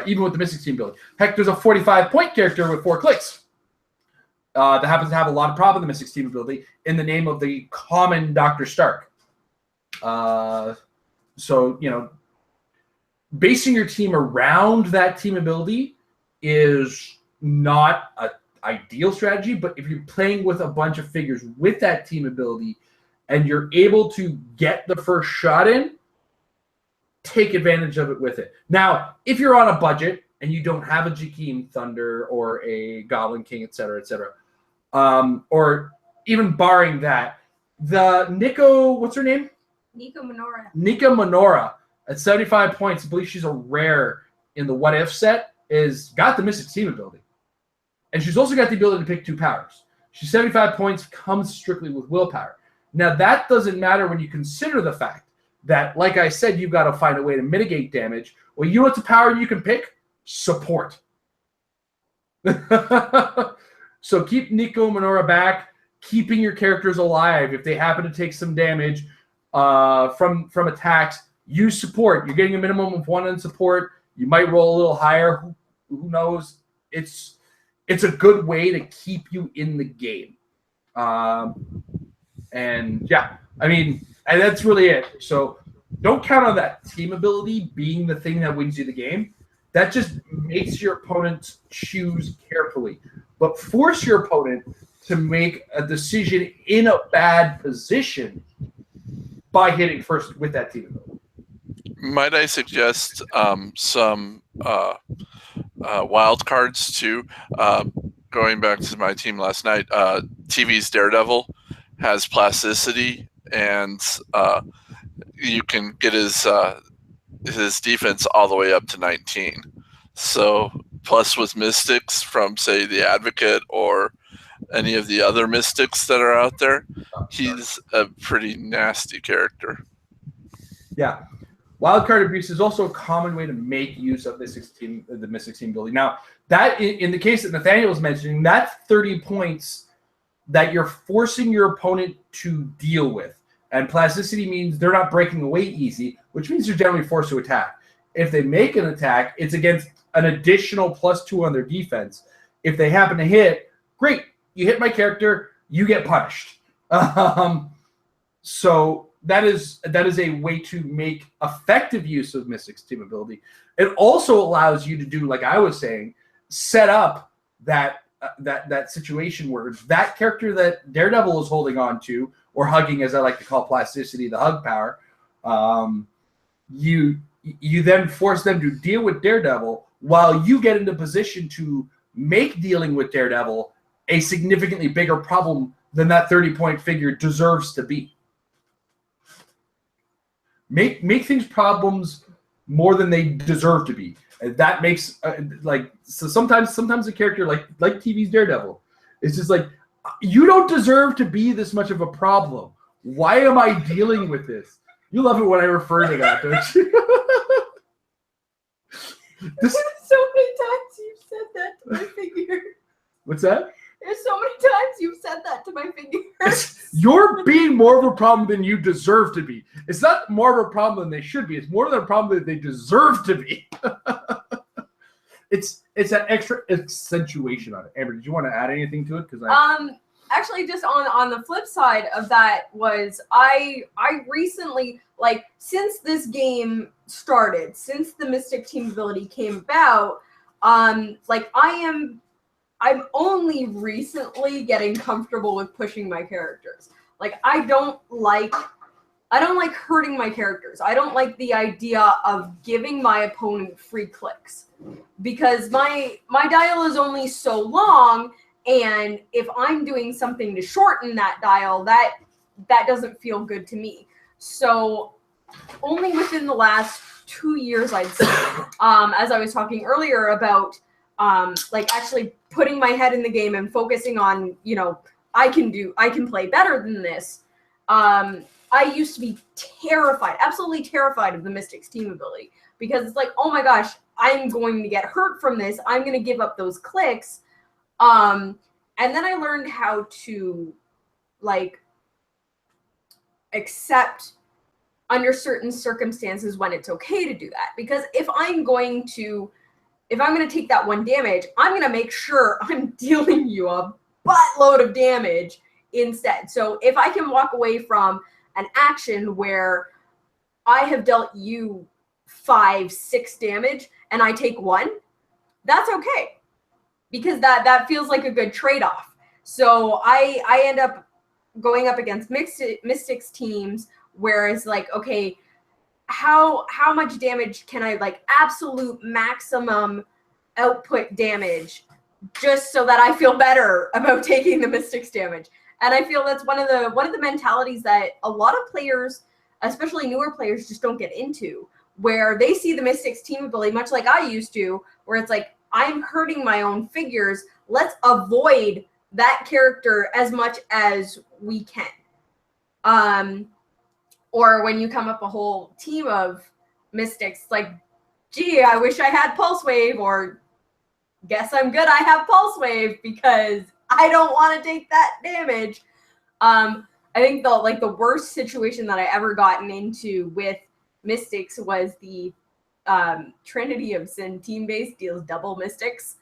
D: Even with the Mystics team ability. Heck, there's a 45-point character with 4 clicks that happens to have a lot of problem with the Mystics team ability in the name of the common Dr. Stark. So, basing your team around that team ability is not an ideal strategy, but if you're playing with a bunch of figures with that team ability and you're able to get the first shot in, take advantage of it with it. Now, if you're on a budget and you don't have a Jakeem Thunder or a Goblin King, etc., or even barring that, the Nico, what's her name?
A: Nika Minora.
D: Nika Minora at 75 points, I believe she's a rare in the What If set, is got the Mystic team ability. And she's also got the ability to pick 2 powers. She's 75 points, comes strictly with willpower. Now, that doesn't matter when you consider the fact that, like I said, you've got to find a way to mitigate damage. Well, you know what's a power you can pick? Support. So keep Nico Minora back, keeping your characters alive. If they happen to take some damage from attacks, use support. You're getting a minimum of 1 in support. You might roll a little higher. Who knows? It's a good way to keep you in the game. And yeah, I mean, and that's really it. So don't count on that team ability being the thing that wins you the game. That just makes your opponent choose carefully. But force your opponent to make a decision in a bad position by hitting first with that team ability.
B: Might I suggest some wild cards too? Going back to my team last night, TV's Daredevil has plasticity, and you can get his defense all the way up to 19. So plus with Mystics from, say, the Advocate or any of the other Mystics that are out there, he's a pretty nasty character.
D: Yeah. Wildcard abuse is also a common way to make use of the Mystic team ability. Now, that in the case that Nathaniel was mentioning, that's 30 points that you're forcing your opponent to deal with. And plasticity means they're not breaking away easy, which means they're generally forced to attack. If they make an attack, it's against an additional +2 on their defense. If they happen to hit, great. You hit my character, you get punished. So that is a way to make effective use of Mystic's team ability. It also allows you to do, like I was saying, set up that situation where that character that Daredevil is holding on to, or hugging, as I like to call plasticity, the hug power, you then force them to deal with Daredevil while you get into position to make dealing with Daredevil a significantly bigger problem than that 30-point figure deserves to be. Make things problems more than they deserve to be. And that makes so sometimes a character like TV's Daredevil, it's just like, you don't deserve to be this much of a problem. Why am I dealing with this? You love it when I refer to that, don't you?
A: So many times you've said that to my figure.
D: What's that?
A: There's so many times you've said that to my figure. You're
D: being more of a problem than you deserve to be. It's not more of a problem than they should be. It's more of a problem that they deserve to be. It's an extra accentuation on it. Amber, did you want to add anything to it?
A: Actually, just on the flip side of that was I recently, like, since this game started, since the Mystic team ability came about, like, I'm only recently getting comfortable with pushing my characters. Like, I don't like hurting my characters. I don't like the idea of giving my opponent free clicks, because my dial is only so long, and if I'm doing something to shorten that dial, that doesn't feel good to me. So only within the last 2 years, I'd say, as I was talking earlier about like actually putting my head in the game and focusing on, I can play better than this. I used to be terrified, absolutely terrified of the Mystic's team ability, because it's like, oh my gosh, I'm going to get hurt from this. I'm going to give up those clicks. And then I learned how to, like, accept under certain circumstances when it's okay to do that. Because if I'm going to take that 1 damage, I'm going to make sure I'm dealing you a buttload of damage instead. So if I can walk away from an action where I have dealt you 5-6 damage and I take 1, that's okay, because that feels like a good trade-off. So I end up going up against Mystics teams where it's like, okay, how much damage can I, like, absolute maximum output damage, just so that I feel better about taking the Mystics damage. And I feel that's one of the mentalities that a lot of players, especially newer players, just don't get into, where they see the Mystics team ability much like I used to, where it's like, I'm hurting my own figures, let's avoid that character as much as we can. Or when you come up a whole team of Mystics, like, gee, I wish I had Pulse Wave, or guess I'm good I have Pulse Wave because I don't want to take that damage. I think the worst situation that I ever gotten into with Mystics was the Trinity of Sin team base deals double mystics,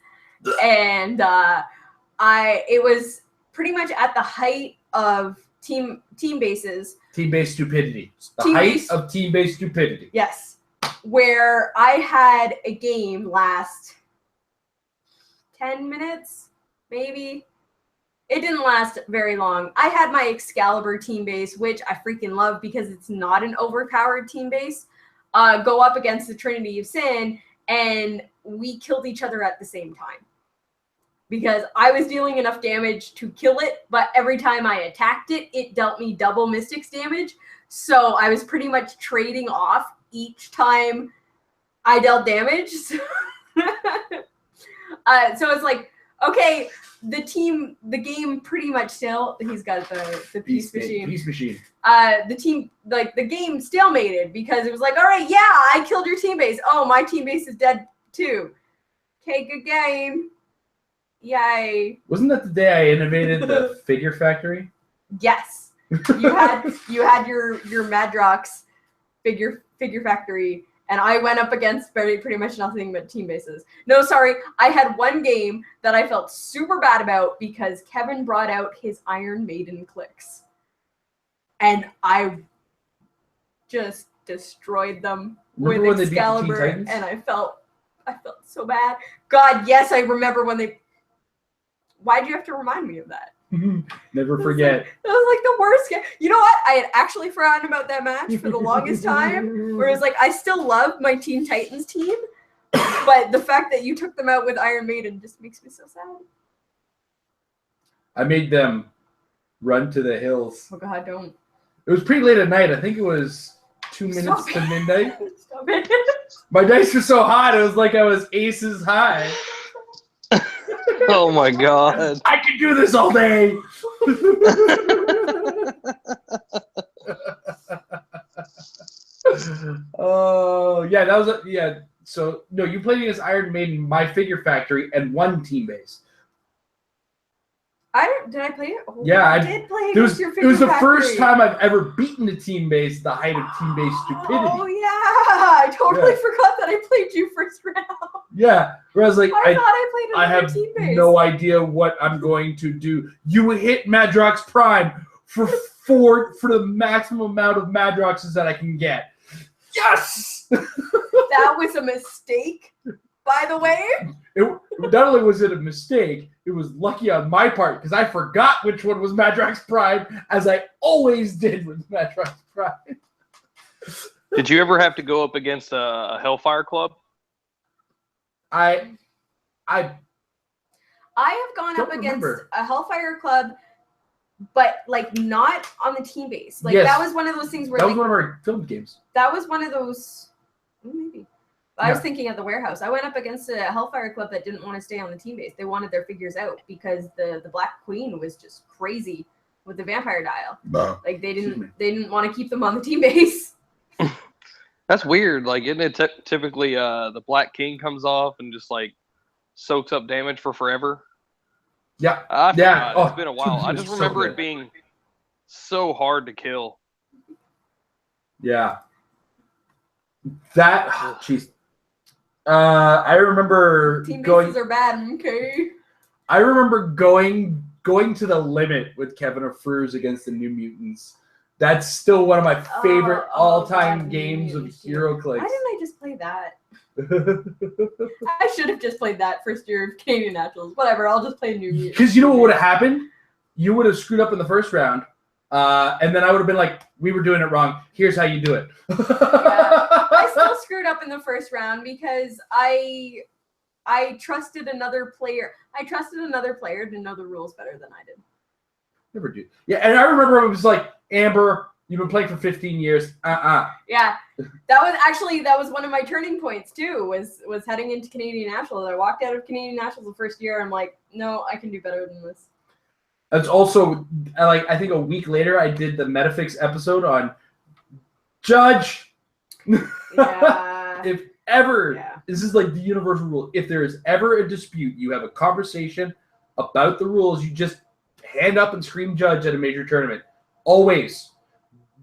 A: and it was pretty much at the height of team bases.
D: Team-based stupidity. The
A: Team
D: height
A: base-
D: of team-based stupidity.
A: Yes, where I had a game last 10 minutes, maybe. It didn't last very long. I had my Excalibur team base, which I freaking love because it's not an overpowered team base, go up against the Trinity of Sin, and we killed each other at the same time. Because I was dealing enough damage to kill it, but every time I attacked it, it dealt me double Mystics damage. So I was pretty much trading off each time I dealt damage. So it's like, okay, the game pretty much still, he's got the peace machine.
D: Peace machine.
A: The game stalemated because it was like, all right, yeah, I killed your team base. Oh, my team base is dead too. Okay, good game. Yay.
D: Wasn't that the day I innovated the figure factory?
A: Yes. You had your Madrox figure factory, and I went up against pretty much nothing but team bases. No, sorry. I had one game that I felt super bad about because Kevin brought out his Iron Maiden Clix. And I just destroyed them
D: Remember
A: with
D: when they beat the Teen
A: Excalibur,
D: Titans?
A: and I felt so bad. God, yes, I remember when they... Why'd you have to remind me of that?
D: Never forget.
A: That was like the worst game. You know what? I had actually forgotten about that match for the longest time. Where it was like, I still love my Teen Titans team, but the fact that you took them out with Iron Maiden just makes me so sad.
D: I made them run to the hills.
A: Oh God, don't.
D: It was pretty late at night. I think it was 2 minutes
A: Stop
D: to
A: it.
D: midnight.
A: Stop it.
D: My dice were so hot, it was like I was aces high.
C: Oh my God.
D: I could do this all day. Oh, yeah, that was yeah. So no, you played against Iron Maiden, my figure factory, and one team base.
A: Did I play it? Oh,
D: Yeah,
A: I
D: I-
A: did play
D: It was,
A: against your
D: it
A: figure
D: was the
A: factory.
D: first time I've ever beaten a team base, the height of team base stupidity.
A: Oh yeah, I totally
D: Yeah.
A: forgot that I played you first round.
D: Yeah, where I was like,
A: I thought I played
D: I
A: another
D: have
A: team base.
D: no idea what I'm going to do. You hit Madrox Prime for the maximum amount of Madroxes that I can get. Yes!
A: That was a mistake, by the way.
D: Not only was it a mistake, it was lucky on my part because I forgot which one was Madrox Prime, as I always did with Madrox Prime.
C: Did you ever have to go up against a Hellfire Club?
D: I
A: I have gone
D: Don't
A: up against
D: remember.
A: a Hellfire Club, but like not on the team base. Like
D: Yes.
A: that was one of those things where
D: that was
A: like,
D: one of our filmed games.
A: that was one of those. Maybe. I was
D: Yeah.
A: thinking at the warehouse. I went up against a Hellfire Club that didn't want to stay on the team base. They wanted their figures out because the Black Queen was just crazy with the vampire dial.
D: No.
A: Like they
D: Excuse me.
A: didn't want to keep them on the team base.
C: That's weird. Like, isn't it typically the Black King comes off and just like soaks up damage for forever?
D: Yeah.
C: I
D: Yeah.
C: forgot.
D: Oh,
C: It's been a while. I just
D: so
C: remember
D: good.
C: it being so hard to kill.
D: Yeah. That jeez. I remember
A: Team
D: going.
A: bases are bad. Okay.
D: I remember going to the limit with Kevin of Frues against the New Mutants. That's still one of my favorite all-time
A: God,
D: games of
A: Mutants.
D: Hero
A: Why
D: Clix.
A: didn't I just play that? I should have just played that first year of Canadian Naturals. Whatever, I'll just play New Mutants.
D: Because you know what would have happened? You would have screwed up in the first round, and then I would have been like, "We were doing it wrong. Here's how you do it."
A: I still screwed up in the first round because I trusted another player. I trusted another player to know the rules better than I did.
D: Never do. Yeah, and I remember it was like, Amber, you've been playing for 15 years.
A: Yeah, that was one of my turning points too. Was heading into Canadian Nationals. I walked out of Canadian Nationals the first year. I'm like, no, I can do better than this.
D: That's also, like, I think a week later, I did the Metafix episode on Judge.
A: Yeah.
D: If ever,
A: Yeah.
D: this is like the universal rule. If there is ever a dispute, you have a conversation about the rules, you just hand up and scream judge at a major tournament. Always.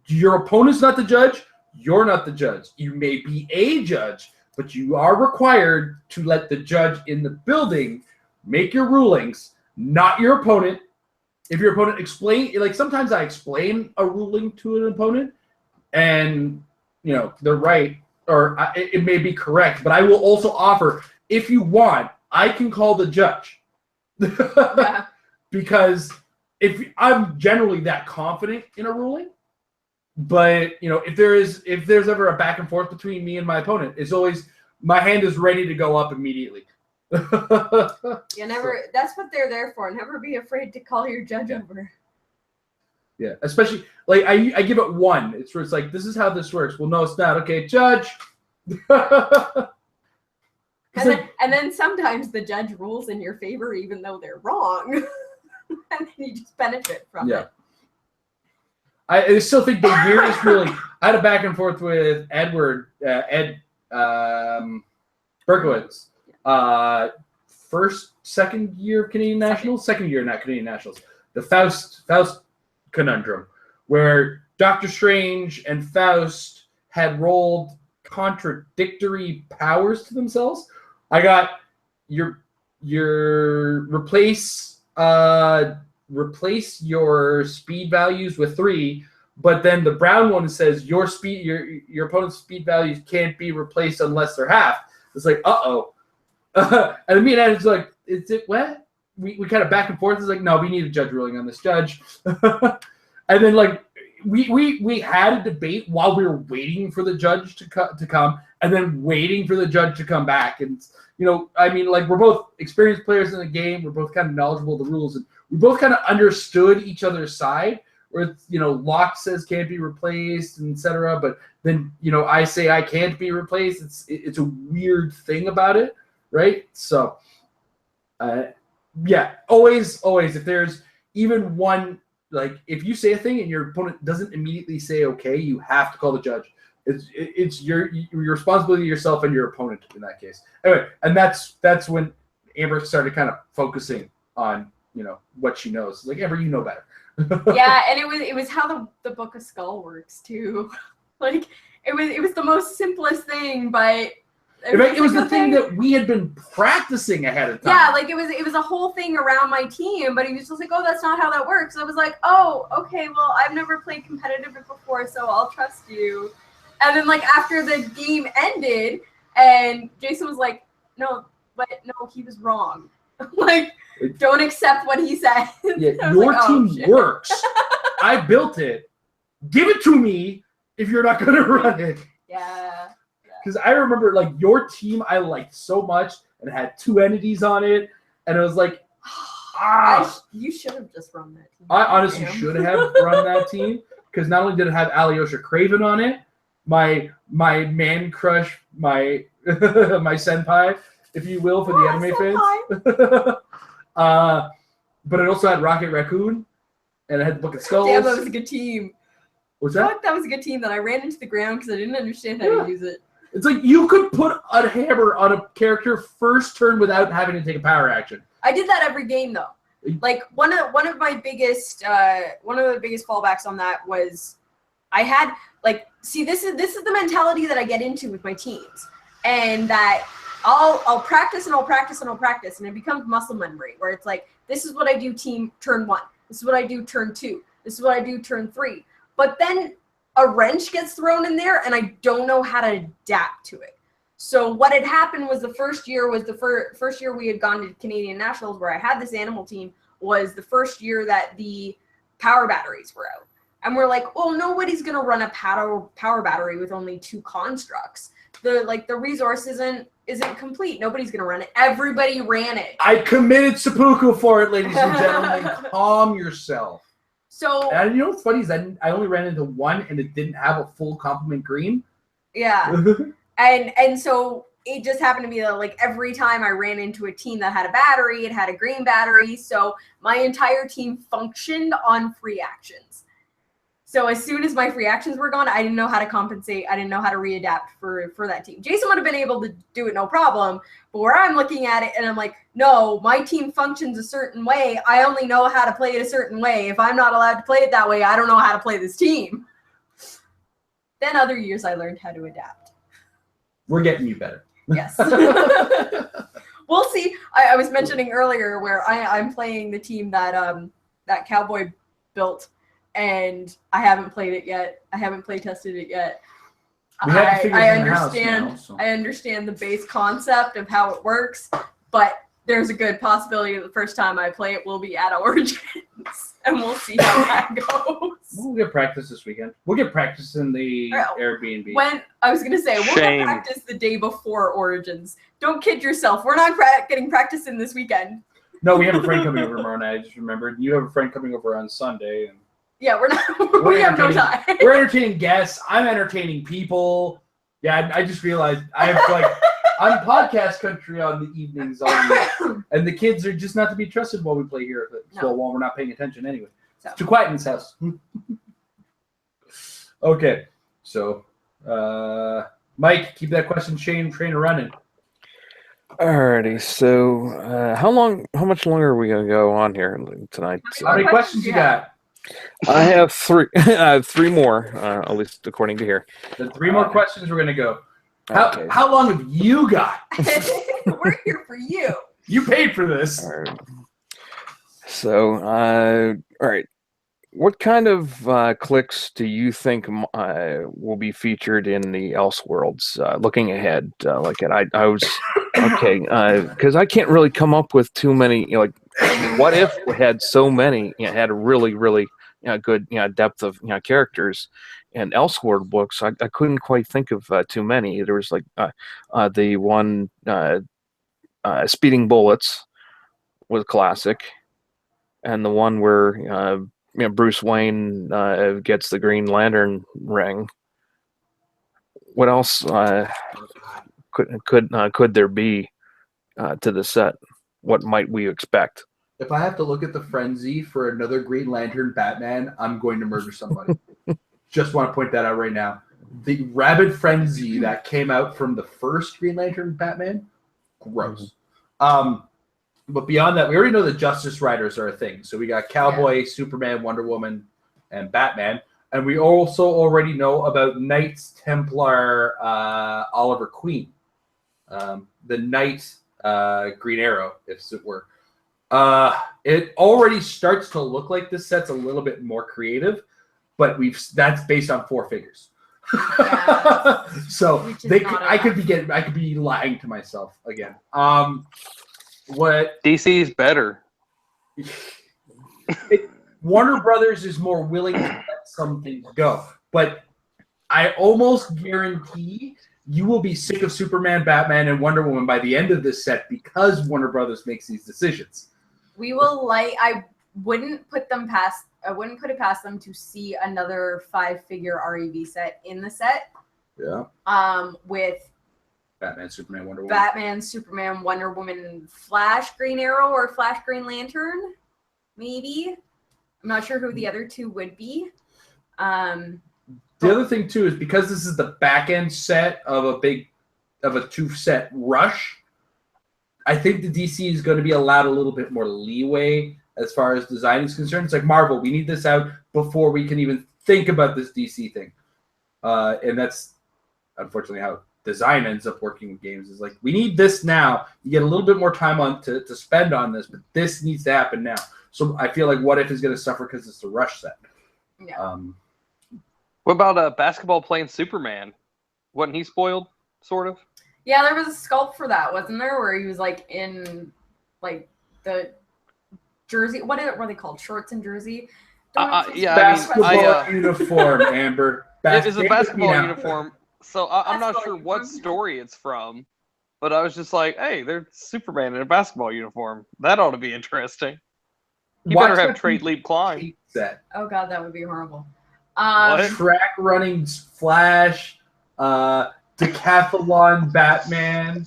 D: Your opponent's not the judge. You're not the judge. You may be a judge, but you are required to let the judge in the building make your rulings, not your opponent. If your opponent sometimes I explain a ruling to an opponent, and they're right, or it may be correct, but I will also offer, if you want, I can call the judge.
A: Yeah.
D: Because if I'm generally that confident in a ruling, but if there's ever a back and forth between me and my opponent, it's always my hand is ready to go up immediately.
A: That's what they're there for. Never be afraid to call your judge over.
D: Yeah, especially like I give it 1. It's where it's like, this is how this works. Well, no, it's not. Okay, judge.
A: And then sometimes the judge rules in your favor even though they're wrong. And then you just benefit from it.
D: I still think the weirdest ruling, I had a back and forth with Ed Berkowitz. Second year of Canadian Nationals? Second year, not Canadian Nationals. The Faust conundrum, where Doctor Strange and Faust had rolled contradictory powers to themselves. I got your replace your speed values with 3, but then the brown one says your opponent's speed values can't be replaced unless they're half. It's like, uh-oh. And me and Ed's like, is it what? We kind of back and forth. It's like, no, we need a judge ruling on this, judge. And then like we had a debate while we were waiting for the judge to come, and then waiting for the judge to come back. And we're both experienced players in the game. We're both kind of knowledgeable of the rules, and we both kind of understood each other's side. Where it's, Locke says can't be replaced, and etc. But then I say I can't be replaced. It's a weird thing about it, right? So, always if there's even one, like if you say a thing and your opponent doesn't immediately say okay, you have to call the judge. It's your responsibility to yourself and your opponent in that case. Anyway, and that's when Amber started kind of focusing on what she knows. Like, Amber, you know better.
A: Yeah, and it was how the Book of Skull works too. Like it was the most simplest thing, but
D: it was the thing that we had been practicing ahead of time.
A: Yeah, like it was a whole thing around my team, but he was just like, oh, that's not how that works. I was like, oh, okay, well, I've never played competitive before, so I'll trust you. And then like after the game ended, and Jason was like, no, he was wrong. Like, don't accept what he said.
D: Yeah, your team works. I built it. Give it to me if you're not going to run it.
A: Yeah.
D: Because I remember, like, your team I liked so much, and it had 2 entities on it, and it was like,
A: you should have just run that team.
D: I honestly should have run that team, because not only did it have Alyosha Craven on it, my man crush, my senpai, if you will, for the anime fans. But it also had Rocket Raccoon, and it had the Book of Skulls.
A: Damn, that was a good team.
D: What's that?
A: Fuck, that was a good team that I ran into the ground because I didn't understand how to use it.
D: It's like you could put a hammer on a character first turn without having to take a power action.
A: I did that every game though. Like one of the biggest fallbacks on that was I had like, see, this is the mentality that I get into with my teams, and that I'll practice and I'll practice and I'll practice, and it becomes muscle memory where it's like, this is what I do team turn 1, this is what I do turn 2, this is what I do turn 3. But then a wrench gets thrown in there, and I don't know how to adapt to it. So what had happened was the first year we had gone to Canadian Nationals where I had this animal team, was the first year that the power batteries were out. And we're like, well, nobody's going to run a power battery with only 2 constructs. The resource isn't complete. Nobody's going to run it. Everybody ran it.
D: I committed seppuku for it, ladies and gentlemen. Calm yourself.
A: So,
D: and you know what's funny is I only ran into 1 and it didn't have a full complement green.
A: Yeah. and so it just happened to be that like every time I ran into a team that had a battery, it had a green battery. So my entire team functioned on free actions. So as soon as my free actions were gone, I didn't know how to compensate. I didn't know how to readapt for that team. Jason would have been able to do it no problem. But where I'm looking at it and I'm like, no, my team functions a certain way. I only know how to play it a certain way. If I'm not allowed to play it that way, I don't know how to play this team. Then other years I learned how to adapt.
D: We're getting you better.
A: Yes. We'll see. I was mentioning earlier where I'm playing the team that that Cowboy built, and I haven't played it yet. I haven't play tested it yet. I understand.
D: Now, so.
A: I understand the base concept of how it works, but there's a good possibility that the first time I play it will be at Origins, and we'll see how that goes.
D: We'll get practice this weekend. We'll get practice in the Airbnb.
A: When I was gonna say we'll get practice the day before Origins. Don't kid yourself. We're not getting practice in this weekend.
D: No, we have a friend coming over tomorrow night. I just remembered. You have a friend coming over on Sunday, and
A: yeah, we're not. We have no time.
D: We're entertaining guests. I'm entertaining people. Yeah, I just realized I have I'm podcast country on the evenings only, and the kids are just not to be trusted while we play here. So while we're not paying attention anyway, it's too quiet in this house. Okay, so Mike, keep that question train running.
E: Alrighty, so how much longer are we gonna go on here tonight?
D: How many questions you got?
E: I have three. I have three more, at least according to here.
D: The three more questions we're gonna go. How long have you got?
A: We're here for you.
D: You paid for this.
E: All right. So, all right. What kind of Clix do you think will be featured in the Elseworlds? Looking ahead, I was okay because I can't really come up with too many. What if we had so many? Had a really good depth of characters. And Elseworld books, I couldn't quite think of too many. There was the one Speeding Bullets was classic, and the one where Bruce Wayne gets the Green Lantern ring. What else could there be to the set? What might we expect?
D: If I have to look at the frenzy for another Green Lantern Batman, I'm going to murder somebody. Just want to point that out right now. The rabid frenzy that came out from the first Green Lantern Batman, gross. But beyond that, we already know the Justice Riders are a thing. So we got Cowboy, Superman, Wonder Woman, and Batman. And we also already know about Knights Templar Oliver Queen. The Knight Green Arrow, if it were. It already starts to look like this set's a little bit more creative. But that's based on 4 figures. Yeah. So I could be lying to myself again. What
C: DC's better.
D: Warner Brothers is more willing to let some things go. But I almost guarantee you will be sick of Superman, Batman, and Wonder Woman by the end of this set because Warner Brothers makes these decisions.
A: We will I wouldn't put it past them to see another 5-figure REV set in the set.
D: Yeah.
A: With
D: Batman, Superman,
A: Wonder Woman, Flash, Green Arrow, or Flash, Green Lantern, maybe. I'm not sure who the other two would be.
D: The other thing too is because this is the back end set of a 2-set rush. I think the DC is going to be allowed a little bit more leeway as far as design is concerned. It's like Marvel, we need this out before we can even think about this DC thing. And that's unfortunately how design ends up working with games. Is like, we need this now. You get a little bit more time to spend on this, but this needs to happen now. So I feel like What If is going to suffer because it's a rush set.
A: Yeah.
C: What about basketball playing Superman? Wasn't he spoiled, sort of?
A: Yeah, there was a sculpt for that, wasn't there? Where he was in the jersey. What were they called? Shorts and jersey?
D: Basketball uniform, Amber.
C: It's a basketball uniform. So I'm not sure what story it's from, but I was just like, hey, there's Superman in a basketball uniform. That ought to be interesting. You better have Trade Leap Climb.
A: Oh god, that would be horrible.
D: Track running Flash, decathlon Batman.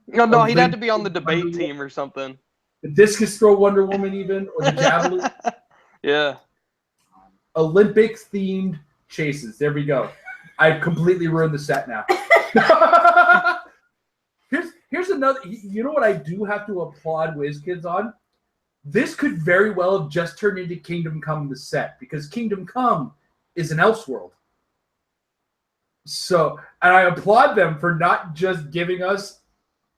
C: No, he'd have to be on the debate team or something.
D: The discus throw Wonder Woman even, or the javelin.
C: Yeah.
D: Olympics themed chases. There we go. I've completely ruined the set now. Here's another. You know what I do have to applaud WizKids on? This could very well have just turned into Kingdom Come the set, because Kingdom Come is an Elseworld. So, and I applaud them for not just giving us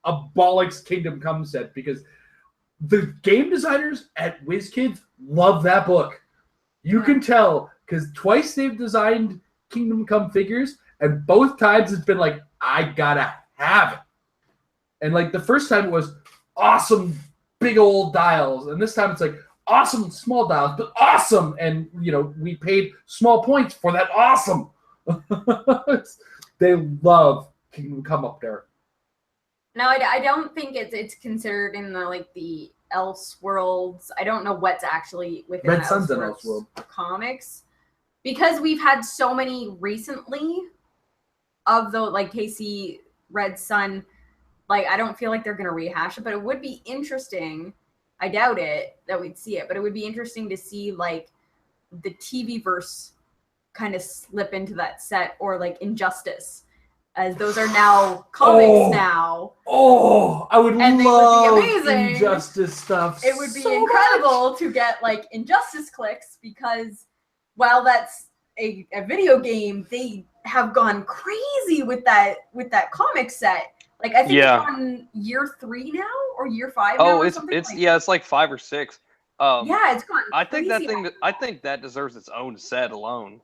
D: a Bollocks Kingdom Come set, because the game designers at WizKids love that book. You can tell, because twice they've designed Kingdom Come figures, and both times it's been like, I gotta have it. And like the first time it was awesome big old dials, and this time it's like awesome small dials, but awesome. And you know, we paid small points for that awesome. They love Kingdom Come up there.
A: No, I don't think it's considered in the Elseworlds. I don't know what's actually within
D: Red
A: the
D: Sun's an
A: Elseworlds
D: Elseworld
A: comics, because we've had so many recently of the KC Red Sun. Like, I don't feel like they're gonna rehash it, but it would be interesting. I doubt it that we'd see it, but it would be interesting to see like the TV verse kind of slip into that set, or like Injustice, as those are now comics now.
D: Oh, I would
A: And
D: love
A: they would be amazing.
D: Injustice stuff.
A: It would be
D: so
A: incredible
D: much.
A: to get like Injustice Clix, because while that's a video game, they have gone crazy with that comic set. Like, I think it's on year 3 now, or year 5 now.
C: Oh,
A: or
C: it's
A: something like
C: it's like 5 or 6.
A: yeah, it's gone.
C: I think that
A: crazy.
C: thing. I think that deserves its own set alone.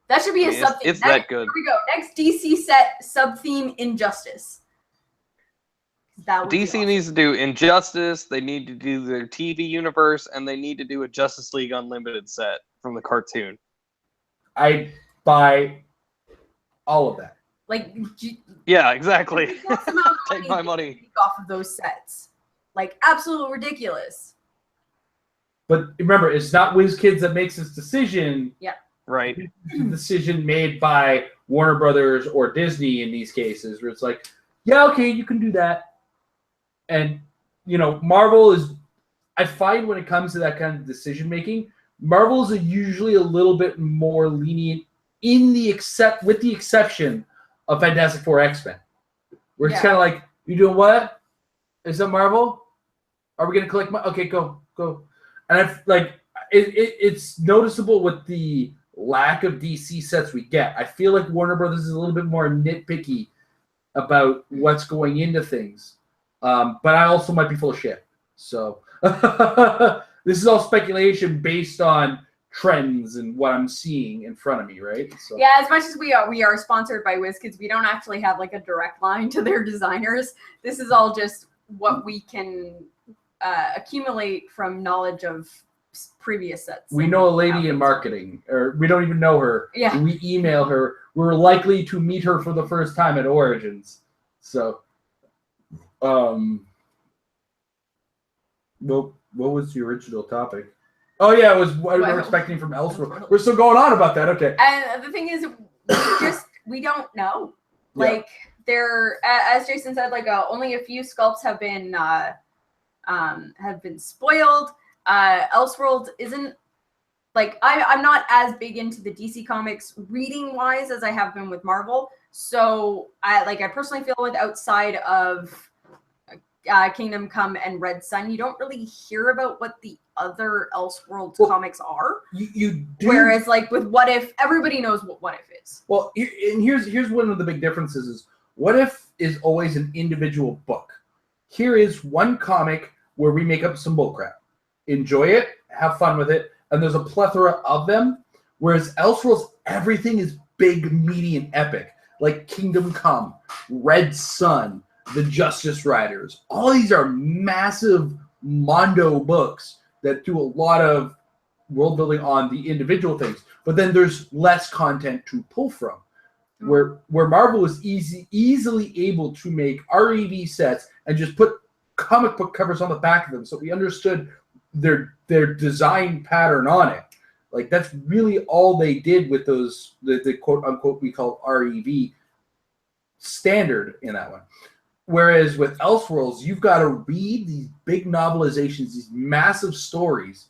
A: That should be a
C: It's-
A: sub theme.
C: it's that good.
A: Here we go. Next DC set sub theme Injustice. That would be
C: DC
A: awesome.
C: needs to do Injustice. They need to do their TV universe, and they need to do a Justice League Unlimited set from the cartoon.
D: I buy all of that.
A: Like,
C: Yeah, exactly.
A: ridiculous amount of
C: Take my money.
A: they make off of those sets. Like, absolutely ridiculous.
D: But remember, it's not WizKids that makes this decision.
C: Right.
D: It's a decision made by Warner Brothers or Disney in these cases, where it's like, yeah, okay, you can do that. And, you know, Marvel is, I find when it comes to that kind of decision making, Marvel is usually a little bit more lenient with the exception of Fantastic Four X-Men, where it's kind of like, you doing what? Is that Marvel? Are we gonna collect okay, go. And it's noticeable with the lack of DC sets we get. I feel like Warner Brothers is a little bit more nitpicky about what's going into things. But I also might be full of shit. So this is all speculation based on trends and what I'm seeing in front of me, right? So.
A: Yeah, as much as we are sponsored by WizKids, we don't actually have like a direct line to their designers. This is all just what we can accumulate from knowledge of previous sets.
D: We know a lady in marketing, or we don't even know her.
A: Yeah.
D: We email her. We're likely to meet her for the first time at Origins. So, well, what was the original topic? Oh yeah, it was what we're expecting from elsewhere. We're still going on about that. Okay.
A: And the thing is, we don't know. Like, there, as Jason said, like only a few sculpts have been spoiled. Elseworld isn't, like, I'm not as big into the DC comics reading wise as I have been with Marvel. So I personally feel like outside of Kingdom Come and Red Sun, you don't really hear about what the other Elseworlds comics are.
D: You do.
A: Whereas like with What If, everybody knows what If is.
D: Well, and here's one of the big differences is What If is always an individual book. Here is one comic where we make up some bullcrap. Enjoy it, have fun with it, and there's a plethora of them. Whereas Elseworlds, everything is big, meaty, and epic. Like Kingdom Come, Red Sun, the Justice Riders. All these are massive Mondo books that do a lot of world building on the individual things. But then there's less content to pull from. Where Marvel is easily able to make REV sets and just put comic book covers on the back of them, so we understood their design pattern on it. Like, that's really all they did with those, the quote unquote we call REV standard in that one. Whereas with Elseworlds, you've got to read these big novelizations, these massive stories,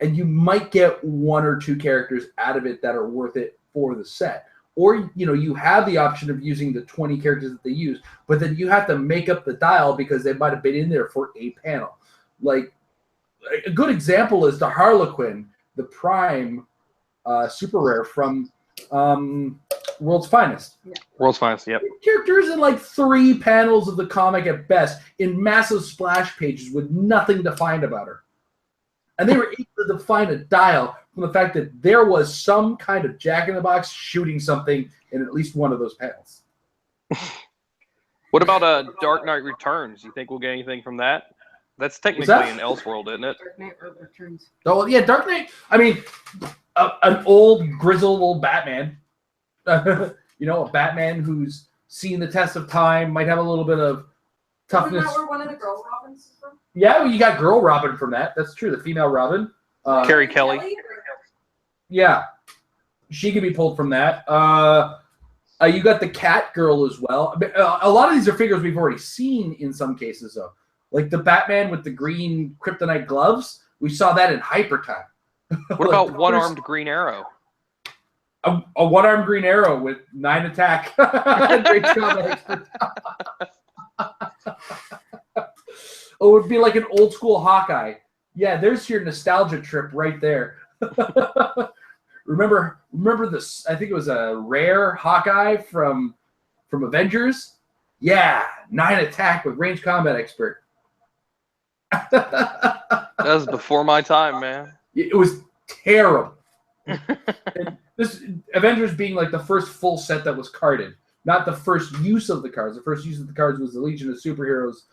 D: and you might get one or two characters out of it that are worth it for the set. Or, you know, you have the option of using the 20 characters that they use, but then you have to make up the dial because they might have been in there for a panel. Like, a good example is the Harlequin, the Prime super rare from World's Finest.
A: Yeah.
C: World's Finest, yep.
D: Characters in like 3 panels of the comic at best, in massive splash pages with nothing defined about her. And they were able to define a dial from the fact that there was some kind of Jack-in-the-Box shooting something in at least one of those panels.
C: What about Dark Knight Returns? You think we'll get anything from that? That's technically an Elseworld, isn't it?
A: Dark Knight Returns.
D: Oh, yeah, Dark Knight. I mean, an old, grizzled old Batman. You know, a Batman who's seen the test of time, might have a little bit of toughness.
A: Isn't that where one of the girl Robins is from?
D: Yeah, well, you got Girl Robin from that. That's true, the female Robin.
C: Carrie Kelly.
D: Yeah, she could be pulled from that. You got the Cat Girl as well. I mean, a lot of these are figures we've already seen in some cases, though. Like the Batman with the green kryptonite gloves. We saw that in Hyper Time.
C: What about one-armed Green Arrow?
D: A one-armed Green Arrow with 9 attack. Great combat. Oh, it would be like an old school Hawkeye. Yeah, there's your nostalgia trip right there. Remember this? I think it was a rare Hawkeye from Avengers. Yeah, 9 attack with range combat expert.
C: That was before my time, man.
D: It was terrible. And this Avengers being like the first full set that was carded, not the first use of the cards. The first use of the cards was the Legion of Superheroes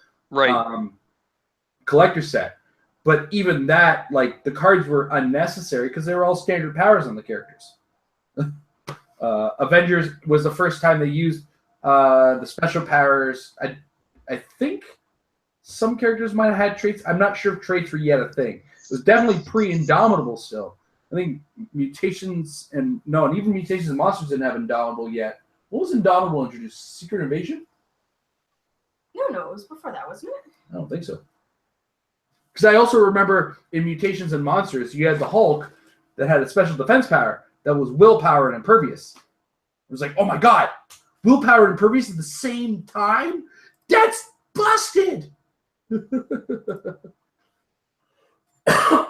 D: collector set. But even that, like, the cards were unnecessary because they were all standard powers on the characters. Avengers was the first time they used the special powers. I think some characters might have had traits. I'm not sure if traits were yet a thing. It was definitely pre-Indomitable still. I think Mutations and even Mutations and Monsters didn't have Indomitable yet. What was Indomitable introduced? Secret Invasion?
A: No, it was before that, wasn't it?
D: I don't think so. Because I also remember in Mutations and Monsters, you had the Hulk that had a special defense power that was willpower and impervious. It was like, oh my god, willpower and impervious at the same time? That's busted!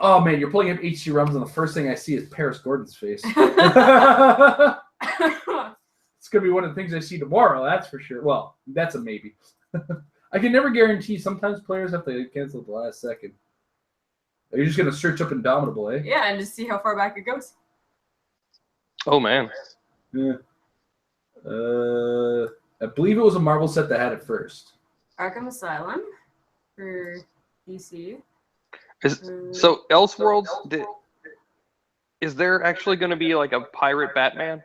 D: Oh man, you're pulling up HC Rums, and the first thing I see is Paris Gordon's face. It's gonna be one of the things I see tomorrow, that's for sure. Well, that's a maybe. I can never guarantee. Sometimes players have to cancel at the last second. You're just gonna search up Indomitable, eh?
A: Yeah, and just see how far back it goes.
C: Oh man.
D: Yeah. I believe it was a Marvel set that had it first.
A: Arkham Asylum for DC.
C: So Elseworlds, is there actually going to be like a pirate Batman?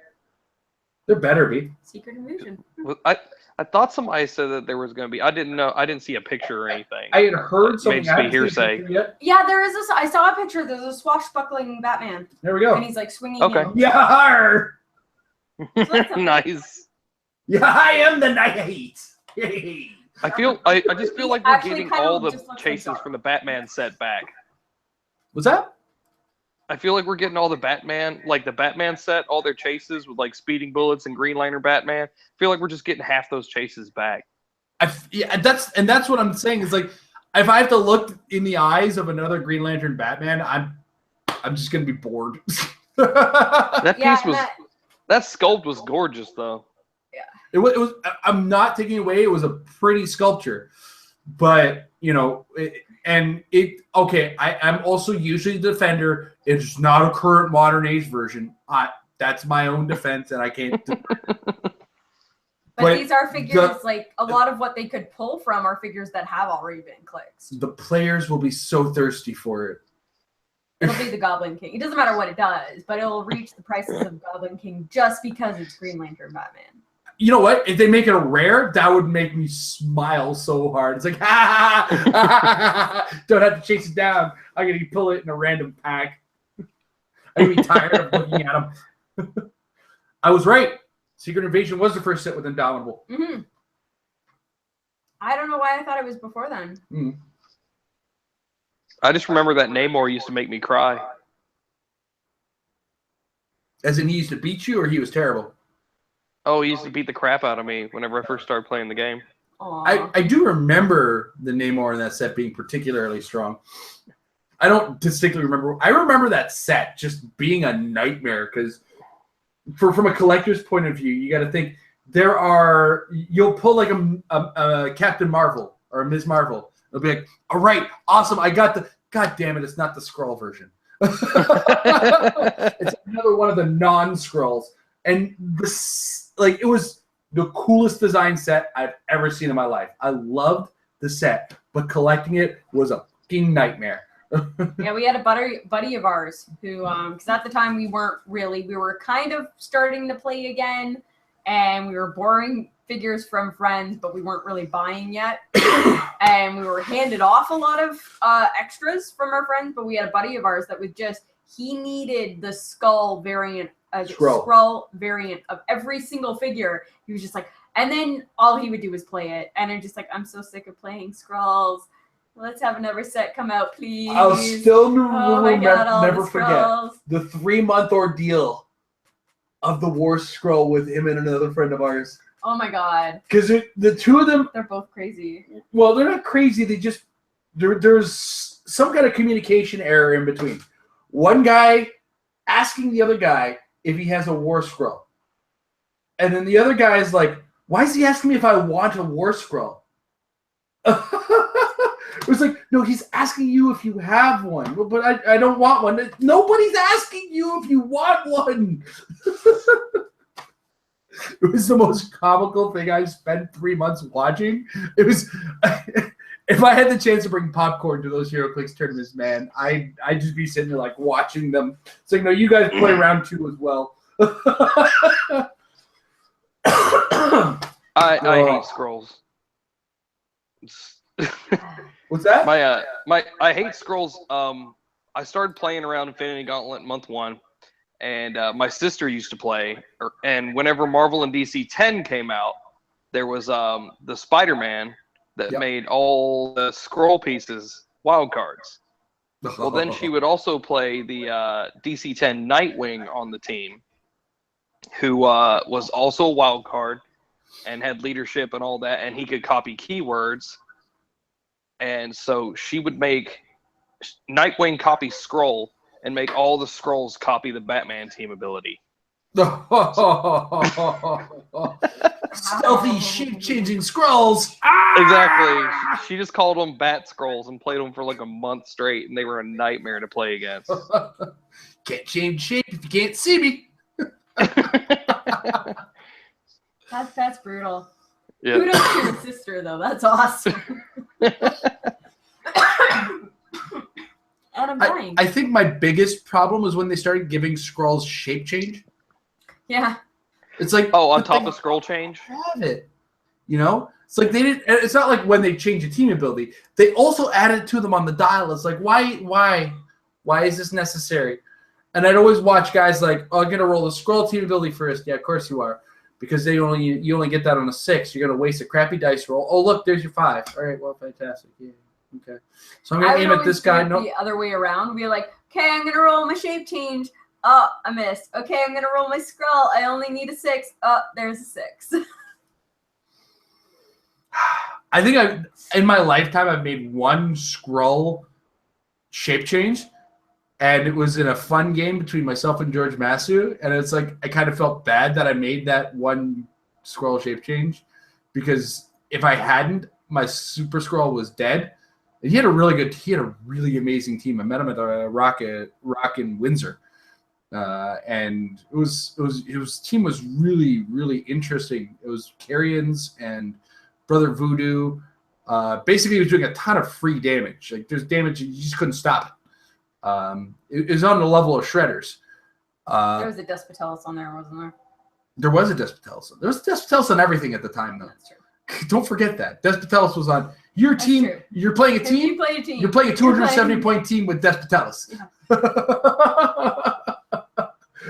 D: There better be.
A: Secret Invasion.
C: I thought somebody said that there was going to be. I didn't know. I didn't see a picture or anything.
D: I had heard something.
C: May just be hearsay.
A: Yeah, there is I saw a picture. There's a swashbuckling Batman.
D: There we go.
A: And he's like swinging.
C: Okay.
A: Him.
D: Yeah.
A: So
C: Nice.
D: Yeah, I am the knight.
C: I just feel like we're
A: Actually
C: getting
A: kind of
C: all the
A: just looks
C: chases
A: like
C: from the Batman set back.
D: What's that?
C: I feel like we're getting all the Batman set, all their chases with like speeding bullets and Green Lantern Batman. I feel like we're just getting half those chases back.
D: That's what I'm saying. Is like, if I have to look in the eyes of another Green Lantern Batman, I'm just gonna be bored.
C: That sculpt was gorgeous, though.
A: Yeah.
D: It was. I'm not taking away. It was a pretty sculpture, but you know, okay. I'm also usually the defender. It's not a current modern age version. That's my own defense, and I can't.
A: But these are figures, like, a lot of what they could pull from are figures that have already been clixed.
D: The players will be so thirsty for it.
A: It'll be the Goblin King. It doesn't matter what it does, but it'll reach the prices of Goblin King just because it's Green Lantern Batman.
D: You know what? If they make it a rare, that would make me smile so hard. It's like, don't have to chase it down. I'm going to pull it in a random pack. I'm going to be tired of looking at them. I was right. Secret Invasion was the first set with Indomitable.
A: Mm-hmm. I don't know why I thought it was before then.
D: Mm.
C: I just remember that Namor used to make me cry.
D: As in he used to beat you, or he was terrible?
C: Oh, he used to beat the crap out of me whenever I first started playing the game.
D: I do remember the Namor in that set being particularly strong. I don't distinctly remember. I remember that set just being a nightmare because from a collector's point of view, you got to think you'll pull like a Captain Marvel or a Ms. Marvel. It'll be like, all right, awesome. I got God damn it, it's not the scroll version. It's another one of the non-scrolls. And it was the coolest design set I've ever seen in my life. I loved the set, but collecting it was a fucking nightmare.
A: Yeah, we had a buddy of ours who, because at the time we were kind of starting to play again, and we were borrowing figures from friends, but we weren't really buying yet. And we were handed off a lot of extras from our friends, but we had a buddy of ours that he needed the skull variant, scroll variant of every single figure. He was just like, and then all he would do was play it. And I'm just like, I'm so sick of playing scrolls. Let's have another set come out, please.
D: I'll still never forget
A: scrolls.
D: the 3-month ordeal of the War Scroll with him and another friend of ours.
A: Oh my god!
D: Because the two of them,
A: they're both crazy.
D: Well, they're not crazy. They just there's some kind of communication error in between. One guy asking the other guy if he has a War Scroll, and then the other guy is like, "Why is he asking me if I want a War Scroll?" It was like, no, he's asking you if you have one, but I don't want one. Nobody's asking you if you want one. It was the most comical thing I've spent 3 months watching. It was, if I had the chance to bring popcorn to those HeroClix tournaments, man, I'd just be sitting there like watching them. It's like, no, you guys play round 2 as well.
C: I hate scrolls.
D: What's that?
C: I hate scrolls. I started playing around Infinity Gauntlet month 1, and my sister used to play. And whenever Marvel and DC 10 came out, there was the Spider-Man that made all the scroll pieces wild cards. Well, then she would also play the DC 10 Nightwing on the team, who was also a wild card and had leadership and all that, and he could copy keywords. And so she would make Nightwing copy Skrull and make all the Skrulls copy the Batman team ability.
D: Stealthy shape-changing Skrulls.
C: Exactly. She just called them Bat Skrulls and played them for like a month straight, and they were a nightmare to play against.
D: Can't change shape if you can't see me.
A: That's brutal.
C: Yeah.
A: Kudos to your sister, though. That's awesome. And I'm dying.
D: I think my biggest problem was when they started giving Skrulls shape change.
A: Yeah.
D: It's like,
C: on top of scroll change?
D: Have it. You know? It's like they didn't. It's not like when they change a team ability. They also added to them on the dial. It's like, why is this necessary? And I'd always watch guys like, oh, I'm gonna roll the Skrull team ability first. Yeah, of course you are. Because you only get that on a 6. You're gonna waste a crappy dice roll. Oh, look, there's your 5. All right, well, fantastic. Yeah, okay. So I'm gonna aim at this guy. No,
A: the other way around. We're like, okay, I'm gonna roll my shape change. Oh, I missed. Okay, I'm gonna roll my Skrull. I only need a 6. Oh, there's a 6.
D: I think in my lifetime I've made one Skrull shape change. And it was in a fun game between myself and George Masu. And it's like, I kind of felt bad that I made that one Skrull shape change. Because if I hadn't, my Super Skrull was dead. And he had a really amazing team. I met him at the Rock in Windsor. And his team was really, really interesting. It was Carrions and Brother Voodoo. Basically, he was doing a ton of free damage. Like, there's damage, you just couldn't stop it. It was on the level of Shredders.
A: There was a Despotellus on there, wasn't there?
D: There was a Despotellus. There was a Despotellus on everything at the time, though.
A: That's true.
D: Don't forget that. Despotellus was on your team.
A: True.
D: You're playing a team.
A: You play a team.
D: You're playing a 270-point team with Despotellus.
A: Yeah.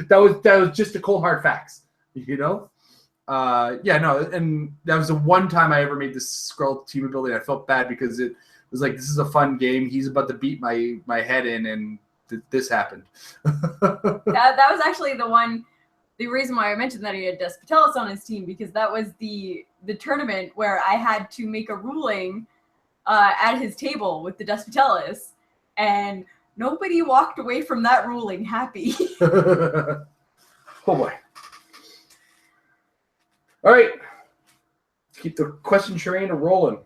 D: That was just the cold hard facts, you know. And that was the one time I ever made this Skrull team ability. I felt bad because it was like, this is a fun game. He's about to beat my head in, and this happened.
A: that was actually the reason why I mentioned that he had Despotellus on his team, because that was the tournament where I had to make a ruling at his table with the Despotellus, and nobody walked away from that ruling happy.
D: Oh boy. All right. Let's keep the question train rolling.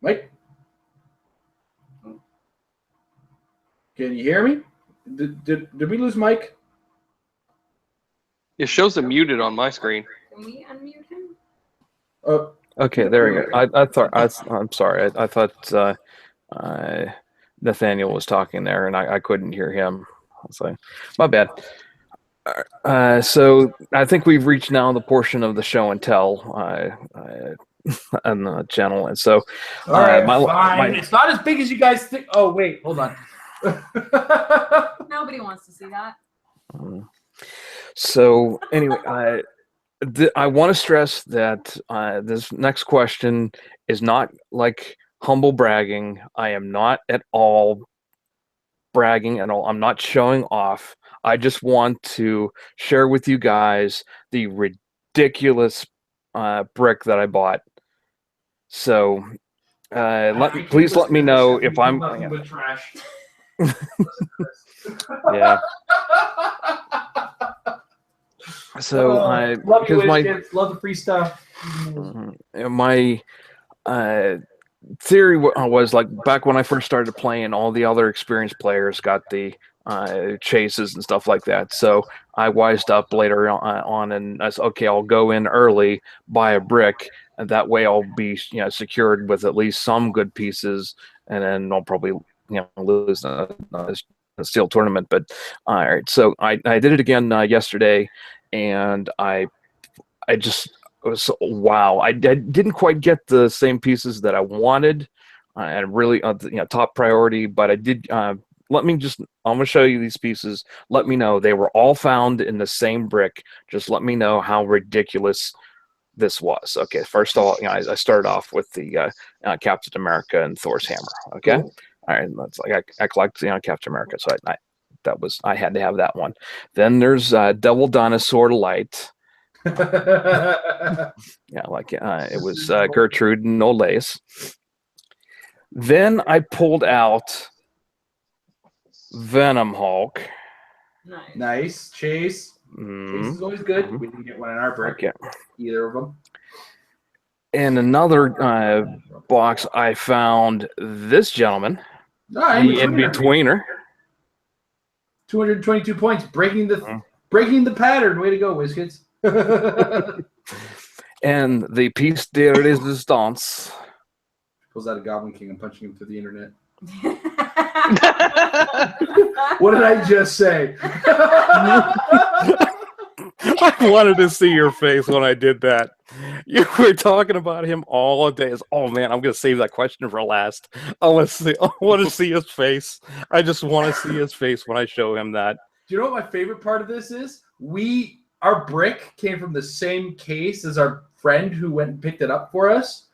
D: Mike? Can you hear me? Did we lose Mike?
C: It shows him muted on my screen.
A: Can we unmute him?
E: Okay, there we go. I'm sorry. I thought Nathaniel was talking there, and I couldn't hear him. So, my bad. So I think we've reached now the portion of the show and tell on the channel, and so
D: all right, fine. It's not as big as you guys think. Oh wait, hold on.
A: Nobody wants to see that.
E: So anyway, I want to stress that this next question is not like humble bragging. I am not at all bragging at all. I'm not showing off. I just want to share with you guys the ridiculous brick that I bought. So please let me know if I'm
D: nothing but trash.
E: Yeah. So
D: love
E: because
D: love the free stuff.
E: My theory was like back when I first started playing, all the other experienced players got the chases and stuff like that. So I wised up later on and I said, okay, I'll go in early, buy a brick, and that way I'll be secured with at least some good pieces, and then I'll probably lose a steel tournament. But all right, so I did it again yesterday, and I just was wow. I didn't quite get the same pieces that I wanted, and really top priority. But I did. I'm gonna show you these pieces. Let me know. They were all found in the same brick. Just let me know how ridiculous this was. Okay, first of all, I started off with the Captain America and Thor's hammer. Okay,
D: cool.
E: All right. That's like I collect Captain America, so I had to have that one. Then there's Devil Dinosaur Light. Yeah, like it was Gertrude and no lace. Then I pulled out Venom Hulk.
D: Nice. Chase. Chase is always good. We didn't get one in our brick.
E: Okay.
D: Either of them.
E: In another box, I found this gentleman, the in-betweener.
D: 222 points, breaking the pattern. Way to go, WizKids.
E: And the piece de resistance.
D: Pulls out a Goblin King and punching him through the internet. What did I just say?
E: I wanted to see your face when I did that. You were talking about him all day. Oh man, I'm gonna save that question for last. I want to see his face. I just want to see his face when I show him that.
D: Do you know what my favorite part of this is? Our brick came from the same case as our friend who went and picked it up for us.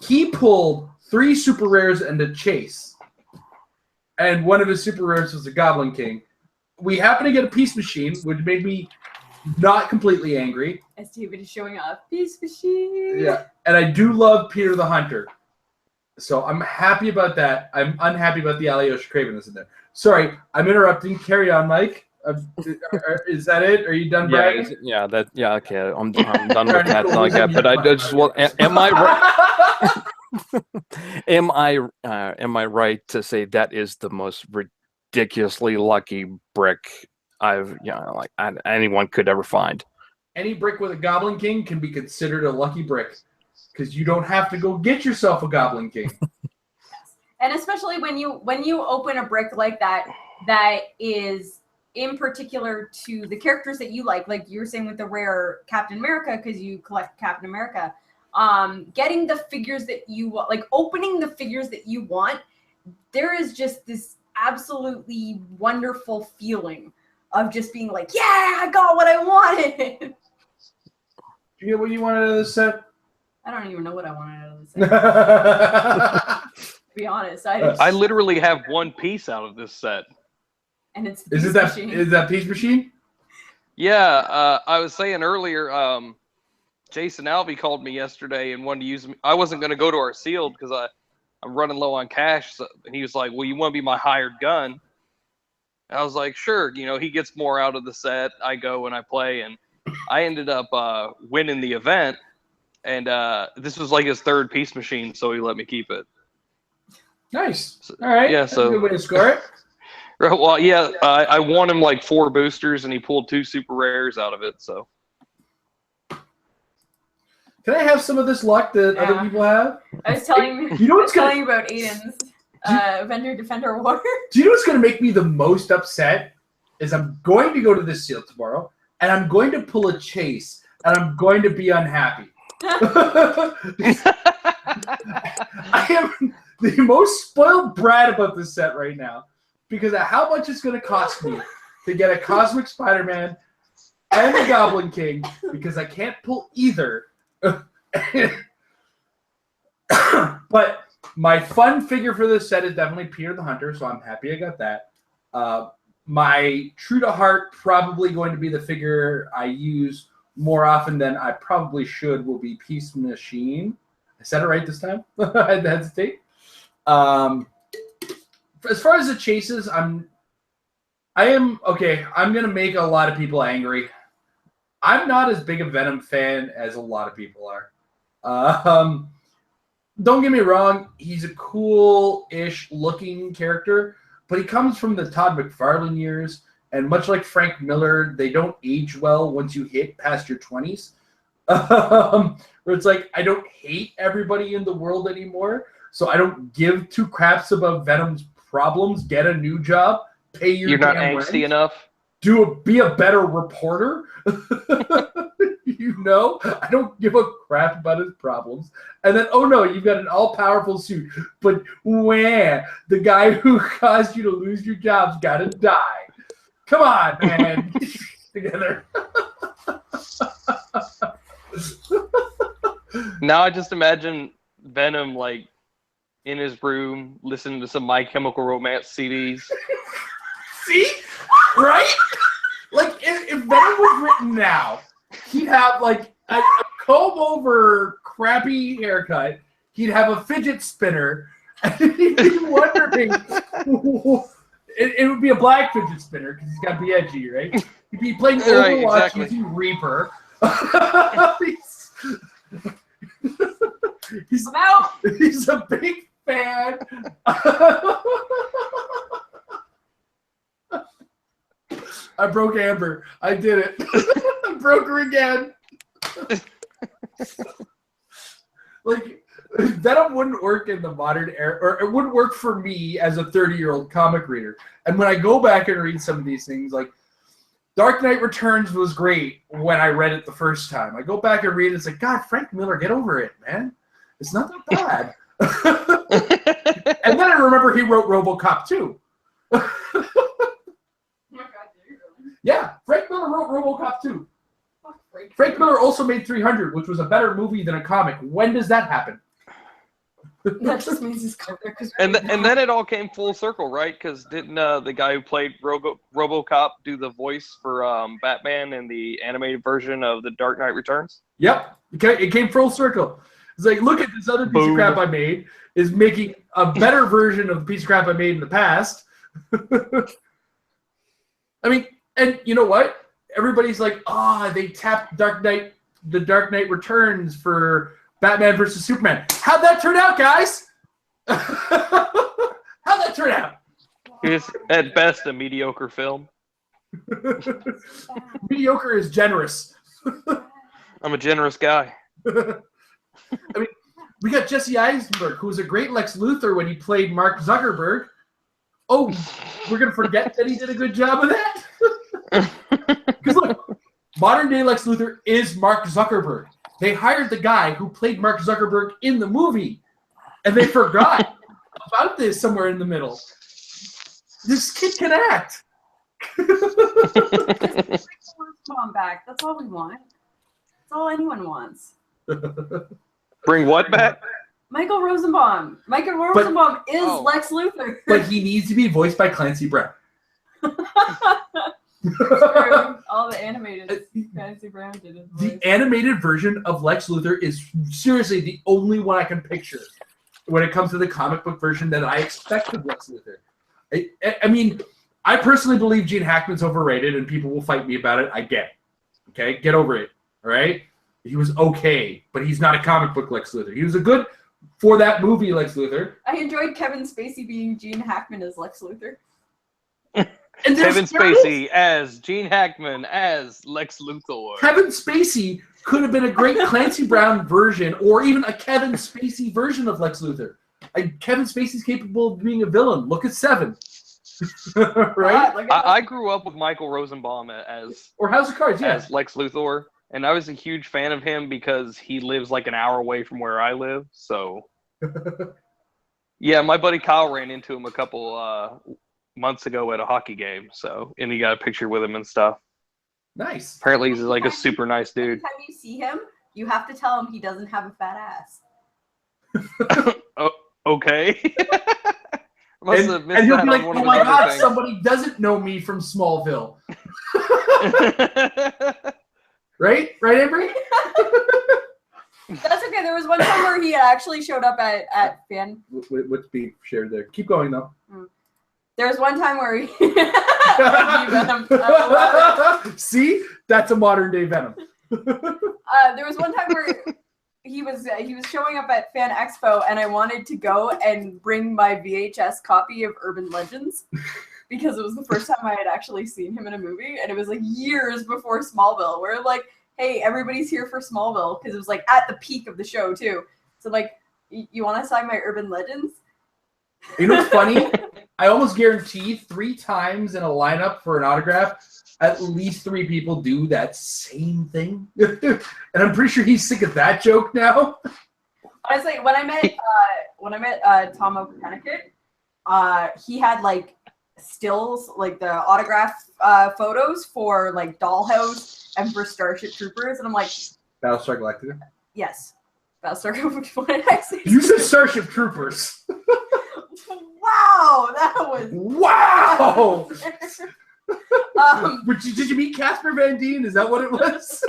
D: He pulled 3 super rares and a chase. And one of his super rares was a Goblin King. We happened to get a piece machine, which made me not completely angry.
A: As David is showing off, piece machine.
D: Yeah, and I do love Peter the Hunter. So I'm happy about that. I'm unhappy about the Alyosha Craven that's in there. Sorry, I'm interrupting. Carry on, Mike. Is that it? Are you done bragging?
E: Yeah, okay. I'm done with that. Like that. But I just want. Am I right? Am I right to say that is the most ridiculously lucky brick anyone could ever find?
D: Any brick with a Goblin King can be considered a lucky brick because you don't have to go get yourself a Goblin King.
A: And especially when you open a brick like that is in particular to the characters that you like you were saying with the rare Captain America, because you collect Captain America. Getting the figures that you want, opening the figures that you want, there is just this absolutely wonderful feeling of just being like, yeah, I got what I wanted.
D: Did you get what you wanted out of this set?
A: I don't even know what I wanted out of this set. To be honest,
C: I literally have one piece out of this set.
A: And it's
D: is that piece machine?
C: Yeah, I was saying earlier, Jason Alvey called me yesterday and wanted to use me. I wasn't going to go to our sealed because I'm running low on cash. So, and he was like, well, you want to be my hired gun? I was like, sure, he gets more out of the set. I go and I play, and I ended up winning the event. And this was like his third Peace Machine, so he let me keep it.
D: Nice. All right.
C: Yeah,
D: That's a good way to score it.
C: Well, yeah, I won him like 4 boosters, and he pulled 2 super rares out of it. So,
D: can I have some of this luck that other people have?
A: I was telling you.
D: You know what's
A: telling you about Aiden's vendor defender war.
D: Do you know what's going to make me the most upset? Is I'm going to go to this seal tomorrow, and I'm going to pull a chase, and I'm going to be unhappy. I am the most spoiled brat about this set right now because of how much it's going to cost me to get a Cosmic Spider-Man and a Goblin King because I can't pull either. But my fun figure for this set is definitely Peter the Hunter, so I'm happy I got that. My true to heart probably going to be the figure I use more often than I probably should will be Peace Machine. I said it right this time. I had to hesitate. As far as the chases, I'm gonna make a lot of people angry. I'm not as big a Venom fan as a lot of people are. Don't get me wrong, he's a cool-ish looking character, but he comes from the Todd McFarlane years, and much like Frank Miller, they don't age well once you hit past your 20s. Where it's like, I don't hate everybody in the world anymore, so I don't give 2 craps about Venom's problems. Get a new job, pay your
C: You're not
D: damn
C: angsty
D: rent,
C: enough.
D: be a better reporter. I don't give a crap about his problems. And then, oh no, you've got an all-powerful suit, but the guy who caused you to lose your job's got to die. Come on, man. Together.
C: Now I just imagine Venom like in his room listening to some My Chemical Romance CDs.
D: See? Right? Like, if Venom was written now, he'd have like a comb-over crappy haircut. He'd have a fidget spinner. And he'd be wondering... It would be a black fidget spinner because he's got to be edgy, right? He'd be playing Overwatch
C: exactly.
D: using Reaper. he's a big fan. I broke Amber. I did it. I broke her again. Like, Venom wouldn't work in the modern era, or it wouldn't work for me as a 30-year-old comic reader. And when I go back and read some of these things, like Dark Knight Returns was great when I read it the first time. I go back and read it, it's like, God, Frank Miller, get over it, man. It's not that bad. And then I remember he wrote RoboCop 2. Yeah, Frank Miller wrote RoboCop 2. Frank Miller also made 300, which was a better movie than a comic. When does that happen?
A: That just means he's covered.
C: And then it all came full circle, right? Because didn't the guy who played RoboCop do the voice for Batman in the animated version of The Dark Knight Returns?
D: Yep, it came full circle. It's like, look at this other piece of crap I made is making a better version of the piece of crap I made in the past. I mean, and you know what? Everybody's like, they tapped The Dark Knight Returns for Batman versus Superman. How'd that turn out, guys? How'd that turn out?
C: It's at best a mediocre film.
D: Mediocre is generous.
C: I'm a generous guy.
D: I mean, we got Jesse Eisenberg, who was a great Lex Luthor when he played Mark Zuckerberg. Oh, we're going to forget that he did a good job of that? Because look, modern day Lex Luthor is Mark Zuckerberg. They hired the guy who played Mark Zuckerberg in the movie, and they forgot about this somewhere in the middle. This kid can act.
A: Mom back. That's all we want. That's all anyone wants.
C: Bring what back?
A: Michael Rosenbaum. Michael Rosenbaum is Lex Luthor.
D: But he needs to be voiced by Clancy Brown.
A: All the animated Clancy Brown did his voice.
D: The animated version of Lex Luthor is seriously the only one I can picture when it comes to the comic book version that I expect of Lex Luthor. I mean, I personally believe Gene Hackman's overrated, and people will fight me about it. I get it. Okay? Get over it. All right? He was okay, but he's not a comic book Lex Luthor. He was a good, for that movie, Lex Luthor.
A: I enjoyed Kevin Spacey being Gene Hackman as Lex Luthor.
D: And
C: Kevin Spacey as Gene Hackman as Lex Luthor.
D: Kevin Spacey could have been a great Clancy Brown version, or even a Kevin Spacey version of Lex Luthor. Kevin Spacey's capable of being a villain. Look at Seven. Right?
C: I grew up with Michael Rosenbaum as
D: Or House of Cards, yeah.
C: as Lex Luthor, and I was a huge fan of him because he lives like an hour away from where I live. So, yeah, my buddy Kyle ran into him a couple months ago at a hockey game. So, and he got a picture with him and stuff.
D: Nice.
C: Apparently, he's like a super nice dude.
A: Every time you see him, you have to tell him he doesn't have a fat ass.
C: Oh, okay.
D: And he'll be like, oh my god, somebody doesn't know me from Smallville. Right? Right, Amber?
A: That's okay. There was one time where he actually showed up at fan.
D: What's being shared there? Keep going, though.
A: There was one time where he...
D: See? That's a modern-day Venom.
A: There was one time where he was showing up at Fan Expo, and I wanted to go and bring my VHS copy of Urban Legends because it was the first time I had actually seen him in a movie, and it was like years before Smallville. Where like, hey, everybody's here for Smallville because it was like at the peak of the show too. So like, you want to sign my Urban Legends?
D: You know what's funny? I almost guarantee 3 times in a lineup for an autograph, at least 3 people do that same thing. And I'm pretty sure he's sick of that joke now.
A: Honestly, when I met Tom O'Pennicott, he had like stills, like the autograph photos for like Dollhouse and for Starship Troopers, and I'm like,
D: Battlestar Galactica?
A: yes. Battlestar Galactica. What did I say?
D: You said Starship Troopers.
A: Wow, that was
D: wow. Did you meet Casper Van Dien? Is that what it was?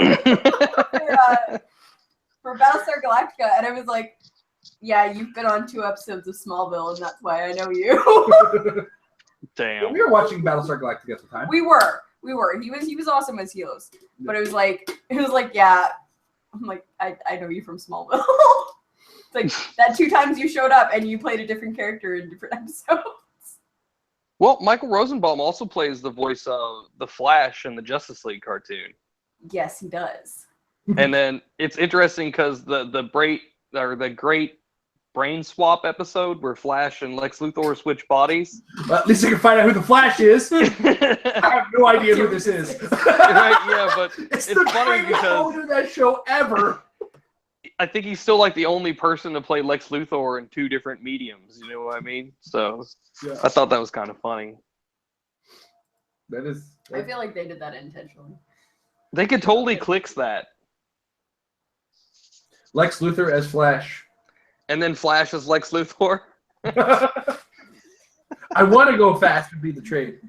A: For Battlestar Galactica, and I was like, yeah, you've been on 2 episodes of Smallville, and that's why I know you.
C: Damn.
D: We were watching Battlestar Galactica at the time.
A: We were. He was awesome as Helios. But it was like, yeah. I'm like, I know you from Smallville. It's like that 2 times you showed up and you played a different character in different episodes.
C: Well, Michael Rosenbaum also plays the voice of the Flash in the Justice League cartoon.
A: Yes, he does.
C: And then it's interesting because the great brain swap episode where Flash and Lex Luthor switch bodies.
D: Well, at least I can find out who the Flash is. I have no idea who this is.
C: Right, yeah, but it's
D: the
C: funny
D: greatest
C: because
D: of that show ever.
C: I think he's still like the only person to play Lex Luthor in 2 different mediums. You know what I mean? So yeah. I thought that was kind of funny.
A: I feel like they did that intentionally.
C: They could totally Clix that.
D: Lex Luthor as Flash.
C: And then Flash as Lex Luthor.
D: I want to go fast and be the trade.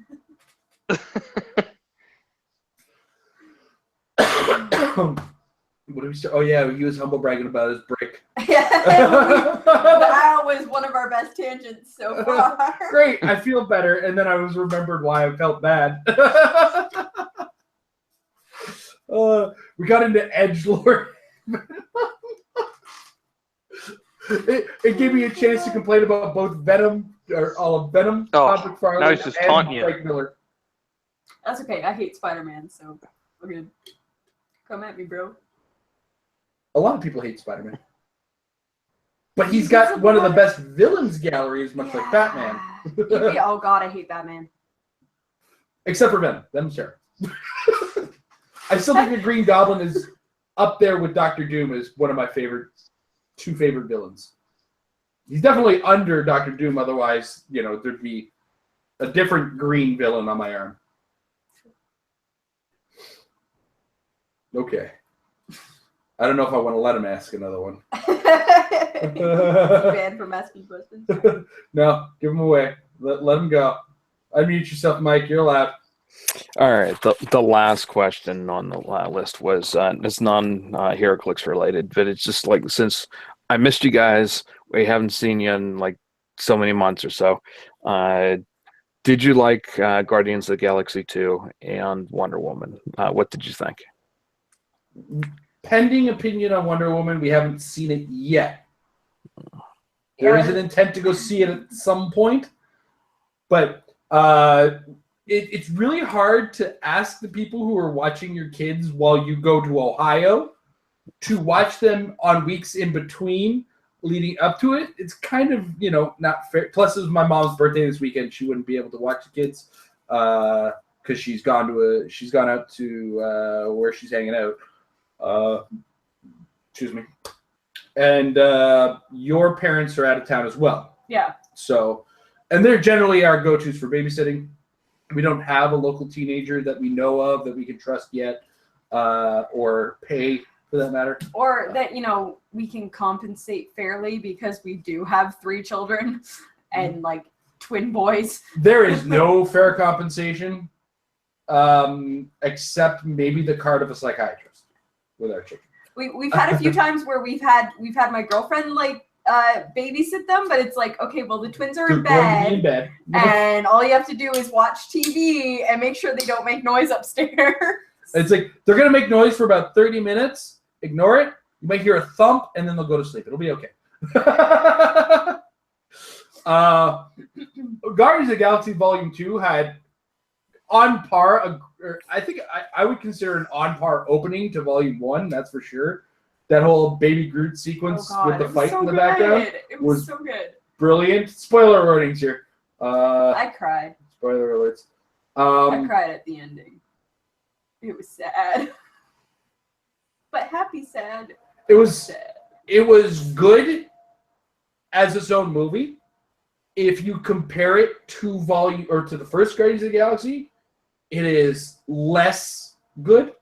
D: What did we start? Oh yeah, he was humble bragging about his brick.
A: Yeah, that was one of our best tangents so far.
D: Great, I feel better, and then I was remembered why I felt bad. We got into edgelord. It gave me a chance to complain about both Venom or all of Venom.
C: Oh, now he's just taunting you.
D: Frank Miller.
A: That's okay. I hate Spider-Man, so we're good. Come at me, bro.
D: A lot of people hate Spider-Man. But he's got one of the best villains galleries, much like Batman.
A: Oh god, I hate Batman.
D: Except for Venom. Venom's terrible. I still think the Green Goblin is up there with Doctor Doom as one of my 2 favorite villains. He's definitely under Doctor Doom, otherwise, there'd be a different green villain on my arm. Okay. I don't know if I want to let him ask another one.
A: Banned from asking questions.
D: No, give him away. Let him go. Unmute yourself, Mike. You're allowed.
E: All right. The last question on the list was it's non-HeroClix related, but it's just like, since I missed you guys, we haven't seen you in like so many months or so. Did you like Guardians of the Galaxy 2 and Wonder Woman? What did you think?
D: Pending opinion on Wonder Woman, we haven't seen it yet. There is an intent to go see it at some point, but it's really hard to ask the people who are watching your kids while you go to Ohio to watch them on weeks in between leading up to it. It's kind of, not fair. Plus, it was my mom's birthday this weekend. She wouldn't be able to watch the kids because she's gone out to where she's hanging out. Excuse me. And your parents are out of town as well.
A: Yeah.
D: So, and they're generally our go-tos for babysitting. We don't have a local teenager that we know of that we can trust yet, or pay for that matter.
A: Or that, we can compensate fairly because we do have 3 children and like twin boys.
D: There is no fair compensation, except maybe the card of a psychiatrist with our children.
A: We've had a few times where we've had my girlfriend babysit them, but it's like, okay, well, the twins are in bed, and all you have to do is watch TV and make sure they don't make noise upstairs.
D: It's like they're gonna make noise for about 30 minutes. Ignore it. You might hear a thump, and then they'll go to sleep. It'll be okay. Guardians of the Galaxy Volume 2 had on par. I think I would consider an on par opening to Volume 1. That's for sure. That whole Baby Groot sequence with the fight in the background
A: was so good.
D: Brilliant. Spoiler warnings here.
A: I cried.
D: Spoiler alerts.
A: I cried at the ending. It was sad, but happy sad.
D: It was
A: sad.
D: It was good as its own movie. If you compare it to the first Guardians of the Galaxy, it is less good,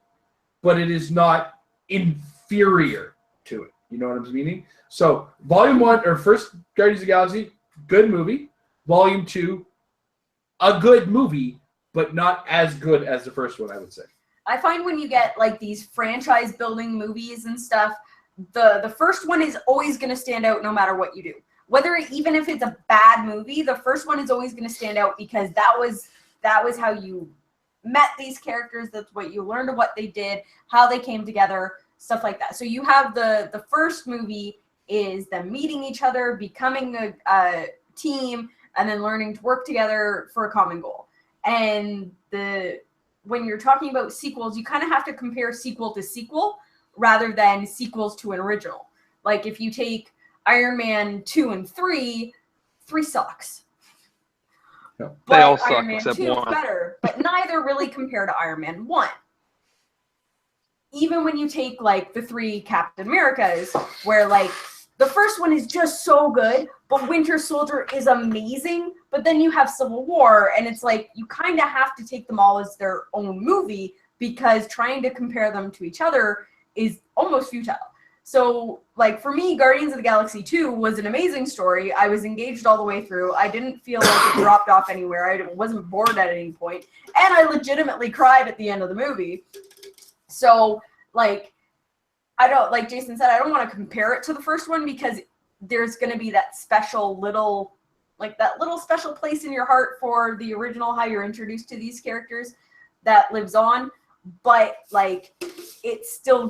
D: but it is not inferior to it. You know what I'm meaning? So, Volume 1 or first Guardians of the Galaxy, good movie. Volume 2, a good movie, but not as good as the first one, I would say.
A: I find when you get like these franchise building movies and stuff, the first one is always going to stand out no matter what you do. Even if it's a bad movie, the first one is always going to stand out because that was how you met these characters. That's what you learned of what they did, how they came together, stuff like that. So you have the first movie is them meeting each other, becoming a team, and then learning to work together for a common goal. And when you're talking about sequels, you kind of have to compare sequel to sequel rather than sequels to an original. Like if you take Iron Man 2 and 3 sucks.
C: No. They all suck
A: Iron Man
C: except
A: 2 is
C: one.
A: better, but neither really compare to Iron Man 1. Even when you take like the 3 Captain Americas, where like the first one is just so good, but Winter Soldier is amazing, but then you have Civil War, and it's like you kind of have to take them all as their own movie because trying to compare them to each other is almost futile. So, like, for me, Guardians of the Galaxy 2 was an amazing story. I was engaged all the way through. I didn't feel like it dropped off anywhere. I wasn't bored at any point. And I legitimately cried at the end of the movie. So, like Jason said, I don't want to compare it to the first one because there's going to be that special little special place in your heart for the original, how you're introduced to these characters that lives on. But, like, it's still a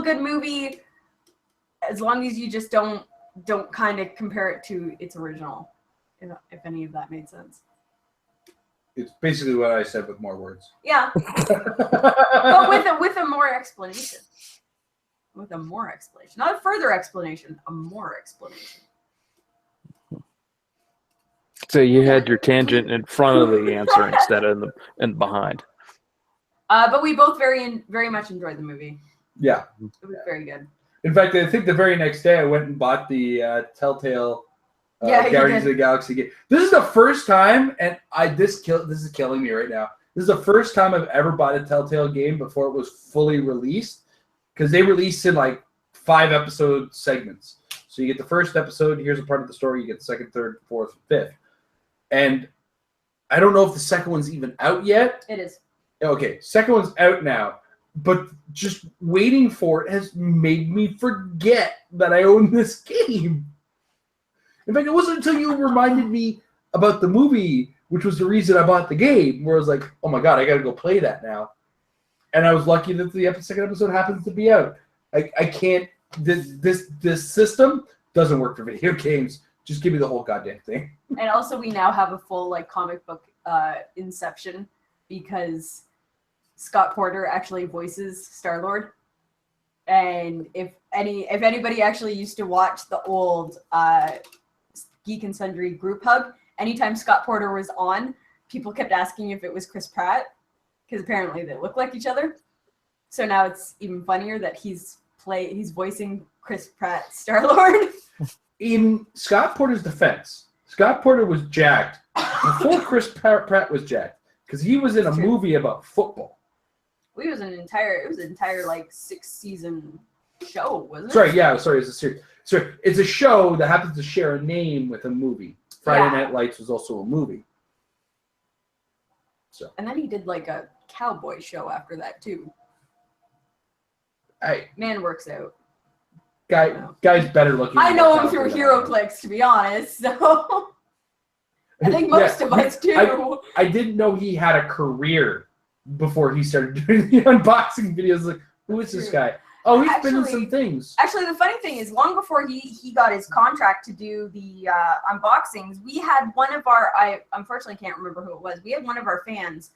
A: good movie as long as you just don't kind of compare it to its original, if any of that made sense.
D: It's basically what I said with more words.
A: Yeah. But with a more explanation. With a more explanation. Not a further explanation, a more explanation.
E: So you had your tangent in front of the answer instead of in behind.
A: But we both very much enjoyed the movie.
D: Yeah.
A: It was very good.
D: In fact, I think the very next day I went and bought the Telltale Guardians of the Galaxy game. This is the first time, and this is killing me right now. This is the first time I've ever bought a Telltale game before it was fully released, because they released in like 5 episode segments. So you get the first episode, here's a part of the story, you get the second, third, fourth, fifth. And I don't know if the second one's even out yet.
A: It is.
D: Okay, second one's out now. But just waiting for it has made me forget that I own this game. In fact, it wasn't until you reminded me about the movie, which was the reason I bought the game, where I was like, oh my god, I gotta go play that now. And I was lucky that the second episode happens to be out. I can't. This system doesn't work for video games. Just give me the whole goddamn thing.
A: And also, we now have a full like comic book inception because Scott Porter actually voices Star-Lord. And if anybody actually used to watch the old Geek and Sundry group hug, anytime Scott Porter was on, people kept asking if it was Chris Pratt because apparently they look like each other. So now it's even funnier that he's voicing Chris Pratt Star-Lord.
D: In Scott Porter's defense, Scott Porter was jacked before Chris Pratt was jacked because he was in a movie about football. It was an entire like 6-season show, wasn't it? Sorry, it's a series. Sorry, it's a show that happens to share a name with a movie. Friday Night Lights was also a movie. So.
A: And then he did like a cowboy show after that too. Man works out.
D: Guy's better looking.
A: I know him through HeroClix, to be honest. So I think most of us do.
D: I didn't know he had a career before he started doing the unboxing videos. Like, who is this guy? Oh, he's been in some things.
A: Actually, the funny thing is, long before he got his contract to do the unboxings, we had one of our, I unfortunately can't remember who it was, we had one of our fans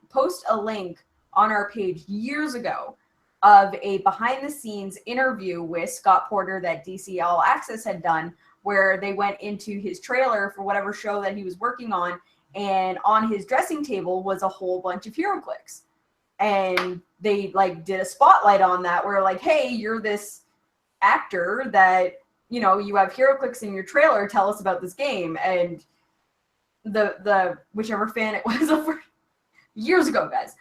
A: post a link on our page years ago of a behind-the-scenes interview with Scott Porter that DC All Access had done, where they went into his trailer for whatever show that he was working on, and on his dressing table was a whole bunch of HeroClix. And they like did a spotlight on that where like, hey, you're this actor that, you know, you have HeroClix in your trailer, tell us about this game. And the whichever fan it was over years ago, guys.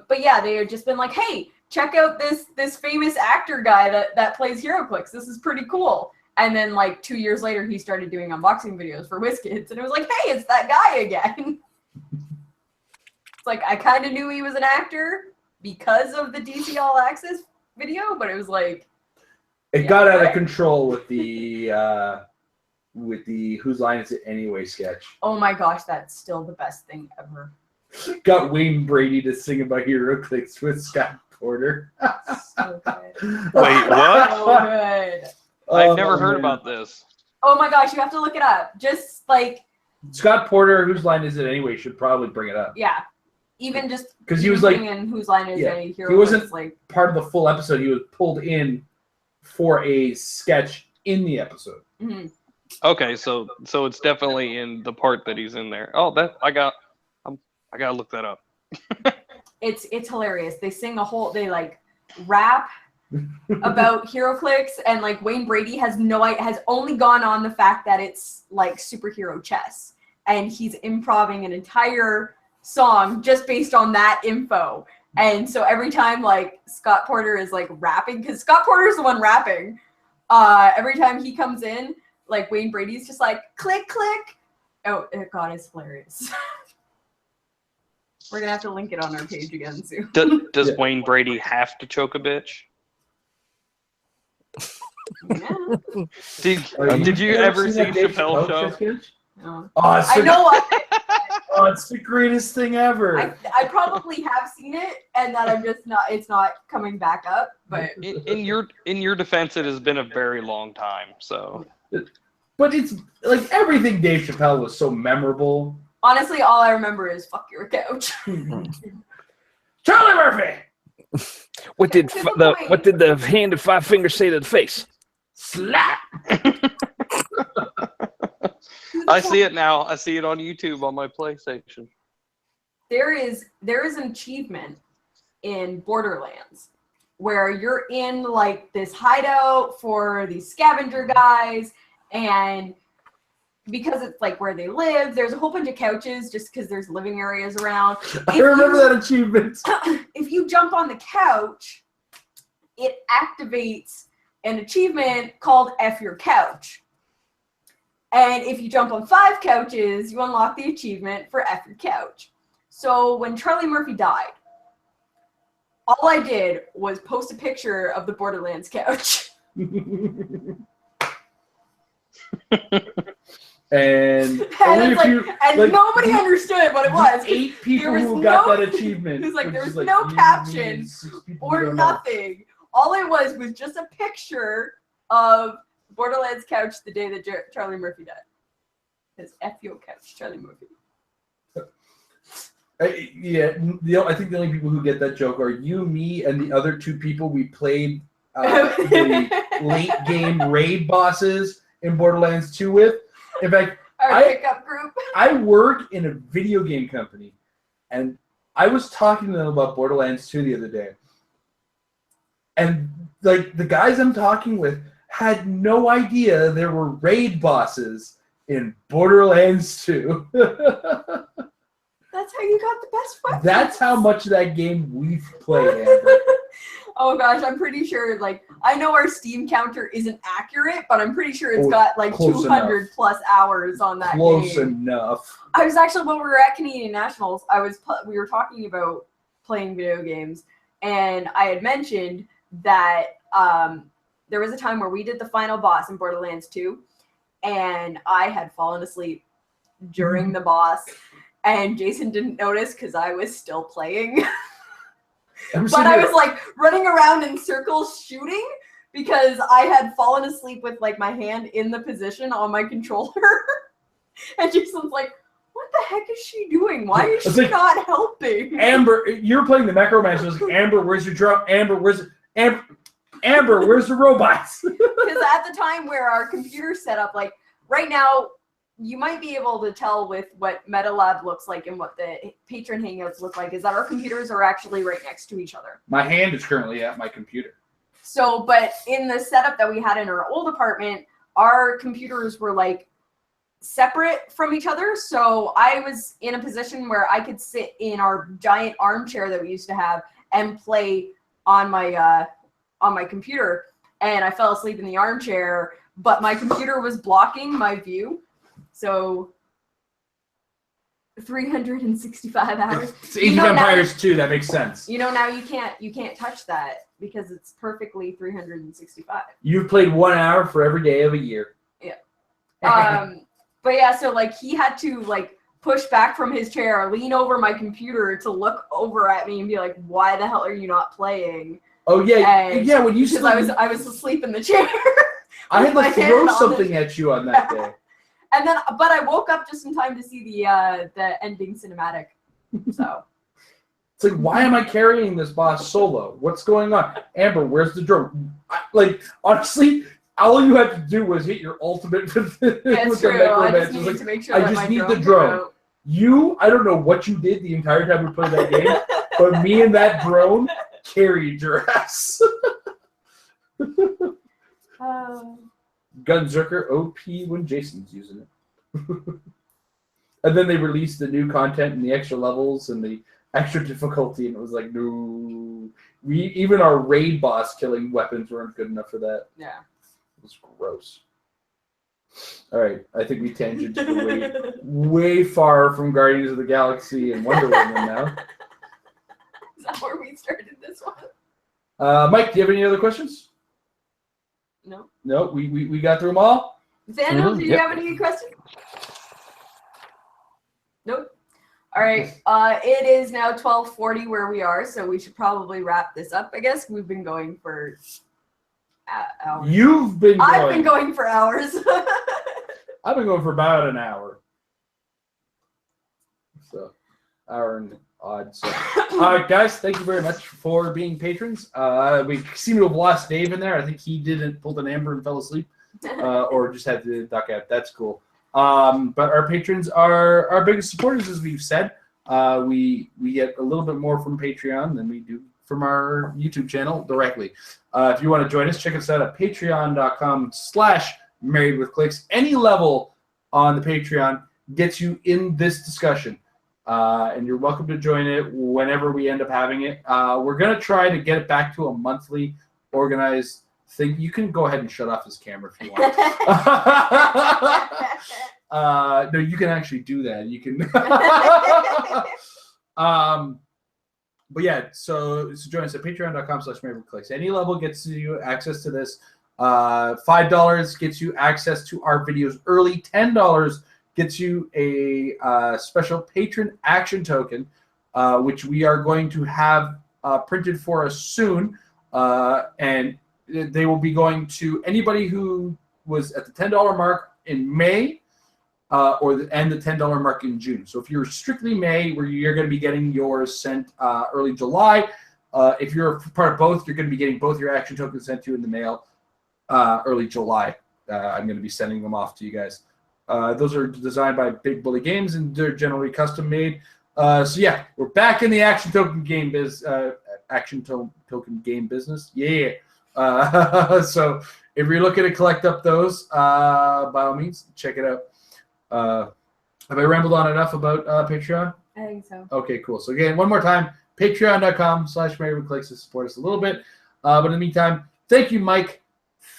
A: But yeah, they had just been like, hey, check out this famous actor guy that plays HeroClix. This is pretty cool. And then like 2 years later, he started doing unboxing videos for WizKids, and it was like, hey, it's that guy again. It's like, I kind of knew he was an actor because of the DC All Access video, but it was like...
D: It got out of control with the Whose Line Is It Anyway sketch.
A: Oh my gosh, that's still the best thing ever.
D: Got Wayne Brady to sing about HeroClix with Scott Porter.
A: So good.
C: Wait, what?
A: So good.
C: I've never heard about this.
A: Oh my gosh, you have to look it up. Just like...
D: Scott Porter, Whose Line Is It Anyway, should probably bring it up.
A: Yeah. Even just
D: because he was like,
A: in Whose Line Is It?
D: He wasn't like part of the full episode. He was pulled in for a sketch in the episode.
A: Mm-hmm.
C: Okay, so it's definitely in the part that he's in there. Oh, that I gotta look that up.
A: It's hilarious. They sing they like rap about HeroClix, and like Wayne Brady has only gone on the fact that it's like superhero chess, and he's improvising an entire song just based on that info. And so every time like Scott Porter is like rapping, because Scott Porter is the one rapping, every time he comes in, like Wayne Brady's just like click click. Oh god, it's hilarious. We're gonna have to link it on our page again soon.
C: Does Wayne Brady have to choke a bitch?
A: Yeah.
C: Did you ever see Chappelle's show?
A: No.
D: Oh,
A: I know.
D: Oh, it's the greatest thing ever.
A: I probably have seen it, and that I'm just not. It's not coming back up. But
C: in your defense, it has been a very long time. So,
D: but it's like everything Dave Chappelle was so memorable.
A: Honestly, all I remember is "fuck your couch."
D: Charlie Murphy.
E: What did the hand of 5 fingers say to the face?
D: Slap.
C: I see it now. I see it on YouTube on my PlayStation.
A: There is an achievement in Borderlands where you're in like this hideout for these scavenger guys, and because it's like where they live, there's a whole bunch of couches just because there's living areas around.
D: I remember that achievement.
A: If you jump on the couch, it activates an achievement called F Your Couch. And if you jump on 5 couches, you unlock the achievement for F Your Couch. So when Charlie Murphy died, all I did was post a picture of the Borderlands couch.
D: And
A: And,
D: only
A: it's
D: a
A: like,
D: few,
A: and
D: like,
A: nobody understood what it was.
D: 8 people
A: was
D: who got
A: no-
D: that achievement.
A: It was like,
D: which
A: there
D: is
A: was no
D: you, me,
A: caption
D: and 6 people who
A: or
D: don't know.
A: nothing. All it was just a picture of Borderlands couch the day that Charlie Murphy died. His FU couch, Charlie Murphy.
D: I think the only people who get that joke are you, me, and the other 2 people we played the late game raid bosses in Borderlands 2 with. In fact,
A: Our pickup group.
D: I work in a video game company, and I was talking to them about Borderlands 2 the other day. And like the guys I'm talking with had no idea there were raid bosses in Borderlands 2.
A: That's how you got the best weapons.
D: That's how much of that game we've played, Amber.
A: Oh gosh, I'm pretty sure, like, I know our Steam counter isn't accurate, but I'm pretty sure it's got like 200 plus hours on that
D: Close
A: game.
D: enough.
A: I was actually, when we were at Canadian Nationals, we were talking about playing video games, and I had mentioned that there was a time where we did the final boss in Borderlands 2, and I had fallen asleep during the boss, and Jason didn't notice because I was still playing. But I was like running around in circles shooting because I had fallen asleep with like my hand in the position on my controller. And Jason's like, what the heck is she doing? Why is she not helping?
D: Amber, you're playing the Necromancer. Like, Amber, where's your drum? Amber, where's the robots?
A: Because at the time where our computer's set up, like right now, you might be able to tell with what MetaLab looks like and what the Patron Hangouts look like, is that our computers are actually right next to each other.
D: My hand is currently at my computer.
A: So, but in the setup that we had in our old apartment, our computers were like separate from each other. So I was in a position where I could sit in our giant armchair that we used to have and play on my computer. And I fell asleep in the armchair, but my computer was blocking my view. So 365 hours.
D: It's Age of Empires 2, that makes sense.
A: You know, now you can't touch that because it's perfectly 365.
D: You've played 1 hour for every day of a year.
A: Yeah. But yeah, so like he had to like push back from his chair, lean over my computer to look over at me and be like, "Why the hell are you not playing?"
D: Oh yeah, yeah. When you
A: because I was asleep in the chair.
D: I had to throw something at you on that day.
A: And then, but I woke up just in time to see the ending cinematic. So
D: it's like, why am I carrying this boss solo? What's going on? Amber, where's the drone? Honestly, all you had to do was hit your ultimate with the
A: I just needed to make sure that my
D: need the drone. I don't know what you did the entire time we played that game, but me and that drone carried your ass. Gunzerker OP when Jason's using it. And then they released the new content and the extra levels and the extra difficulty, and it was like, no. Even our raid boss killing weapons weren't good enough for that.
A: Yeah.
D: It was gross. All right, I think we tangented way far from Guardians of the Galaxy and Wonder Woman now.
A: Is that where we started this one?
D: Mike, do you have any other questions?
A: No.
D: No, we got through them all?
A: Xandro, do you have any questions? Nope. All right. It is now 12:40 where we are, so we should probably wrap this up. I guess we've been going for hours. I've been going for hours.
D: I've been going for about an hour. So, hour and odd. So, guys, thank you very much for being patrons. We seem to have lost Dave in there. I think he pulled an Amber and fell asleep, or just had to duck out. That's cool. But our patrons are our biggest supporters, as we've said. We get a little bit more from Patreon than we do from our YouTube channel directly. If you want to join us, check us out at patreon.com/marriedwithclicks. Any level on the Patreon gets you in this discussion. And you're welcome to join it whenever we end up having it. We're going to try to get it back to a monthly organized thing. You can go ahead and shut off this camera if you want. No, you can actually do that. You can. But yeah, so join us at patreon.com/marriedwithclicks. Any level gets you access to this. $5 gets you access to our videos early. $10 gets you a special patron action token, which we are going to have printed for us soon. And they will be going to anybody who was at the $10 mark in May and the $10 mark in June. So if you're strictly May, where you're going to be getting yours sent early July. If you're part of both, you're going to be getting both your action tokens sent to you in the mail early July. I'm going to be sending them off to you guys. Those are designed by Big Bully Games, and they're generally custom made. So yeah, we're back in the action token game business. Yeah. So if you're looking to collect up those, by all means, check it out. Have I rambled on enough about Patreon?
A: I think so.
D: Okay, cool. So again, one more time, patreon.com/MaryWoodClicks to support us a little bit. But in the meantime, thank you, Mike.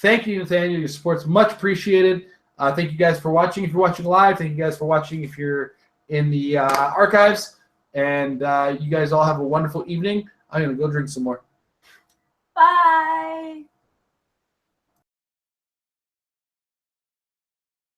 D: Thank you, Nathaniel. Your support's much appreciated. Thank you guys for watching if you're watching live. Thank you guys for watching if you're in the archives. And you guys all have a wonderful evening. I'm going to go drink some more.
A: Bye.